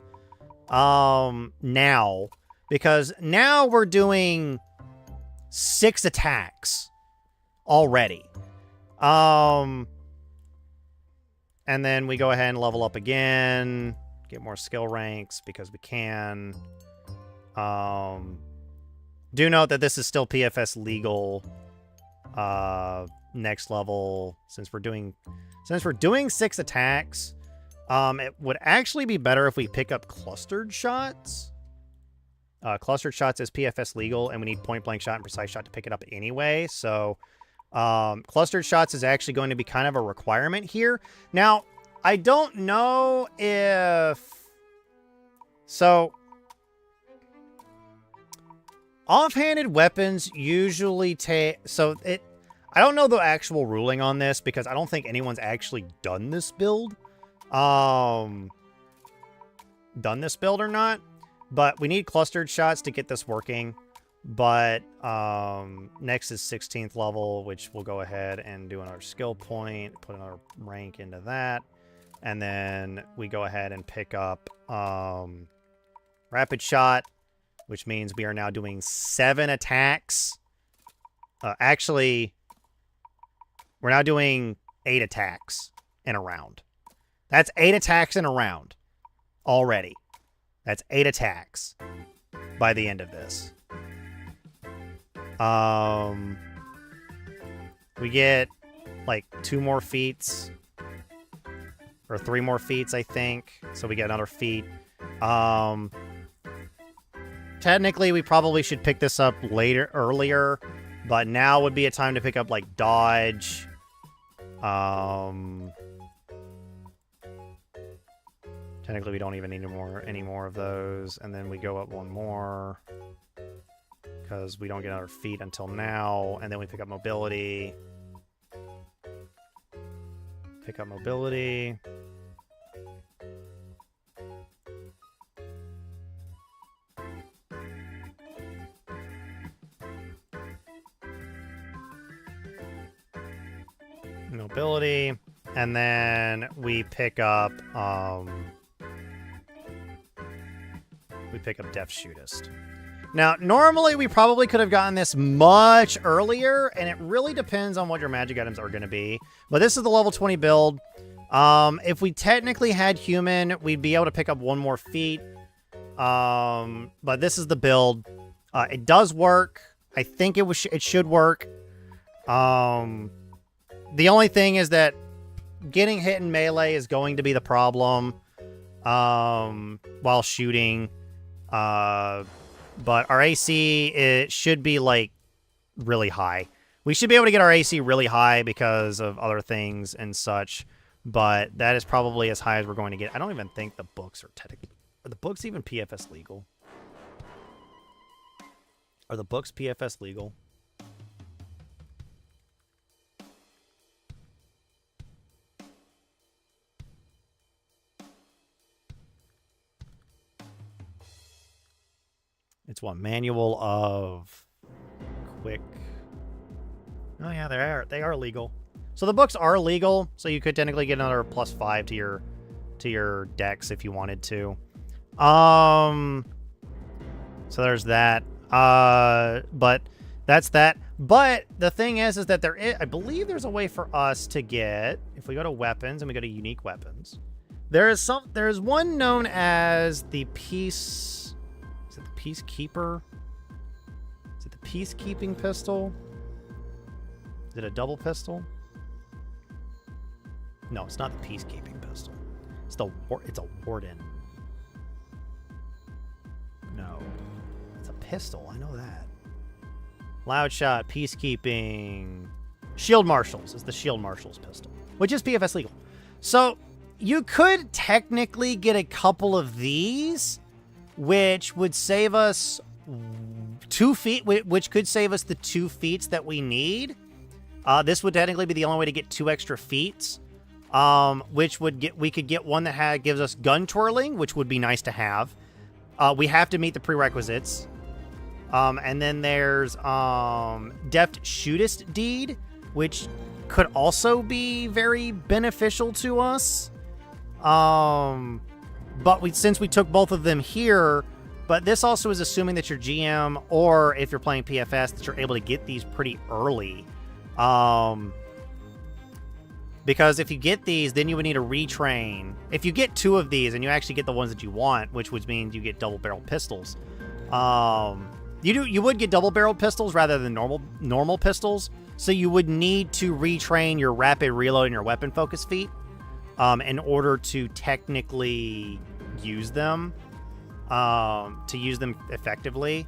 now. Because now we're doing 6 attacks already. And then we go ahead and level up again. Get more skill ranks because we can. Do note that this is still PFS legal. Next level, since we're doing 6 attacks, it would actually be better if we pick up clustered shots. Clustered shots is PFS legal, and we need point blank shot and precise shot to pick it up anyway. So, clustered shots is actually going to be kind of a requirement here. Now, I don't know if... So, offhanded weapons usually take... So, I don't know the actual ruling on this because I don't think anyone's actually done this build. Or not. But we need clustered shots to get this working. But next is 16th level, which we'll go ahead and do another skill point, put another rank into that. And then we go ahead and pick up rapid shot, which means we are now doing 7 attacks. Actually, we're now doing 8 attacks in a round. That's 8 attacks in a round already. That's 8 attacks by the end of this. We get like 2 more feats. Or 3 more feats, I think. So we get another feat. Technically, we probably should pick this up earlier. But now would be a time to pick up like dodge. Technically, we don't even need any more of those. And then we go up one more because we don't get our feet until now. And then we pick up mobility. Pick up mobility. Mobility. And then we pick up Deaf Shootist. Now, normally we probably could have gotten this much earlier, and it really depends on what your magic items are going to be. But this is the level 20 build. If we technically had human, we'd be able to pick up one more feat. But this is the build. It does work. I think it should work. The only thing is that getting hit in melee is going to be the problem while shooting. But our AC, it should be, like, really high. We should be able to get our AC really high because of other things and such, but that is probably as high as we're going to get. I don't even think the books are technically... Are the books even PFS legal? Are the books PFS legal? It's what? Manual of quick. Oh yeah, they are legal. So the books are legal, so you could technically get another +5 to your dex if you wanted to. So there's that. But that's that. But the thing is that I believe there's a way for us to get, if we go to weapons and we go to unique weapons, there's one known as the Peace. Is it the Peacekeeper? Is it the Peacekeeping pistol? Is it a double pistol? No, it's not the Peacekeeping pistol. It's a Warden. No. It's a pistol, I know that. Loud Shot, Peacekeeping. Shield Marshals is the Shield Marshals pistol, which is PFS legal. So you could technically get a couple of these, which would save us 2 feet, which could save us the 2 feats that we need. This would technically be the only way to get 2 extra feats, which we could get one that gives us gun twirling, which would be nice to have. We have to meet the prerequisites. And then there's Deft Shootist Deed, which could also be very beneficial to us. But since we took both of them here, but this also is assuming that your GM, or if you're playing PFS, that you're able to get these pretty early. Because if you get these, then you would need to retrain. If you get 2 of these and you actually get the ones that you want, which would mean you get double-barreled pistols, you would get double-barreled pistols rather than normal pistols. So you would need to retrain your rapid reload and your weapon focus feat in order to technically use them, effectively.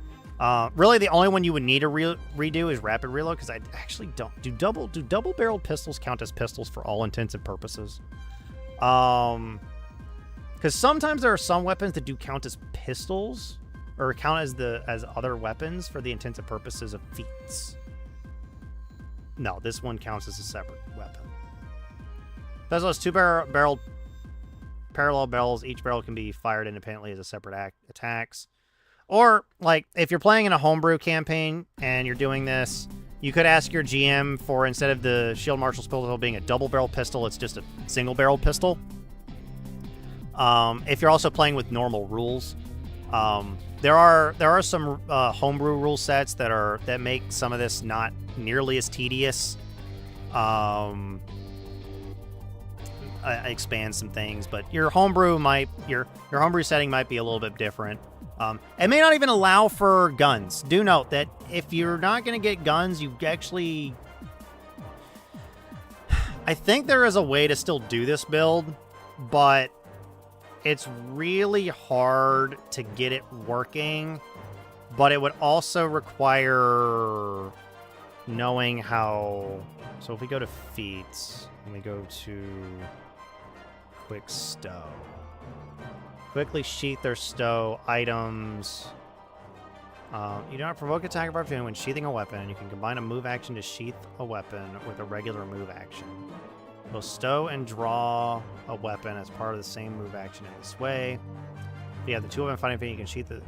Really, the only one you would need to redo is rapid reload, because I actually don't do double-barreled pistols count as pistols for all intents and purposes. Because sometimes there are some weapons that do count as pistols, or count as other weapons for the intents and purposes of feats. No, this one counts as a separate weapon. There's those 2 barreled parallel barrels. Each barrel can be fired independently as a separate attacks. Or, like, if you're playing in a homebrew campaign and you're doing this, you could ask your GM for, instead of the Shield Marshal's pistol being a double-barrel pistol, it's just a single-barrel pistol. If you're also playing with normal rules, there are some homebrew rule sets that make some of this not nearly as tedious. Expand some things, but your homebrew setting might be a little bit different. It may not even allow for guns. Do note that if you're not going to get guns, you actually... I think there is a way to still do this build, but it's really hard to get it working, but it would also require knowing how... So if we go to feats... And we go to quick stow. Quickly sheath their stow items. You do not provoke attack of opportunity when sheathing a weapon. You can combine a move action to sheath a weapon with a regular move action. You'll stow and draw a weapon as part of the same move action in this way. If you have the two weapon fighting thing, you can sheath it.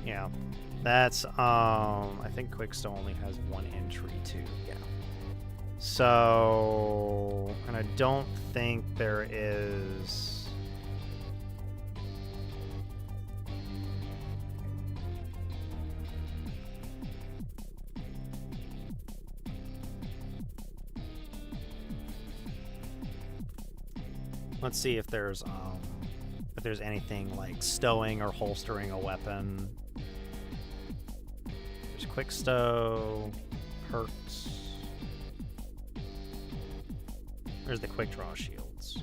Yeah, that's I think quick stow only has one entry too. Yeah. So, and I don't think there is. Let's see if there's anything like stowing or holstering a weapon. There's quick stow, perks. There's the quick draw shields.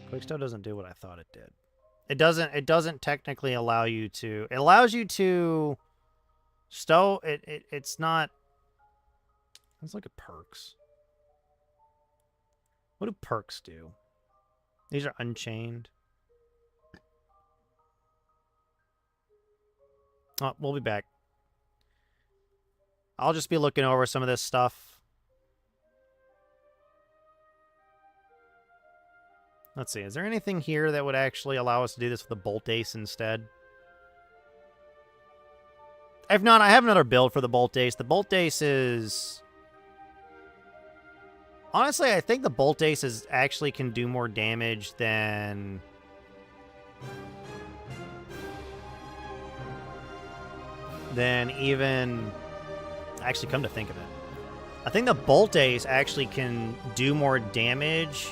Quick stow doesn't do what I thought it did. It doesn't technically allow you to. It allows you to stow. It's not. Let's look at perks. What do perks do? These are unchained. Oh, we'll be back. I'll just be looking over some of this stuff. Let's see. Is there anything here that would actually allow us to do this with a bolt ace instead? If not, I have another build for the bolt ace. The bolt ace is... Honestly, I think the bolt ace actually can do more damage than... even... Actually, come to think of it. I think the bolt ace actually can do more damage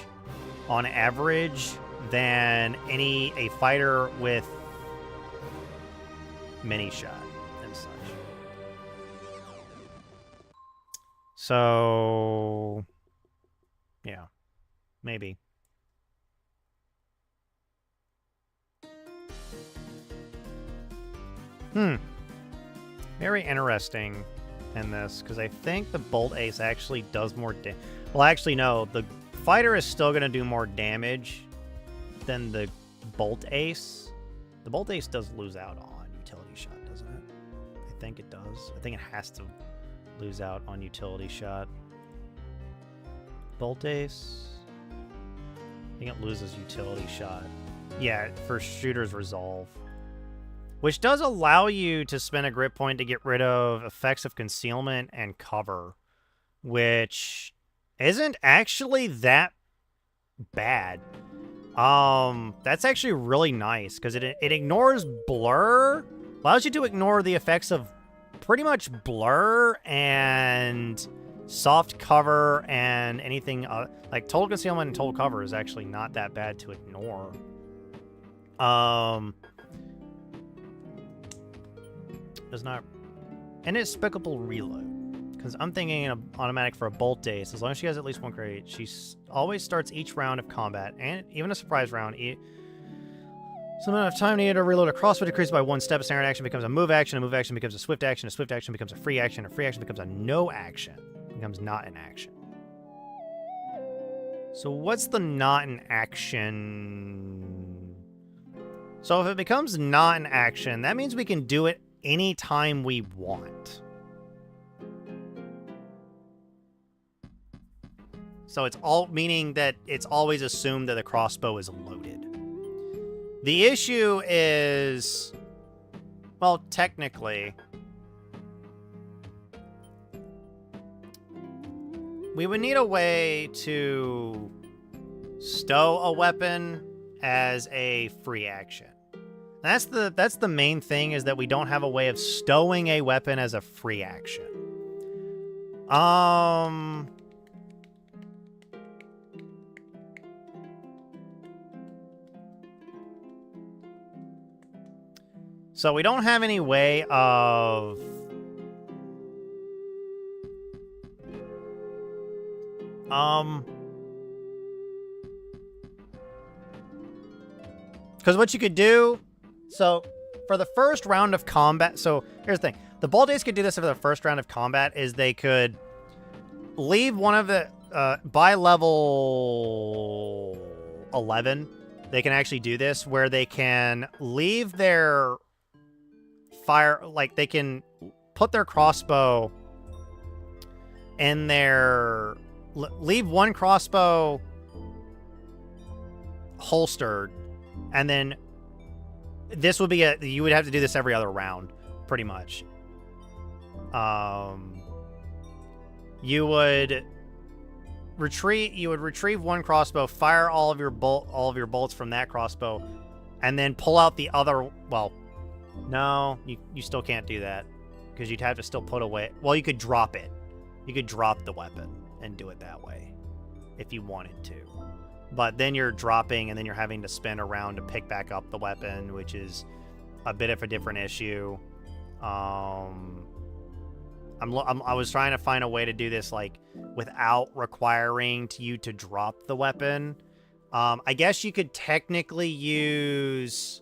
on average than a fighter with mini shot and such. So... yeah, maybe. Very interesting in this, because I think the bolt ace actually does more damage. Well, actually, no. The fighter is still going to do more damage than the bolt ace. The bolt ace does lose out on utility shot, doesn't it? I think it does. I think it has to lose out on utility shot. Bolt ace. I think it loses utility shot. Yeah, for shooter's resolve. Which does allow you to spend a grit point to get rid of effects of concealment and cover. Which isn't actually that bad. That's actually really nice, because it ignores blur. Allows you to ignore the effects of pretty much blur and soft cover and anything like total concealment and total cover is actually not that bad to ignore. Does not inexplicable reload, because I'm thinking an automatic for a bolt ace. As long as she has at least one crate, she always starts each round of combat, and even a surprise round. Some amount of time needed to reload a crossbow decreases by one step. A standard action becomes a move action becomes a swift action becomes a free action becomes a no action. Becomes not an action. So what's the not an action? So if it becomes not an action, that means we can do it anytime we want. So it's all meaning that it's always assumed that the crossbow is loaded. The issue is, well, technically, we would need a way to stow a weapon as a free action. That's the main thing, is that we don't have a way of stowing a weapon as a free action. So we don't have any way of... Because what you could do... So, for the first round of combat. So here's the thing: the Baldays could do this for the first round of combat. Is they could leave one of the by level 11. They can actually do this where they can leave their fire, like they can put their crossbow in their, leave one crossbow holstered, and then this would be you would have to do this every other round, pretty much. You would retrieve one crossbow, fire all of your bolts from that crossbow, and then pull out the other. Well, no, you still can't do that because you'd have to still put away. Well, you could drop it. You could drop the weapon and do it that way if you wanted to. But then you're dropping, and then you're having to spin around to pick back up the weapon, which is a bit of a different issue. I was trying to find a way to do this like without requiring you to drop the weapon. I guess you could technically use.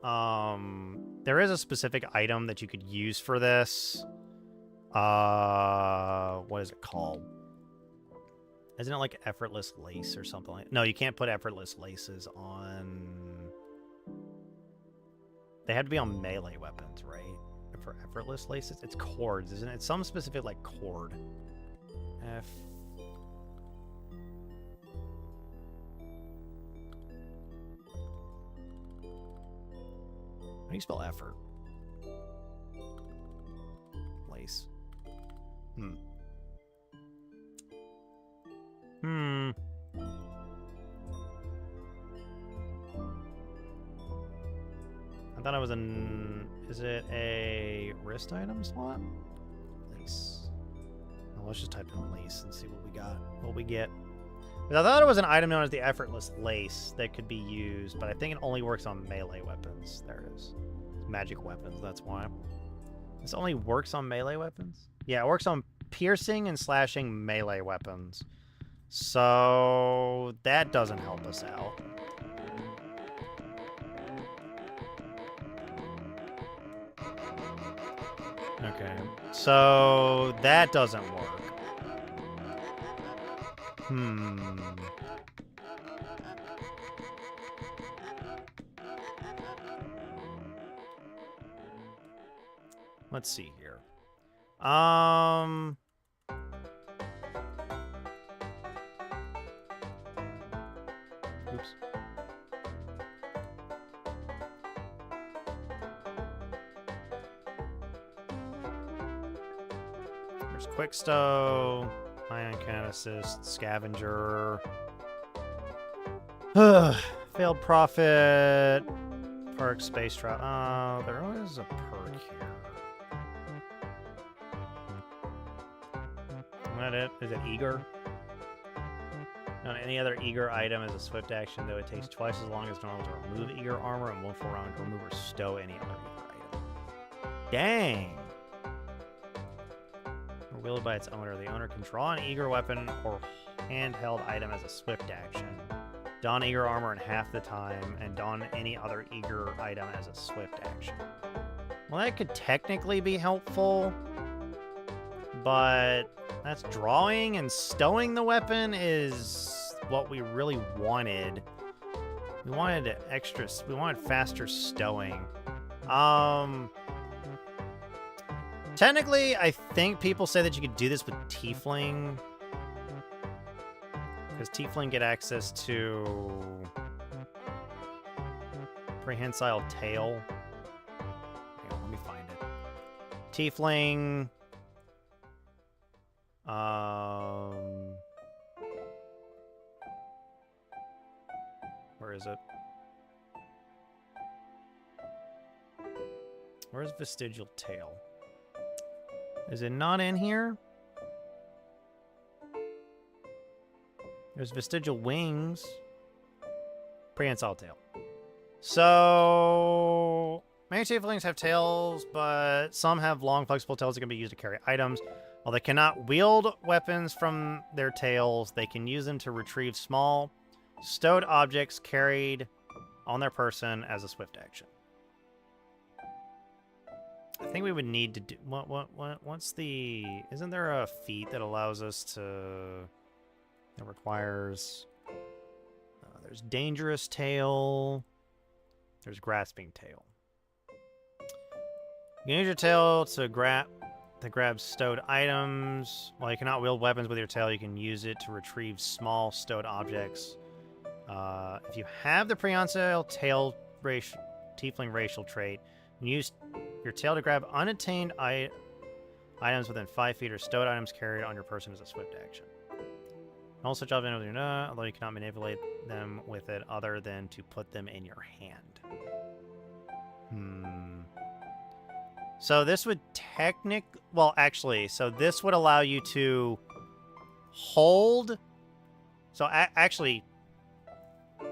There is a specific item that you could use for this. What is it called? Isn't it like effortless lace or something like? No, you can't put effortless laces on. They have to be on melee weapons, right? For effortless laces, it's cords, isn't it? It's some specific like cord. F. How do you spell effort? Lace. I thought it was is it a wrist item slot? Lace. Well, let's just type in lace and see what we got. What we get. But I thought it was an item known as the effortless lace that could be used, but I think it only works on melee weapons. There it is. Magic weapons, that's why. This only works on melee weapons? Yeah, it works on piercing and slashing melee weapons. So that doesn't help us out. Okay, so that doesn't work. Let's see here. Oops. There's quick stow, ion can assist, scavenger. Failed profit. Perk space travel. There was a perk here. Is that it? Is it eager? On any other eager item is a swift action, though it takes twice as long as normal to remove eager armor and 1 full round to remove or stow any other eager item. Dang! Or wielded by its owner. The owner can draw an eager weapon or handheld item as a swift action, don eager armor in half the time, and don any other eager item as a swift action. Well, that could technically be helpful, but that's drawing, and stowing the weapon is what we really wanted. We wanted we wanted faster stowing. Technically, I think people say that you could do this with Tiefling, because Tiefling get access to prehensile tail. Hang on, let me find it. Tiefling. Where is it? Where's vestigial tail? Is it not in here? There's vestigial wings. Prehensile tail. So many tieflings have tails, but some have long, flexible tails that can be used to carry items. While they cannot wield weapons from their tails, they can use them to retrieve small, stowed objects carried on their person as a swift action. I think we would need to do what's the isn't there a feat that allows us to that requires there's dangerous tail, there's grasping tail. You can use your tail to grab stowed items. While you cannot wield weapons with your tail, you can use it to retrieve small stowed objects. If you have the prehensile tail tiefling racial trait, you can use your tail to grab unattained items within 5 feet or stowed items carried on your person as a swift action. All such items, although you cannot manipulate them with it other than to put them in your hand. So this would so this would allow you to hold. So actually,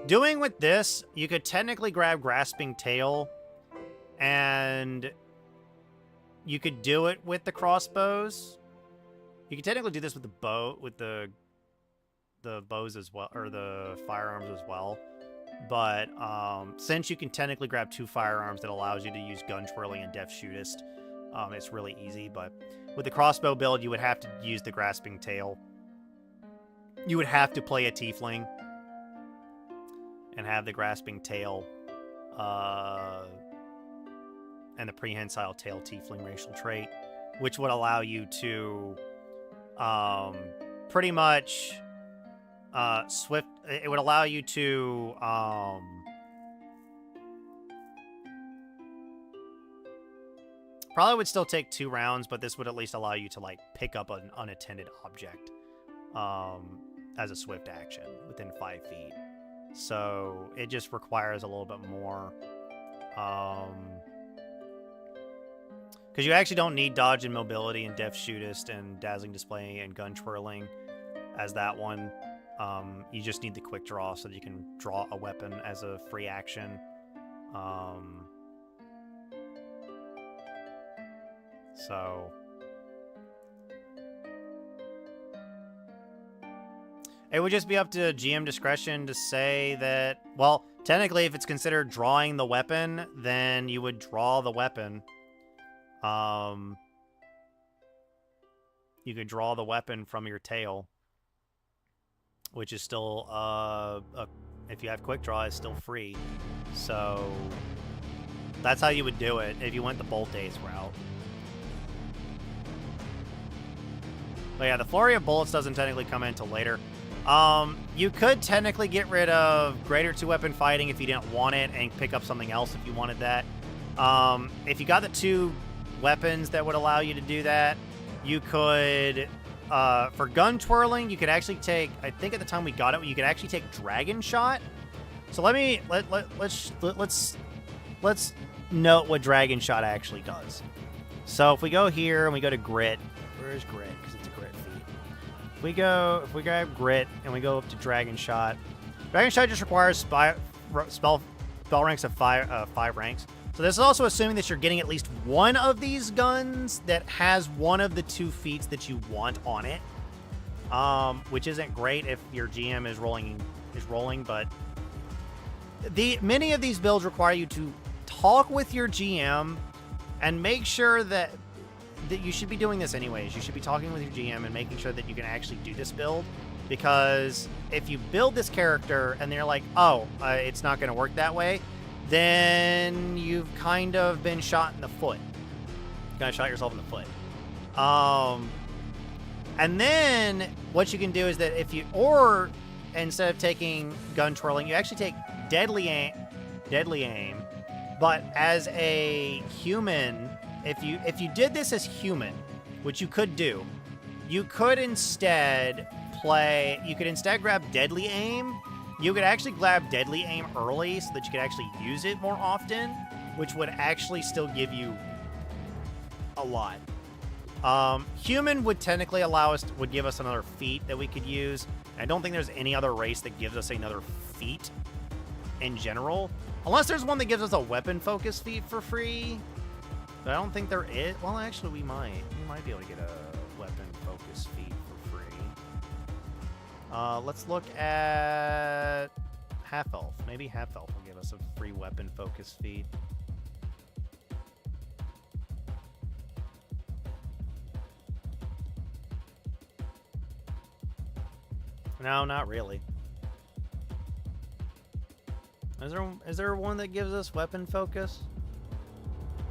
doing with this, you could technically grab grasping tail, and you could do it with the crossbows. You could technically do this with the bow, with the bows as well, or the firearms as well. But since you can technically grab 2 firearms, that allows you to use gun twirling and deft shootist. It's really easy. But with the crossbow build, you would have to use the grasping tail. You would have to play a tiefling and have the grasping tail and the prehensile tail tiefling racial trait, which would allow you to pretty much swift. It would allow you to probably would still take 2 rounds, but this would at least allow you to like pick up an unattended object as a swift action within 5 feet. So it just requires a little bit more. Because you actually don't need dodge and mobility and deft shootist and dazzling display and gun twirling as that one. You just need the quick draw so that you can draw a weapon as a free action. So it would just be up to GM discretion to say that, well, technically if it's considered drawing the weapon, then you would draw the weapon. You could draw the weapon from your tail, which is still, if you have quick draw, is still free. So that's how you would do it if you went the bolt days route. But yeah, the flurry of bullets doesn't technically come in until later. You could technically get rid of greater 2-weapon fighting if you didn't want it and pick up something else if you wanted that. If you got the 2 weapons that would allow you to do that, you could, for gun twirling, you could actually take, I think at the time we got it, you could actually take Dragon Shot. So let's note what Dragon Shot actually does. So if we go here and we go to Grit, where's Grit? Because it's a Grit feat. If we grab Grit and we go up to Dragon Shot just requires spell ranks of 5 ranks. So this is also assuming that you're getting at least one of these guns that has one of the 2 feats that you want on it, which isn't great if your GM is rolling. But many of these builds require you to talk with your GM and make sure that you should be doing this anyways. You should be talking with your GM and making sure that you can actually do this build, because if you build this character and they're like, oh, it's not going to work that way, then you've kind of been shot in the foot. You kind of shot yourself in the foot. And then what you can do is that or instead of taking gun twirling, you actually take deadly aim. But as a human, if you did this as human, which you could do, you could instead grab deadly aim. You could actually grab deadly aim early so that you could actually use it more often, which would actually still give you a lot. Human would technically would give us another feat that we could use. I don't think there's any other race that gives us another feat in general, unless there's one that gives us a weapon focus feat for free. But I don't think there is. Well, actually, we might be able to get a weapon focus feat for free. Let's look at Half Elf. Maybe Half Elf will give us a free weapon focus feat. No, not really. Is there one that gives us weapon focus?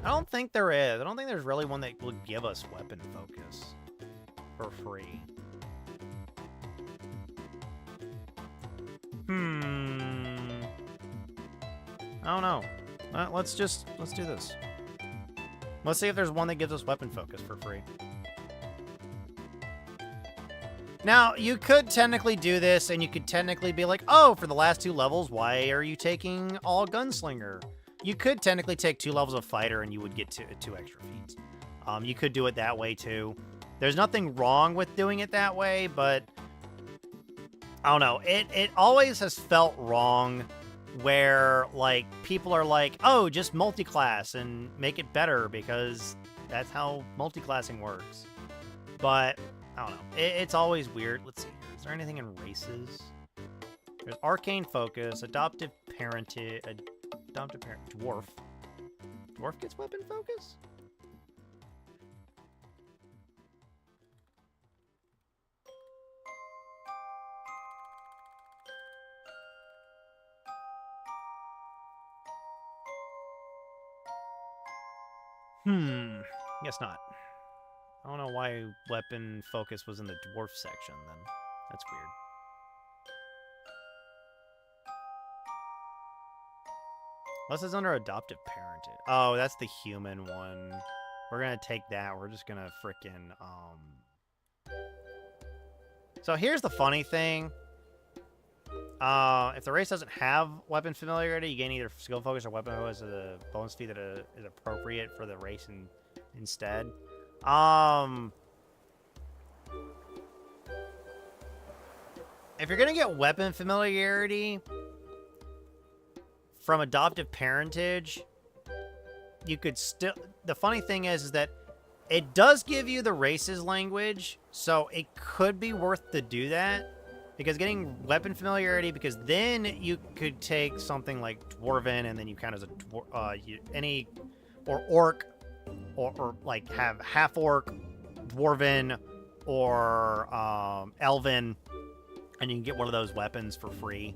I don't think there is. I don't think there's really one that would give us weapon focus for free. I don't know. Let's do this. Let's see if there's one that gives us weapon focus for free. Now, you could technically do this, and you could technically be like, oh, for the last 2 levels, why are you taking all gunslinger? You could technically take 2 levels of fighter, and you would get 2 extra feats. You could do it that way, too. There's nothing wrong with doing it that way, but I don't know. It always has felt wrong where, like, people are like, oh, just multi-class and make it better because that's how multi-classing works. But I don't know. It's always weird. Let's see here. Is there anything in races? There's arcane focus, adoptive parent, dwarf. Dwarf gets weapon focus? Guess not. I don't know why weapon focus was in the dwarf section then. That's weird. Unless it's under adoptive parent. Oh, that's the human one. We're gonna take that. We're just gonna frickin' So here's the funny thing. If the race doesn't have weapon familiarity, you gain either skill focus or weapon focus as a bonus feat that is appropriate for the race instead. If you're gonna get weapon familiarity from adoptive parentage, you could still... The funny thing is that it does give you the race's language, so it could be worth to do that. Because getting weapon familiarity, because then you could take something like Dwarven, and then you count as a orc, or like have half orc, Dwarven, or Elven, and you can get one of those weapons for free.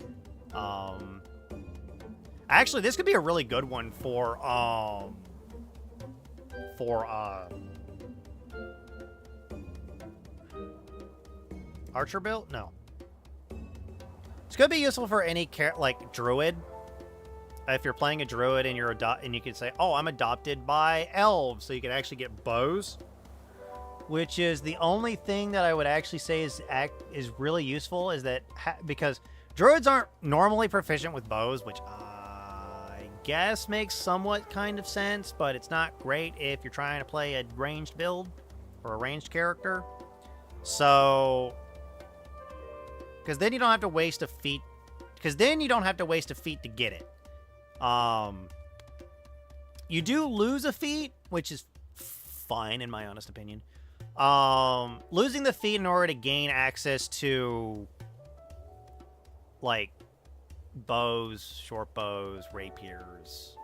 Actually, this could be a really good one for archer build? No. It's gonna be useful for any like druid. If you're playing a druid and you're and you can say, "Oh, I'm adopted by elves," so you can actually get bows, which is the only thing that I would actually say is really useful. Is that because druids aren't normally proficient with bows, which I guess makes somewhat kind of sense, but it's not great if you're trying to play a ranged build or a ranged character. So. Because then you don't have to waste a feat. Because then you don't have to waste a feat to get it. You do lose a feat, which is fine in my honest opinion. Losing the feat in order to gain access to like bows, short bows, rapiers,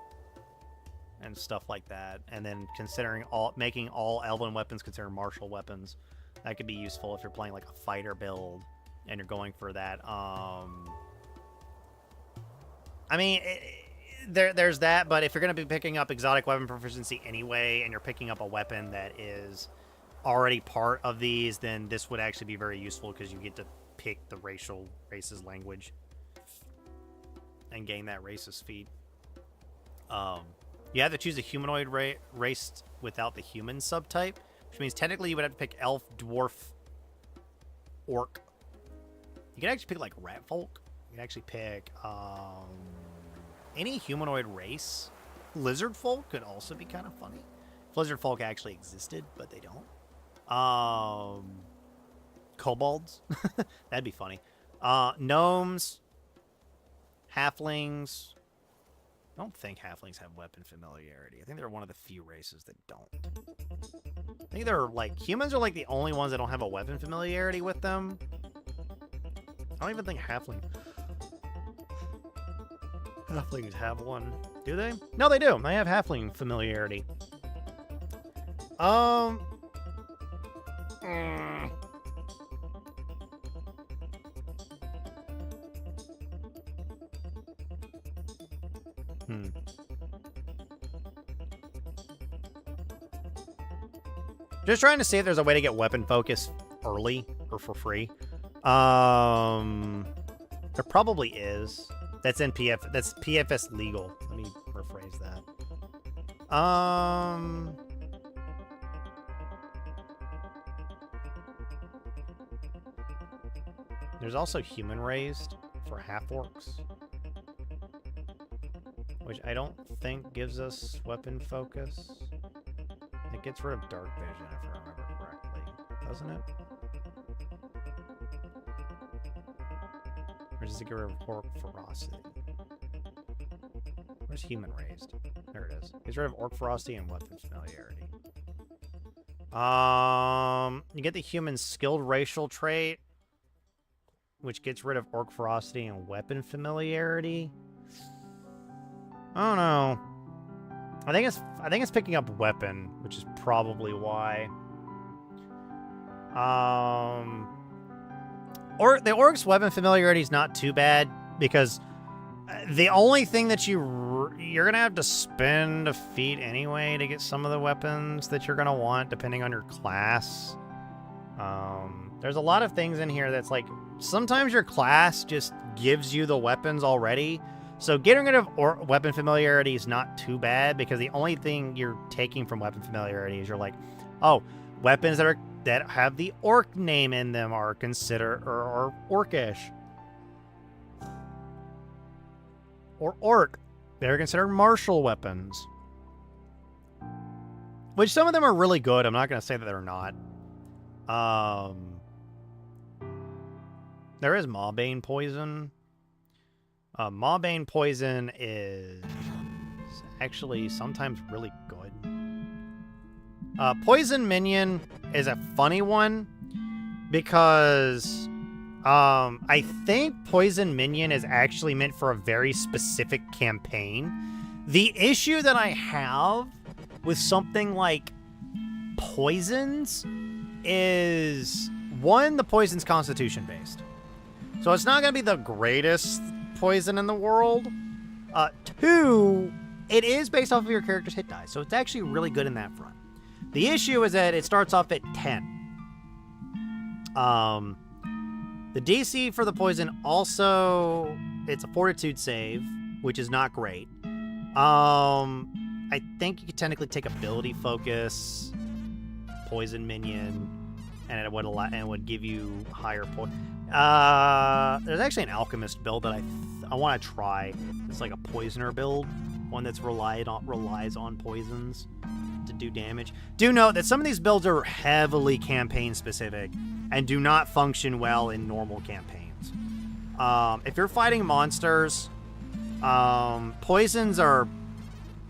and stuff like that. And then making all elven weapons considered martial weapons. That could be useful if you're playing like a fighter build. And you're going for that. I mean, there's that, but if you're going to be picking up exotic weapon proficiency anyway, and you're picking up a weapon that is already part of these, then this would actually be very useful because you get to pick the race's language and gain that race's feat. You have to choose a humanoid race without the human subtype, which means technically you would have to pick elf, dwarf, orc. You can actually pick, like, rat folk. You can actually pick any humanoid race. Lizard folk could also be kind of funny. If lizard folk actually existed, but they don't. Kobolds. That'd be funny. Gnomes. Halflings. I don't think halflings have weapon familiarity. I think they're one of the few races that don't. I think they're, like... Humans are, like, the only ones that don't have a weapon familiarity with them. I don't even think halflings have one. Do they? No, they do. They have halfling familiarity. Hmm. Just trying to see if there's a way to get weapon focus early or for free. There probably is. That's in PF. That's PFS legal. Let me rephrase that. There's also human raised for half orcs, which I don't think gives us weapon focus. It gets rid of dark vision if I remember correctly, doesn't it? Or does it get rid of orc ferocity? Where's human raised? There it is. Gets rid of orc ferocity and weapon familiarity. You get the human skilled racial trait, which gets rid of orc ferocity and weapon familiarity. I don't know. I think it's picking up weapon, which is probably why. Or the orc's weapon familiarity is not too bad because the only thing that you're gonna have to spend a feat anyway to get some of the weapons that you're gonna want depending on your class. There's a lot of things in here that's like sometimes your class just gives you the weapons already. So getting rid of weapon familiarity is not too bad because the only thing you're taking from weapon familiarity is you're like, oh, weapons that have the orc name in them are considered or orcish. Or orc. They're considered martial weapons. Which some of them are really good. I'm not going to say that they're not. There is Mawbane poison. Mawbane poison is actually sometimes really good. Poison minion is a funny one because I think poison minion is actually meant for a very specific campaign. The issue that I have with something like poisons is, one, the poison's constitution based. So it's not going to be the greatest poison in the world. Two, it is based off of your character's hit die, so it's actually really good in that front. The issue is that it starts off at 10. The DC for the poison also, it's a fortitude save, which is not great. I think you could technically take ability focus, poison minion, and it would give you higher there's actually an alchemist build that I want to try. It's like a poisoner build, one that's relies on poisons to do damage. Do note that some of these builds are heavily campaign specific and do not function well in normal campaigns. If you're fighting monsters, poisons are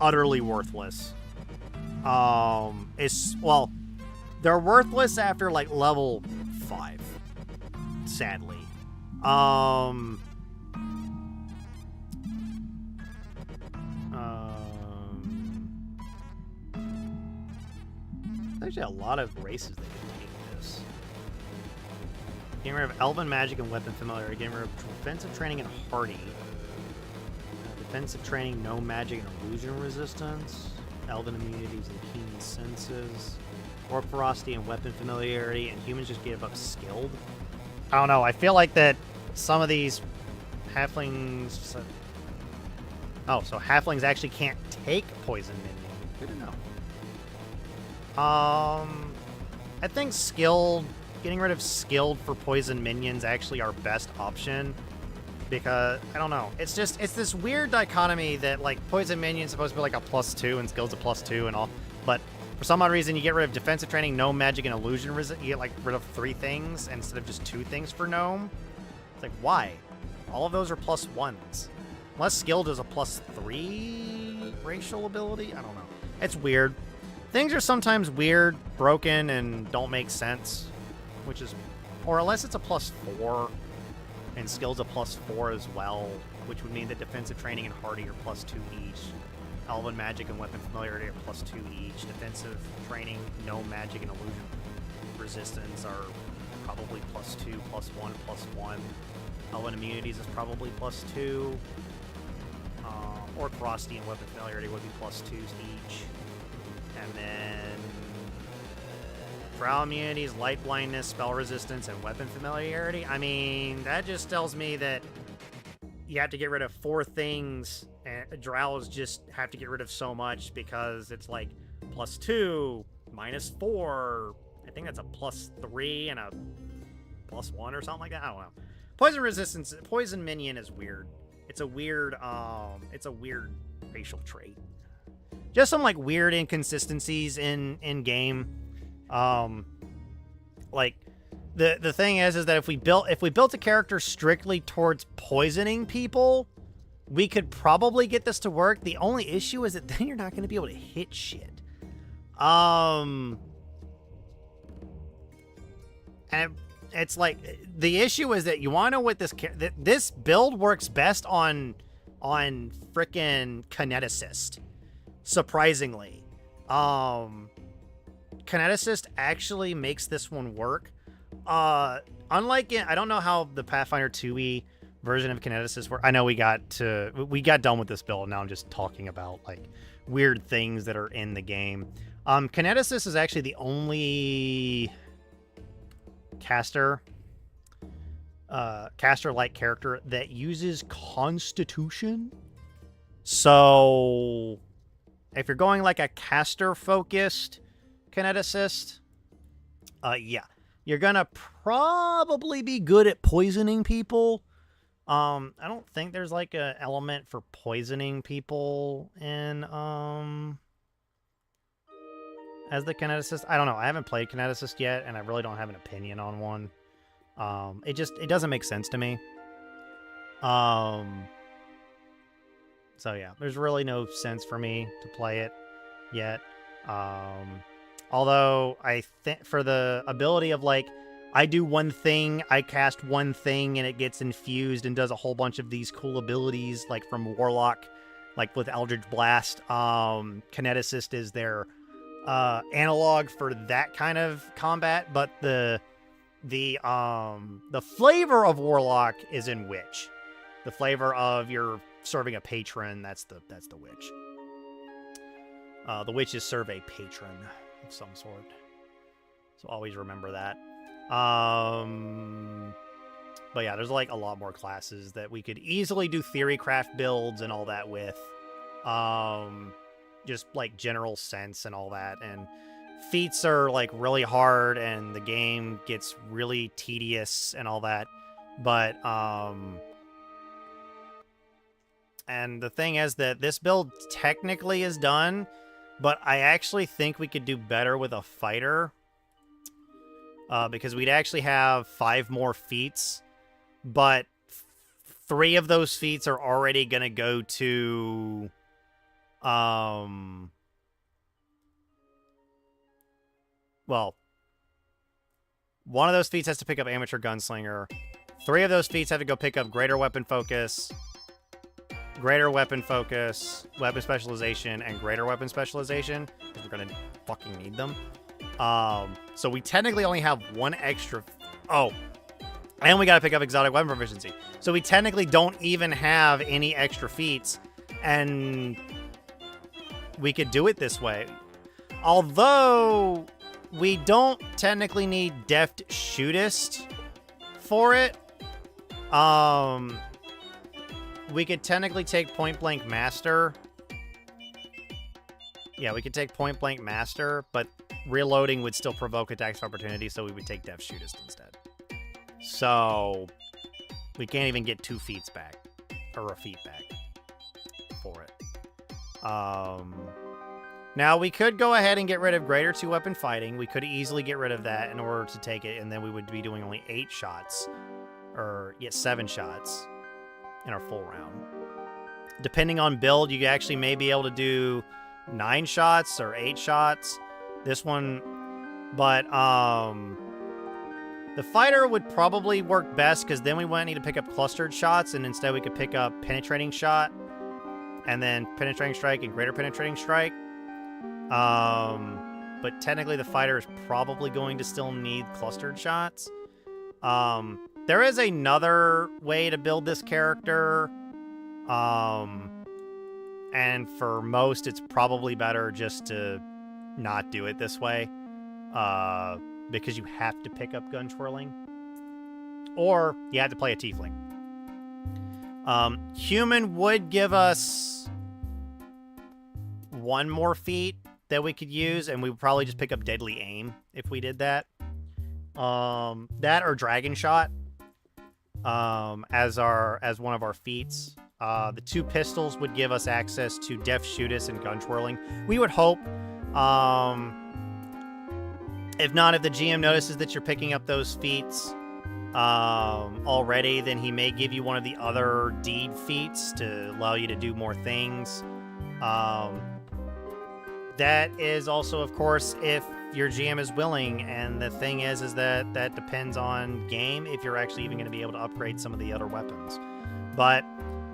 utterly worthless. They're worthless after like level 5. Sadly. There's actually a lot of races that can take this. Getting rid of Elven Magic and Weapon Familiarity. Getting rid of Defensive Training and Hardy. Defensive Training, No Magic and Illusion Resistance. Elven Immunities and Keen Senses. Orc Ferocity and Weapon Familiarity. And humans just give up Skilled. I don't know. I feel like that some of these halflings... Oh, so halflings actually can't take poison minion. Good to know. I think getting rid of skilled for poison minions actually our best option. Because, I don't know. It's this weird dichotomy that, like, poison minion's supposed to be like a +2 and skilled's a +2 and all. But for some odd reason, you get rid of defensive training, gnome magic, and illusion resist. You get, like, rid of 3 things instead of just 2 things for gnome. It's like, why? All of those are +1s. Unless skilled is a +3 racial ability? I don't know. It's weird. Things are sometimes weird, broken, and don't make sense. Which is... Or unless it's a +4, and skill's a +4 as well, which would mean that defensive training and hardy are +2 each. Elven magic and weapon familiarity are +2 each. Defensive training, no magic, and illusion resistance are probably +2, +1, +1. Elven immunities is probably +2. or ferocity and weapon familiarity would be +2s each. And then drow immunities, light blindness, spell resistance, and weapon familiarity. I mean, that just tells me that you have to get rid of 4 things, and drows just have to get rid of so much because it's like +2, -4. I think that's a +3 and a +1 or something like that. I don't know. Poison resistance, poison minion is weird. It's a weird racial trait. Just some like weird inconsistencies in game. Like the thing is that if we built a character strictly towards poisoning people, we could probably get this to work. The only issue is that then you're not going to be able to hit shit. And it's like the issue is that you want to know what this build works best on frickin' kineticist. Surprisingly, kineticist actually makes this one work. Unlike it, I don't know how the Pathfinder 2e version of kineticist works. I know we got done with this build. Now I'm just talking about like weird things that are in the game. Kineticist is actually the only caster-like character that uses Constitution. So if you're going like a caster-focused kineticist, yeah, you're gonna probably be good at poisoning people. I don't think there's like a element for poisoning people in as the kineticist. I don't know. I haven't played kineticist yet, and I really don't have an opinion on one. It doesn't make sense to me. So yeah, there's really no sense for me to play it yet. Although I think for the ability of like, I do one thing, I cast one thing, and it gets infused and does a whole bunch of these cool abilities, like from Warlock, like with Eldritch Blast. Kineticist is their analog for that kind of combat, but the flavor of Warlock is in Witch. The flavor of you're serving a patron, that's the Witch. The witches serve a patron of some sort. So always remember that. But yeah, there's like a lot more classes that we could easily do theorycraft builds and all that with. Just like general sense and all that. And feats are like really hard and the game gets really tedious and all that. But and the thing is that this build technically is done, but I actually think we could do better with a fighter. Because we'd actually have 5 more feats, but 3 of those feats are already going to go to, well, one of those feats has to pick up Amateur Gunslinger. 3 of those feats have to go pick up Greater Weapon Focus, Weapon Specialization, and Greater Weapon Specialization, because we're going to fucking need them. So we technically only have 1 extra. Oh, and we gotta pick up exotic weapon proficiency. So we technically don't even have any extra feats, and we could do it this way. Although we don't technically need Deft Shootist for it. We could technically take Point Blank Master. Yeah, we could take Point Blank Master, but reloading would still provoke attacks of opportunity, so we would take Deft Shootist instead. So we can't even get 2 feats back, or a feat back for it. Now we could go ahead and get rid of Greater 2-Weapon Fighting. We could easily get rid of that in order to take it, and then we would be doing only 8 shots, or 7 shots in our full round. Depending on build, you actually may be able to do 9 shots or 8 shots. This one, but the fighter would probably work best because then we wouldn't need to pick up clustered shots, and instead we could pick up penetrating shot, and then penetrating strike and greater penetrating strike. But technically the fighter is probably going to still need clustered shots. There is another way to build this character. And for most, it's probably better just to not do it this way. Because you have to pick up gun twirling. Or you have to play a tiefling. Human would give us one more feat that we could use, and we would probably just pick up deadly aim if we did that. That or dragon shot as one of our feats. The 2 pistols would give us access to deft shootist and gun twirling. We would hope. If not, if the GM notices that you're picking up those feats already, then he may give you one of the other deed feats to allow you to do more things. That is also, of course, if your GM is willing, and the thing is that depends on game if you're actually even going to be able to upgrade some of the other weapons. But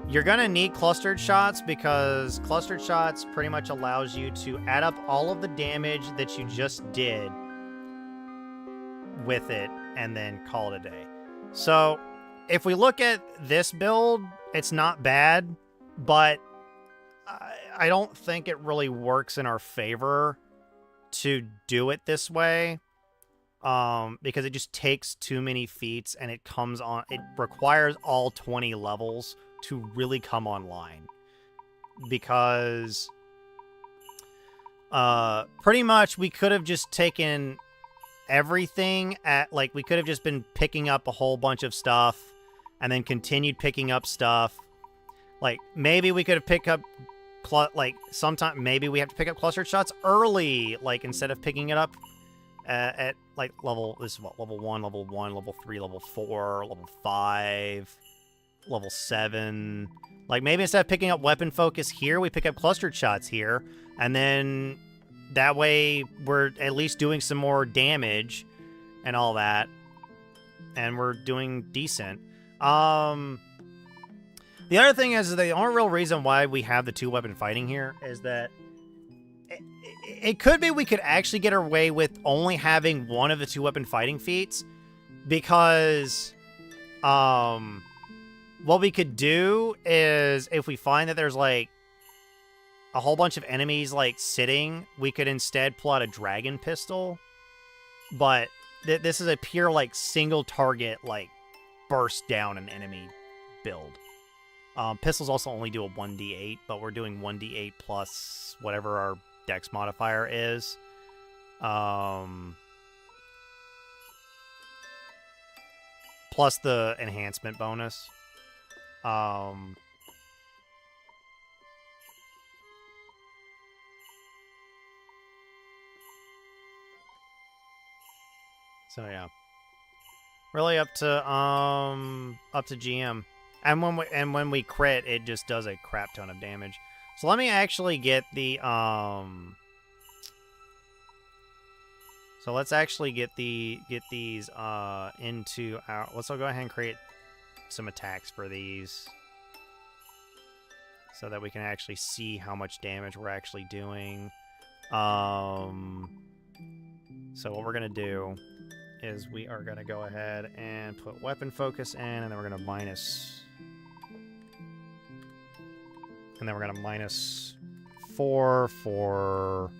you're going to need clustered shots, because clustered shots pretty much allows you to add up all of the damage that you just did with it and then call it a day. So if we look at this build, it's not bad, but I don't think it really works in our favor to do it this way, because it just takes too many feats, and it requires all 20 levels to really come online, because pretty much we could have just taken everything we could have just been picking up a whole bunch of stuff and then continued picking up stuff. Like, maybe we could have picked up maybe we have to pick up clustered shots early, instead of picking it up at level 1, level 3, level 4, level 5, level 7. Maybe instead of picking up weapon focus here, we pick up clustered shots here, and then that way we're at least doing some more damage and all that, and we're doing decent. The other thing is the only real reason why we have the 2-weapon fighting here is that it could be we could actually get away with only having one of the 2-weapon fighting feats, because what we could do is, if we find that there's a whole bunch of enemies sitting, we could instead pull out a dragon pistol. But this is a pure single target burst down an enemy build. Pistols also only do a 1d8, but we're doing 1d8 plus whatever our dex modifier is. Plus the enhancement bonus. So yeah, really up to GM, and when we crit, it just does a crap ton of damage. So let me actually get the So let's actually get these into our. Let's go ahead and create some attacks for these, so that we can actually see how much damage we're actually doing. So what we're gonna do is we are gonna go ahead and put weapon focus in, and then we're gonna minus, and then we're gonna minus 4 for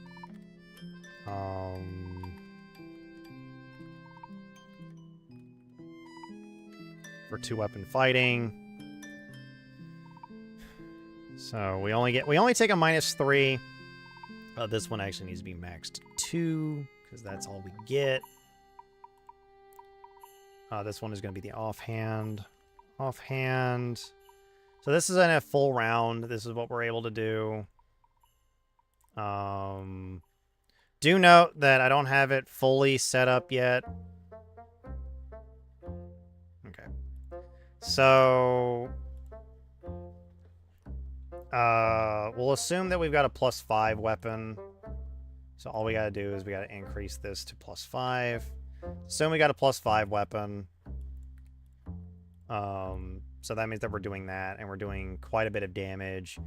for 2-weapon fighting. So we only take a -3. This one actually needs to be maxed 2 because that's all we get. This one is going to be the offhand. Offhand. So this is in a full round. This is what we're able to do. Do note that I don't have it fully set up yet. Okay. So we'll assume that we've got a +5 weapon. So all we got to do is we got to increase this to +5. Assume we got a +5 weapon. So that means that we're doing that, and we're doing quite a bit of damage.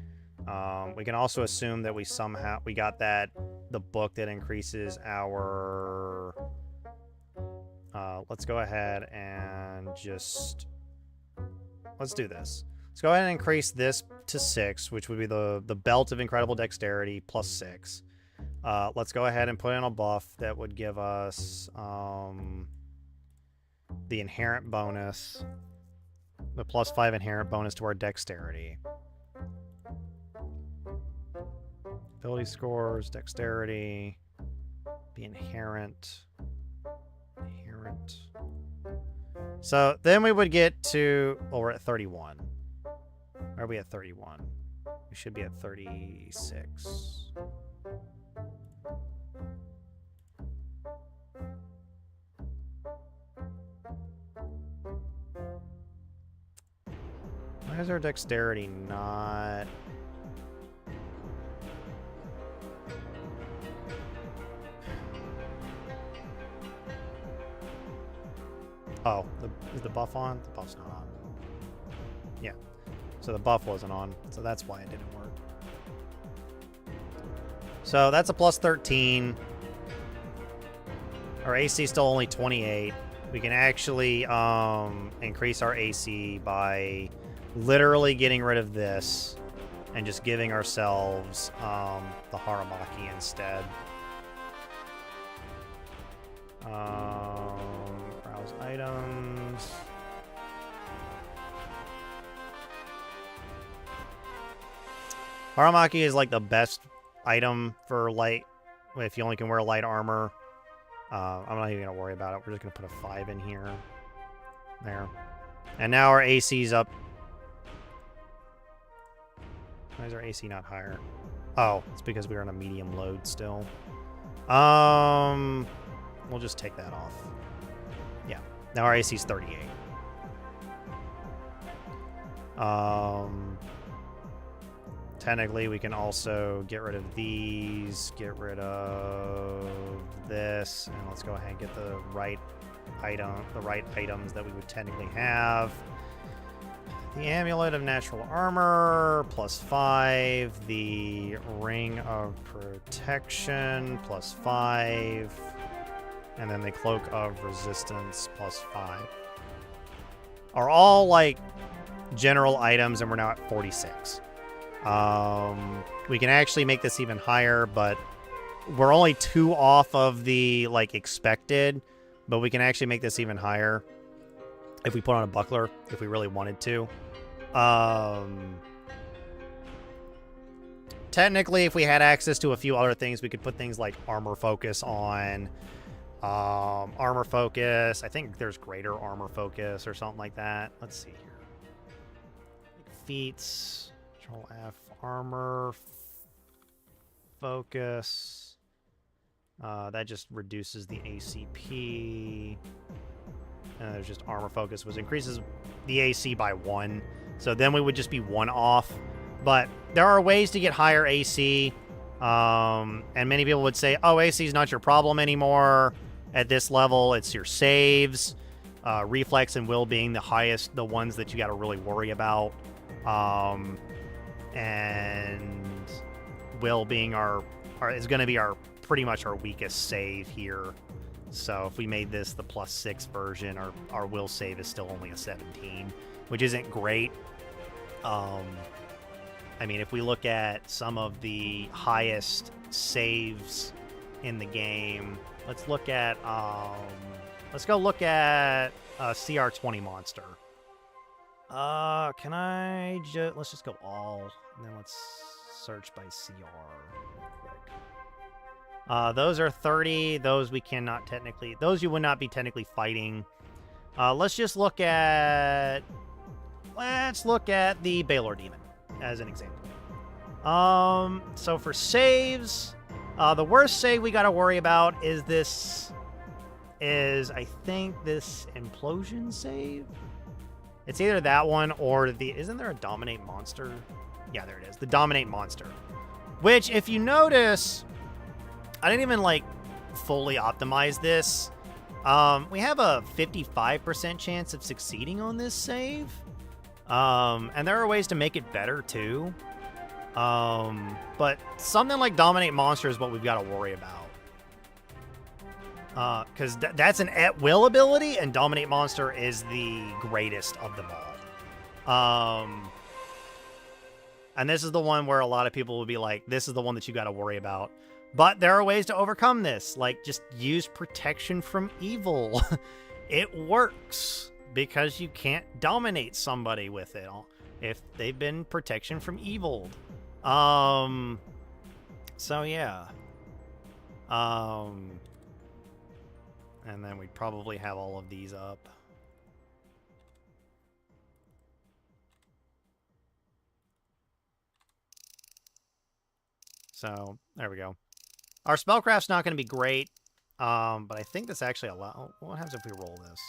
We can also assume that we got the book that increases our. Let's go ahead and let's do this. Let's go ahead and increase this to 6, which would be the belt of incredible dexterity plus 6. Let's go ahead and put in a buff that would give us the inherent bonus, the plus 5 inherent bonus to our dexterity. Ability scores, dexterity, the inherent. So then we would get to, well, we're at 31. Are we at 31? We should be at 36. Why is our dexterity not... Oh, is the buff on? The buff's not on. Yeah. So the buff wasn't on, so that's why it didn't work. So that's a plus 13. Our AC is still only 28. We can actually increase our AC by literally getting rid of this and just giving ourselves the Haramaki instead. Browse items. Haramaki is like the best item for light, if you only can wear light armor. I'm not even going to worry about it. We're just going to put a 5 in here. There. And now our AC's up. Why is our AC not higher? Oh, it's because we were on a medium load still. We'll just take that off. Yeah. Now our AC's 38. Technically, we can also get rid of these, get rid of this, and let's go ahead and get the right items that we would technically have. The Amulet of Natural Armor, plus 5. The Ring of Protection, plus 5. And then the Cloak of Resistance, plus 5. Are all, like, general items, and we're now at 46. We can actually make this even higher, but we're only 2 off of the, like, expected, but we can actually make this even higher if we put on a buckler, if we really wanted to. Technically, if we had access to a few other things, we could put things like armor focus on. Armor focus. I think there's greater armor focus or something like that. Let's see here. Feats. Control F. Armor focus. That just reduces the ACP. And there's just armor focus, which increases the AC by 1. So then we would just be 1 off. But there are ways to get higher AC. And many people would say, oh, AC is not your problem anymore. At this level, it's your saves. Reflex and will being the highest, the ones that you got to really worry about. And will being is going to be pretty much our weakest save here. So if we made this the plus 6 version, our will save is still only a 17, which isn't great. I mean, if we look at some of the highest saves in the game, let's go look at CR20 monster. Let's just go all, and then let's search by CR real quick. Those are 30. Those we cannot technically, those you would not be technically fighting. Let's look at the Baylor Demon as an example. So for saves, the worst save we got to worry about is I think this implosion save. It's either that one or isn't there a dominate monster? Yeah, there it is. The dominate monster. Which, if you notice, I didn't even, like, fully optimize this. We have a 55% chance of succeeding on this save. And there are ways to make it better, too. But something like dominate monster is what we've got to worry about. Because that's an at-will ability, and dominate monster is the greatest of them all. And this is the one where a lot of people will be like, this is the one that you got to worry about. But there are ways to overcome this. Like, just use protection from evil. It works because you can't dominate somebody with it if they've been protection from evil. So yeah. And then we'd probably have all of these up. So there we go. Our spellcraft's not going to be great, but I think that's actually a lot. What happens if we roll this?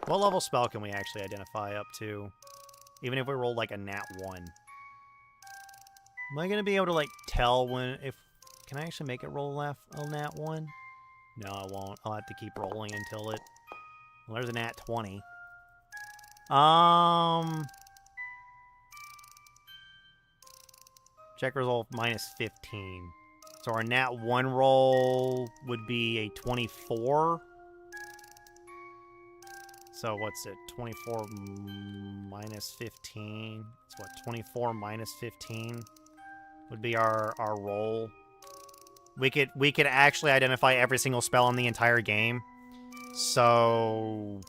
What level spell can we actually identify up to? Even if we roll like a nat 1. Am I going to be able to like tell when if... Can I actually make it roll a nat 1? No, I won't. I'll have to keep rolling until it... Well, there's a nat 20. Check result minus 15. So our nat 1 roll would be a 24. So what's it? 24 minus 15. It's what? 24 minus 15 would be our roll. We could actually identify every single spell in the entire game. So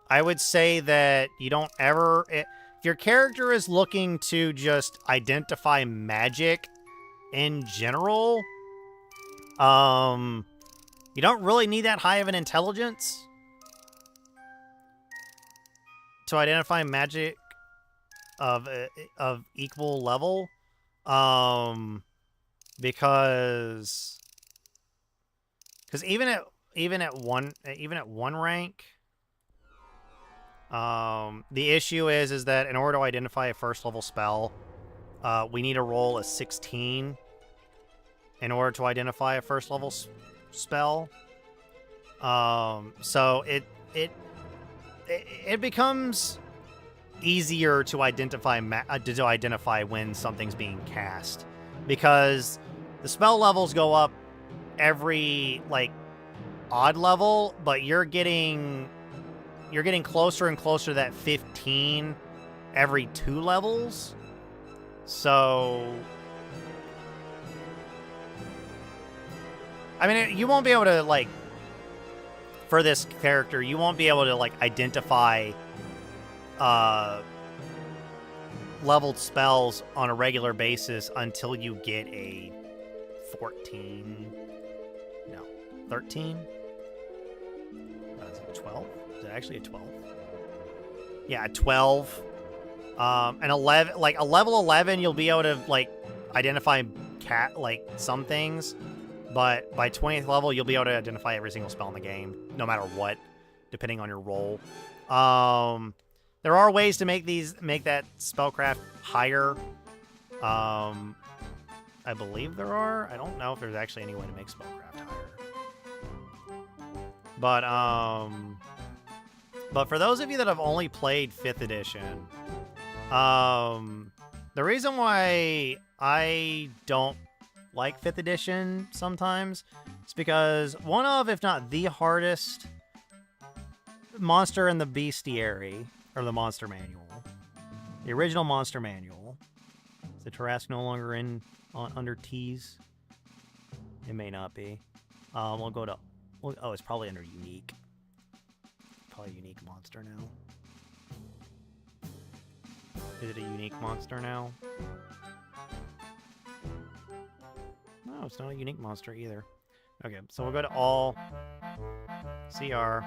I would say that you don't ever... If your character is looking to just identify magic in general, you don't really need that high of an intelligence to identify magic of equal level, because even at one rank, the issue is that in order to identify a first level spell, we need to roll a 16 in order to identify a first level spell. So it becomes easier to identify when something's being cast, because the spell levels go up every like odd level, but you're getting closer and closer to that 15 every 2 levels. So I mean, you won't be able to, like, for this character, you won't be able to, like, identify leveled spells on a regular basis until you get a 13? Is it 12? Is it actually a 12? Yeah, a 12. And 11, like, a level 11, you'll be able to, like, identify some things. But by 20th level, you'll be able to identify every single spell in the game, no matter what, depending on your role. There are ways to make that spellcraft higher. I believe there are. I don't know if there's actually any way to make spellcraft higher. But for those of you that have only played 5th edition, the reason why I don't like 5th edition sometimes, it's because one of, if not the hardest monster in the bestiary, or the monster manual, the original monster manual. Is the Tarrasque no longer under T's? It may not be. We'll go to... Oh, it's probably under unique. Probably a unique monster now. Is it a unique monster now? No, it's not a unique monster either. Okay, so we'll go to all, CR.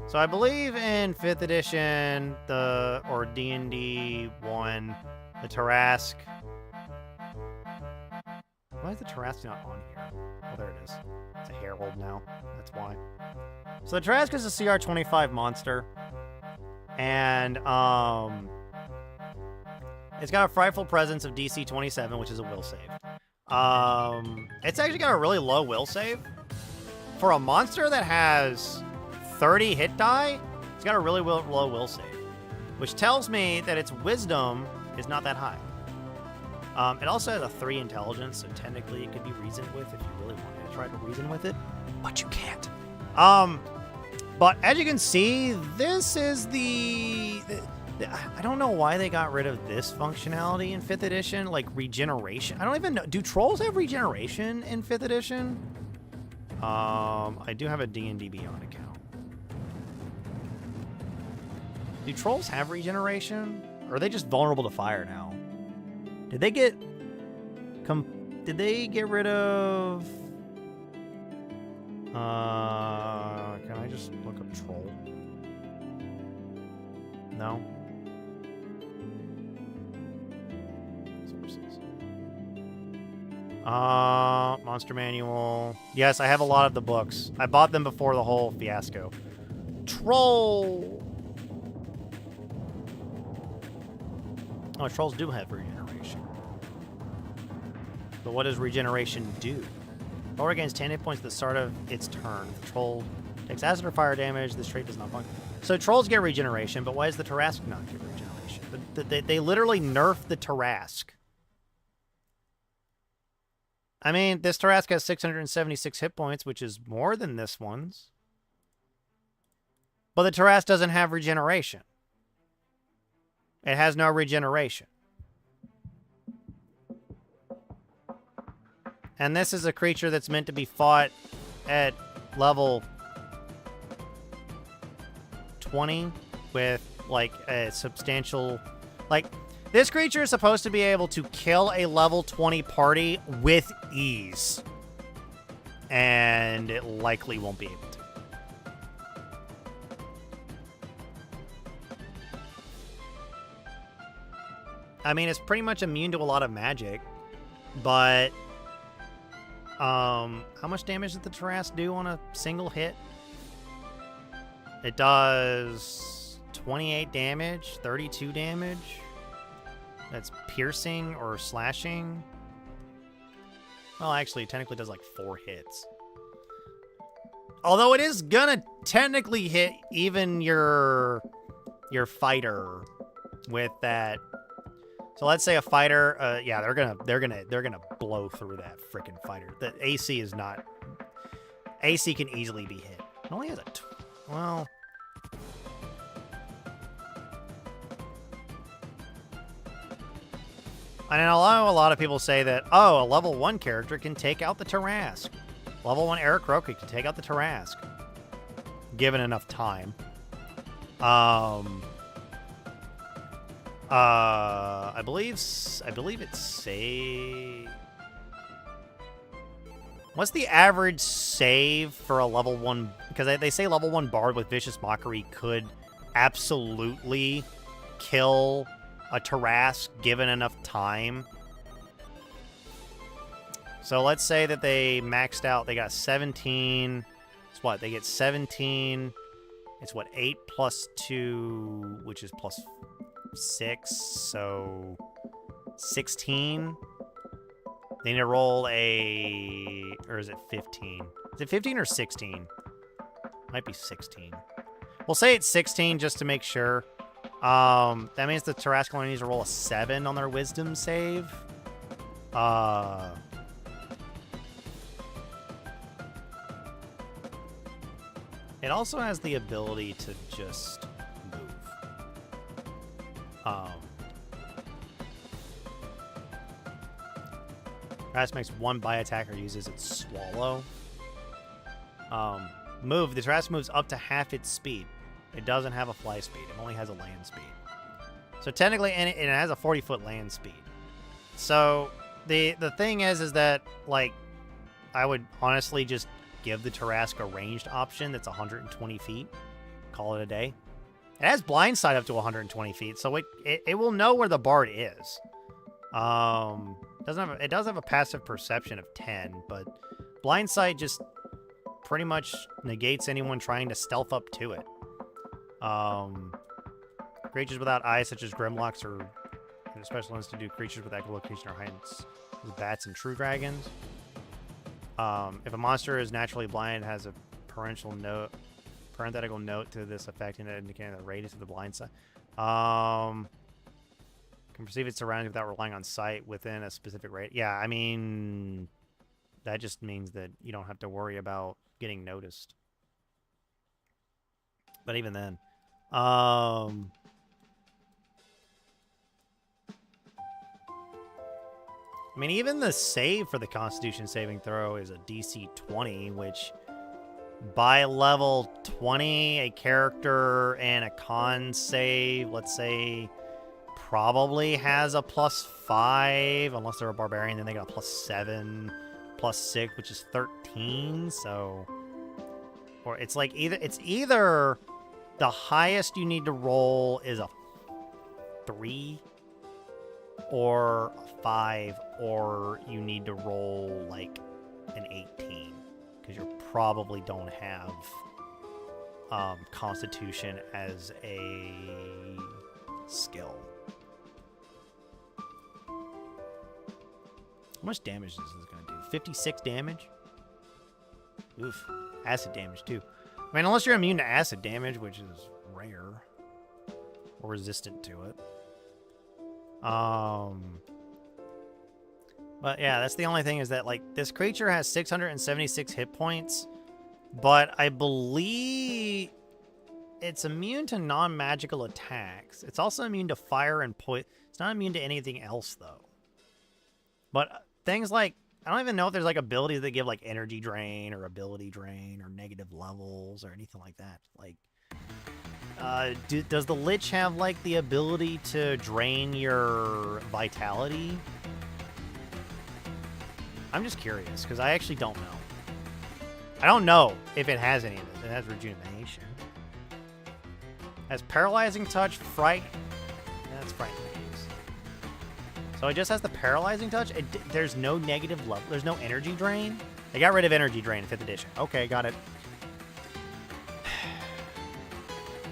So I believe in 5th edition, or D&D 1, the Tarrasque. Why is the Tarrasque not on here? Oh, there it is. It's a Herald now. That's why. So the Tarrasque is a CR 25 monster. And, it's got a frightful presence of DC 27, which is a will save. It's actually got a really low will save. For a monster that has 30 hit die, it's got a really low will save. Which tells me that its wisdom is not that high. It also has a 3 intelligence, so technically it could be reasoned with if you really wanted to try to reason with it. But you can't. But as you can see, this is I don't know why they got rid of this functionality in 5th edition, like regeneration. I don't even know. Do trolls have regeneration in 5th edition? I do have a D&D Beyond account. Do trolls have regeneration? Or are they just vulnerable to fire now? Did they get rid of... can I just look up troll? No? Sources. Monster Manual. Yes, I have a lot of the books. I bought them before the whole fiasco. Troll! Oh, trolls do have regeneration. But what does regeneration do? Roll against 10 hit points at the start of its turn. The troll takes acid or fire damage. This trait does not function. So trolls get regeneration, but why does the Tarrasque not get regeneration? They literally nerfed the Tarrasque. I mean, this Tarrasque has 676 hit points, which is more than this one's. But the Tarrasque doesn't have regeneration. It has no regeneration. And this is a creature that's meant to be fought at level 20 with, like, a substantial... Like, this creature is supposed to be able to kill a level 20 party with ease. And it likely won't be able to. I mean, it's pretty much immune to a lot of magic, but how much damage does the Tarrasque do on a single hit? It does 28 damage, 32 damage. That's piercing or slashing. Well, actually, it technically does like 4 hits. Although it is gonna technically hit even your fighter with that. So let's say a fighter, yeah, they're gonna blow through that freaking fighter. The AC is not. AC can easily be hit. It only has a, well. I know a lot of people say that, oh, a level 1 character can take out the Tarrasque. Level 1 Eric Roka can take out the Tarrasque, given enough time. I believe it's save. What's the average save for a level 1? Because they say level 1 Bard with Vicious Mockery could absolutely kill a Tarrasque given enough time. So let's say that they maxed out. They got 17. It's what? They get 17. It's what? 8 plus 2, which is plus 6. So 16. They need to roll a... Or is it 15? Is it 15 or 16? Might be 16. We'll say it's 16 just to make sure. That means the Tarrasque only needs to roll a 7 on their Wisdom save. It also has the ability to just move. Tarrasque makes 1 bite attack or uses its Swallow. Move. The Tarrasque moves up to half its speed. It doesn't have a fly speed. It only has a land speed. So technically, and it has a 40-foot land speed. So the thing is that, like, I would honestly just give the Tarrasque a ranged option that's 120 feet. Call it a day. It has blindside up to 120 feet, so it will know where the Bard is. It does have a passive perception of 10, but blindside just pretty much negates anyone trying to stealth up to it. Creatures without eyes, such as Grimlocks, or special ones to do creatures with echolocation or heights, bats and true dragons. If a monster is naturally blind, it has a parenthetical note to this effect, and indicating the radius of the blind side. Can perceive its surroundings without relying on sight within a specific radius. Yeah, I mean, that just means that you don't have to worry about getting noticed. But even then. I mean, even the save for the Constitution saving throw is a DC 20, which by level 20, a character and a con save, let's say, probably has a +5, unless they're a barbarian, then they got a +7, +6, which is 13. So, or it's like either the highest you need to roll is a 3 or a 5, or you need to roll like an 18, because you probably don't have Constitution as a skill. How much damage is this going to do? 56 damage? Oof. Acid damage, too. I mean, unless you're immune to acid damage, which is rare. Or resistant to it. But yeah, that's the only thing, is that, like, this creature has 676 hit points, but I believe it's immune to non-magical attacks. It's also immune to fire and poison. It's not immune to anything else, though. But things like, I don't even know if there's, like, abilities that give, like, energy drain or ability drain or negative levels or anything like that. Like, does the Lich have, like, the ability to drain your vitality? I'm just curious, because I actually don't know. I don't know if it has any of this. It has rejuvenation. It has paralyzing touch, fright. That's frightening. So it just has the paralyzing touch. There's no negative level. There's no energy drain. They got rid of energy drain in 5th edition. Okay, got it.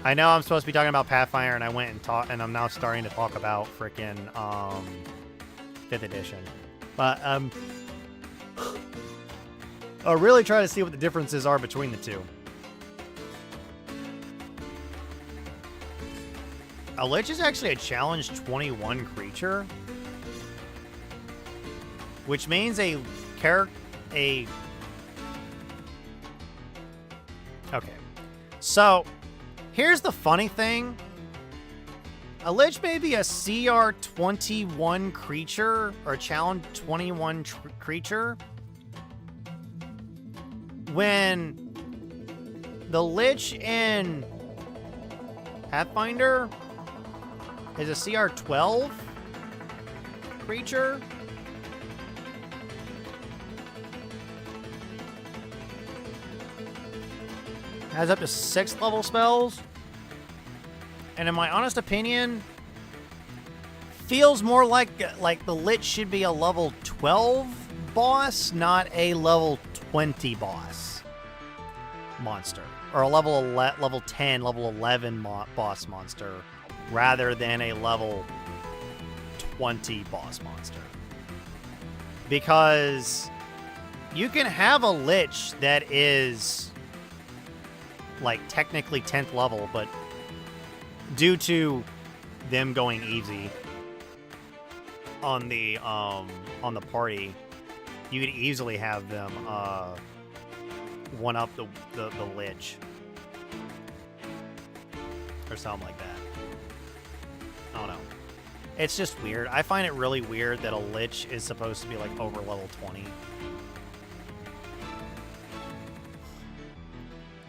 I know I'm supposed to be talking about Pathfinder, and I went and talked, and I'm now starting to talk about frickin' 5th edition. But I'll really try to see what the differences are between the two. A Lich is actually a challenge 21 creature, which means a character, okay. So, here's the funny thing. A Lich may be a CR 21 creature, or a challenge 21 creature, when the Lich in Pathfinder is a CR 12 creature. Has up to 6th level spells. And in my honest opinion, feels more like the Lich should be a level 12 boss, not a level 20 boss monster. Or a level 10, level 11 boss monster, rather than a level 20 boss monster. Because you can have a Lich that is, like, technically 10th level, but due to them going easy on the party, you could easily have them one up the Lich or something like that. I don't know. It's just weird. I find it really weird that a Lich is supposed to be like over level 20.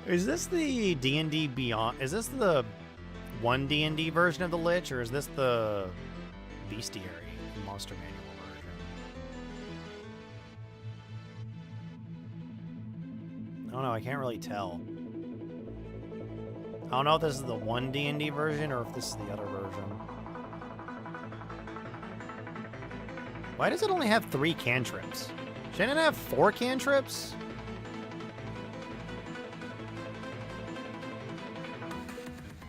Is this the D&D Beyond? Is this the 1 D&D version of the Lich, or is this the Bestiary Monster Manual version? I don't know. I can't really tell. I don't know if this is the 1 D&D version or if this is the other version. Why does it only have 3 cantrips? Shouldn't it have 4 cantrips?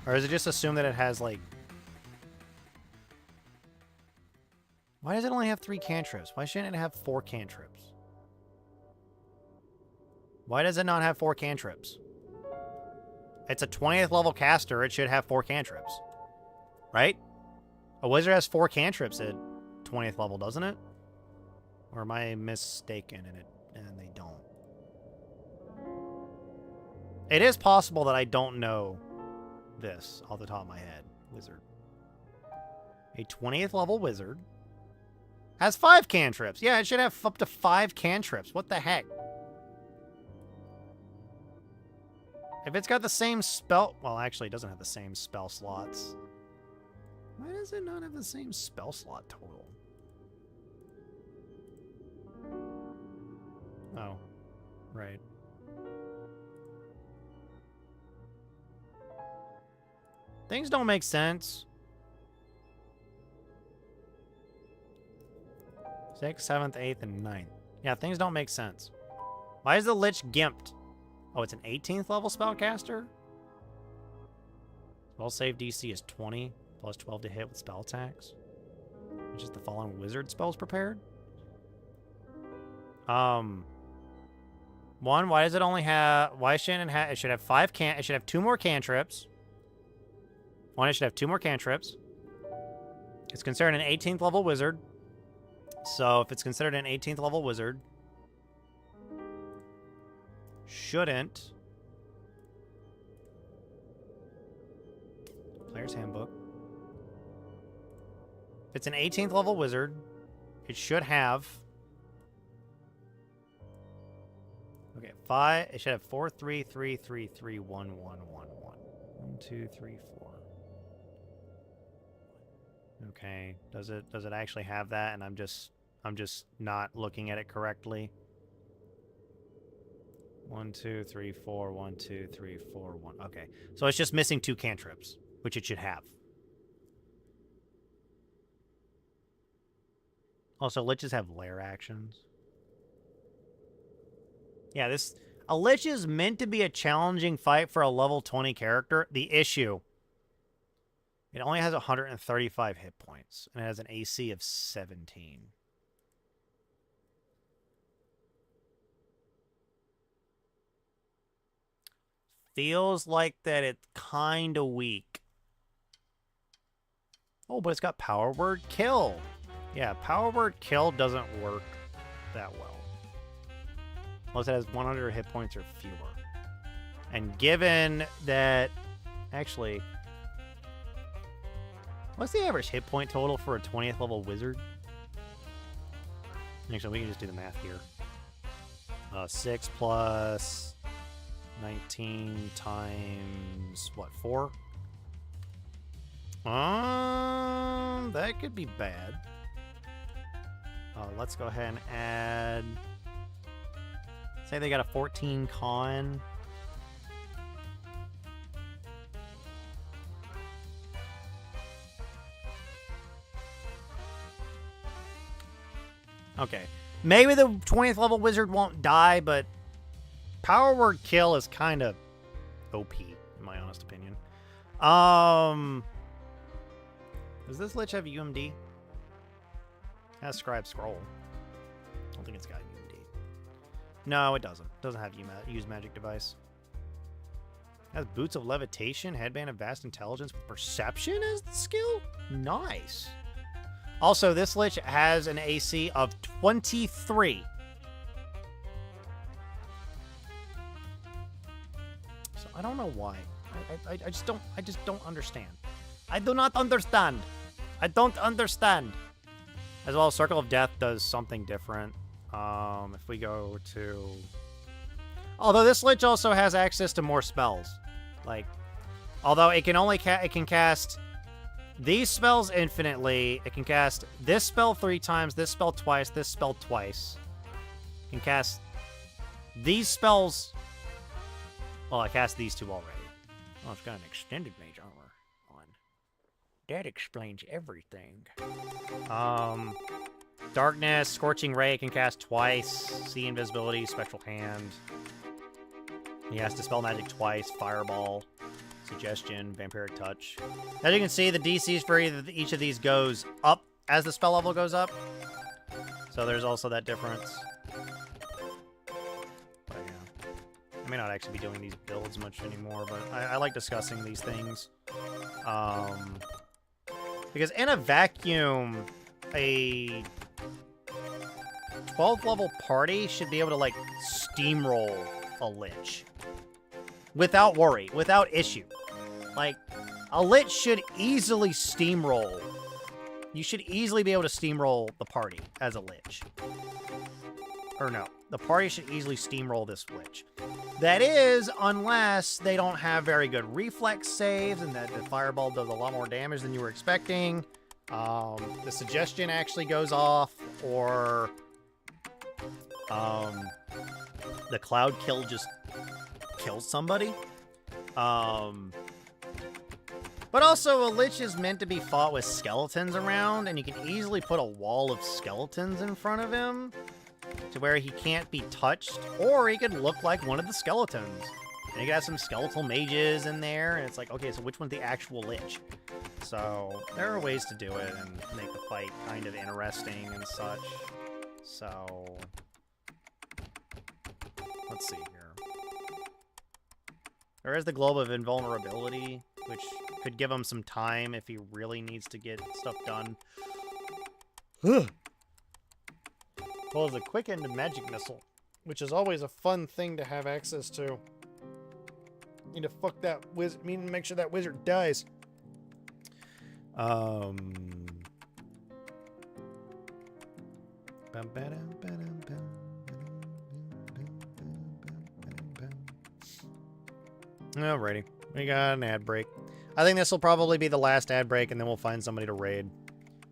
Or is it just assumed that it has, like... Why does it only have 3 cantrips? Why shouldn't it have 4 cantrips? Why does it not have 4 cantrips? It's a 20th level caster. It should have 4 cantrips. Right? A wizard has 4 cantrips at 20th level, doesn't it? Or am I mistaken and they don't? It is possible that I don't know this off the top of my head. Wizard. A 20th level wizard has 5 cantrips. Yeah, it should have up to 5 cantrips. What the heck? If it's got the same spell... Well, actually, it doesn't have the same spell slots. Why does it not have the same spell slot total? Oh. Right. Things don't make sense. 6th, 7th, 8th, and 9th. Yeah, things don't make sense. Why is the Lich gimped? Oh, it's an 18th level spellcaster? Spell save DC is 20, plus 12 to hit with spell attacks. Which is the following wizard spells prepared? One, why does it only have... Why shouldn't it have... It should have 5 It should have 2 more cantrips. One, it should have 2 more cantrips. It's considered an 18th level wizard. So, if it's considered an 18th level wizard... Shouldn't... Player's Handbook. If it's an 18th level wizard, it should have... Okay, 5... It should have 4, 3, 3, 3, 3, 1, 1, 1, 1. 1, 2, 3, 4. Okay, does it actually have that? And I'm just not looking at it correctly. 1, 2, 3, 4. 1, 2, 3, 4. 1. Okay, so it's just missing 2 cantrips, which it should have. Also, liches have lair actions. Yeah, a lich is meant to be a challenging fight for a level 20 character. The issue, it only has 135 hit points, and it has an AC of 17. Feels like that it's kind of weak. Oh, but it's got power word kill. Yeah, power word kill doesn't work that well. Unless it has 100 hit points or fewer. And given that... Actually... What's the average hit point total for a 20th level wizard? Actually, we can just do the math here. 6 plus 19 times, what, 4? That could be bad. Let's go ahead and add... Say they got a 14 con. Okay. Maybe the 20th level wizard won't die, but power word kill is kind of OP, in my honest opinion. Does this lich have UMD? It has Scribe Scroll. I don't think it's got UMD. No, it doesn't. It doesn't have use magic device. It has Boots of Levitation, Headband of Vast Intelligence with Perception as the skill? Nice. Also, this lich has an AC of 23. So I don't know why. I just don't understand. I do not understand. I don't understand. As well, Circle of Death does something different. If we go to... Although this lich also has access to more spells. Like, although it can only it can cast these spells infinitely. It can cast this spell 3 times, this spell twice, this spell twice. It can cast these spells... Well, I cast these 2 already. Oh, it's got an extended mage armor on. That explains everything. Darkness, Scorching Ray can cast twice. See Invisibility, Spectral Hand. He has to spell magic twice. Fireball, Suggestion, Vampiric Touch. As you can see, the DCs for each of these goes up as the spell level goes up. So there's also that difference. But yeah. I may not actually be doing these builds much anymore, but I like discussing these things. Because in a vacuum, a 12th level party should be able to, like, steamroll a lich. Without worry, without issue. Like, a Lich should easily steamroll. You should easily be able to steamroll the party as a Lich. Or no, the party should easily steamroll this Lich. That is, unless they don't have very good reflex saves and that the fireball does a lot more damage than you were expecting. The suggestion actually goes off, or the cloud kill just kills somebody. But also, a Lich is meant to be fought with skeletons around, and you can easily put a wall of skeletons in front of him to where he can't be touched, or he could look like one of the skeletons. And you could have some skeletal mages in there, and it's like, okay, so which one's the actual Lich? So, there are ways to do it and make the fight kind of interesting and such. So, let's see here. There is the Globe of Invulnerability, which could give him some time if he really needs to get stuff done. Well, the Quickened Magic Missile, which is always a fun thing to have access to. Need to fuck that wizard. Make sure that wizard dies. Alrighty, we got an ad break. I think this will probably be the last ad break, and then we'll find somebody to raid,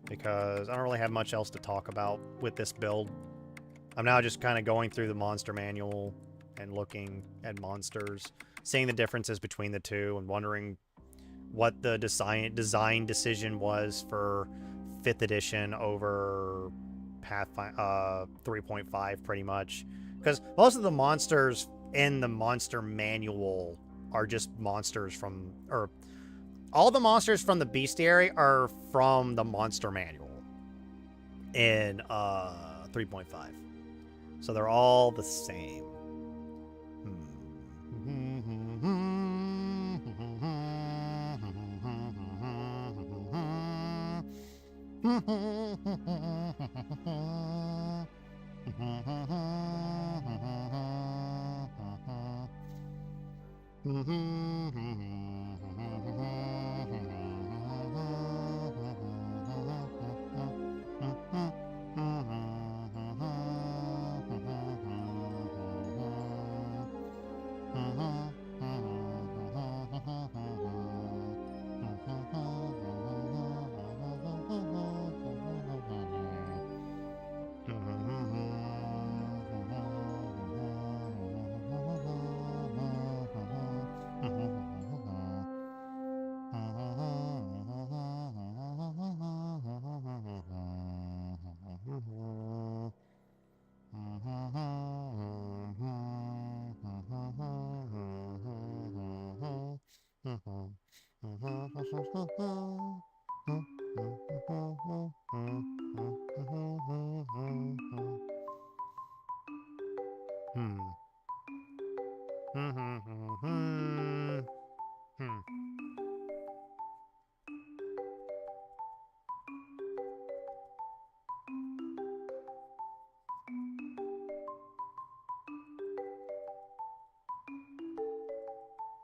because I don't really have much else to talk about with this build. I'm now just kind of going through the monster manual and looking at monsters, seeing the differences between the two, and wondering what the design decision was for 5th edition over Pathfinder 3.5, pretty much. Because most of the monsters in the monster manual are just monsters from, or all the monsters from the bestiary are from the monster manual in 3.5. So they're all the same.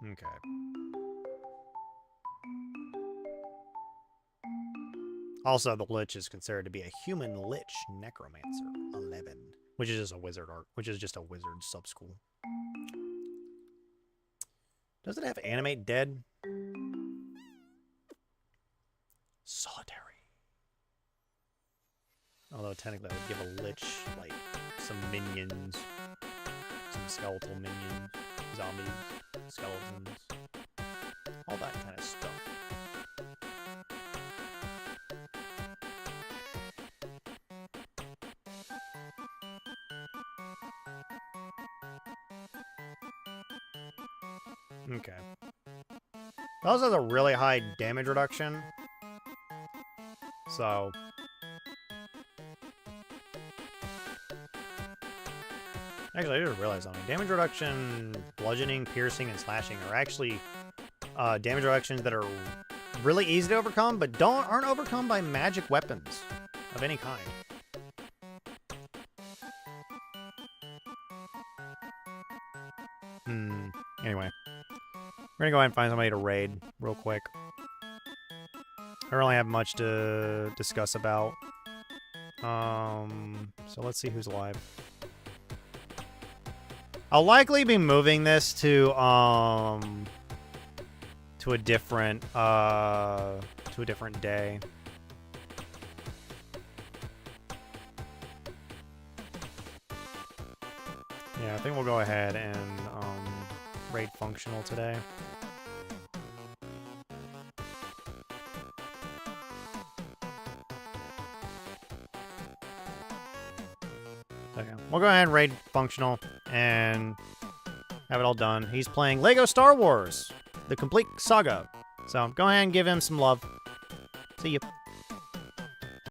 Okay. Also, the Lich is considered to be a human Lich Necromancer 11, which is just a wizard art, which is just a wizard sub-school. Does it have animate dead? Solitary. Although technically I would give a Lich, like, some minions. Some skeletal minions. Zombies. Skeletons. All that kind of stuff. Okay. It also has a really high damage reduction. So... Actually, I just realized something. Damage reduction, bludgeoning, piercing, and slashing are actually damage reductions that are really easy to overcome, but aren't overcome by magic weapons of any kind. Anyway. We're gonna go ahead and find somebody to raid real quick. I don't really have much to discuss about. So let's see who's alive. I'll likely be moving this to a different day. Yeah, I think we'll go ahead and raid functional today. Okay, we'll go ahead and raid functional and have it all done. He's playing Lego Star Wars, the complete saga. So go ahead and give him some love. See ya.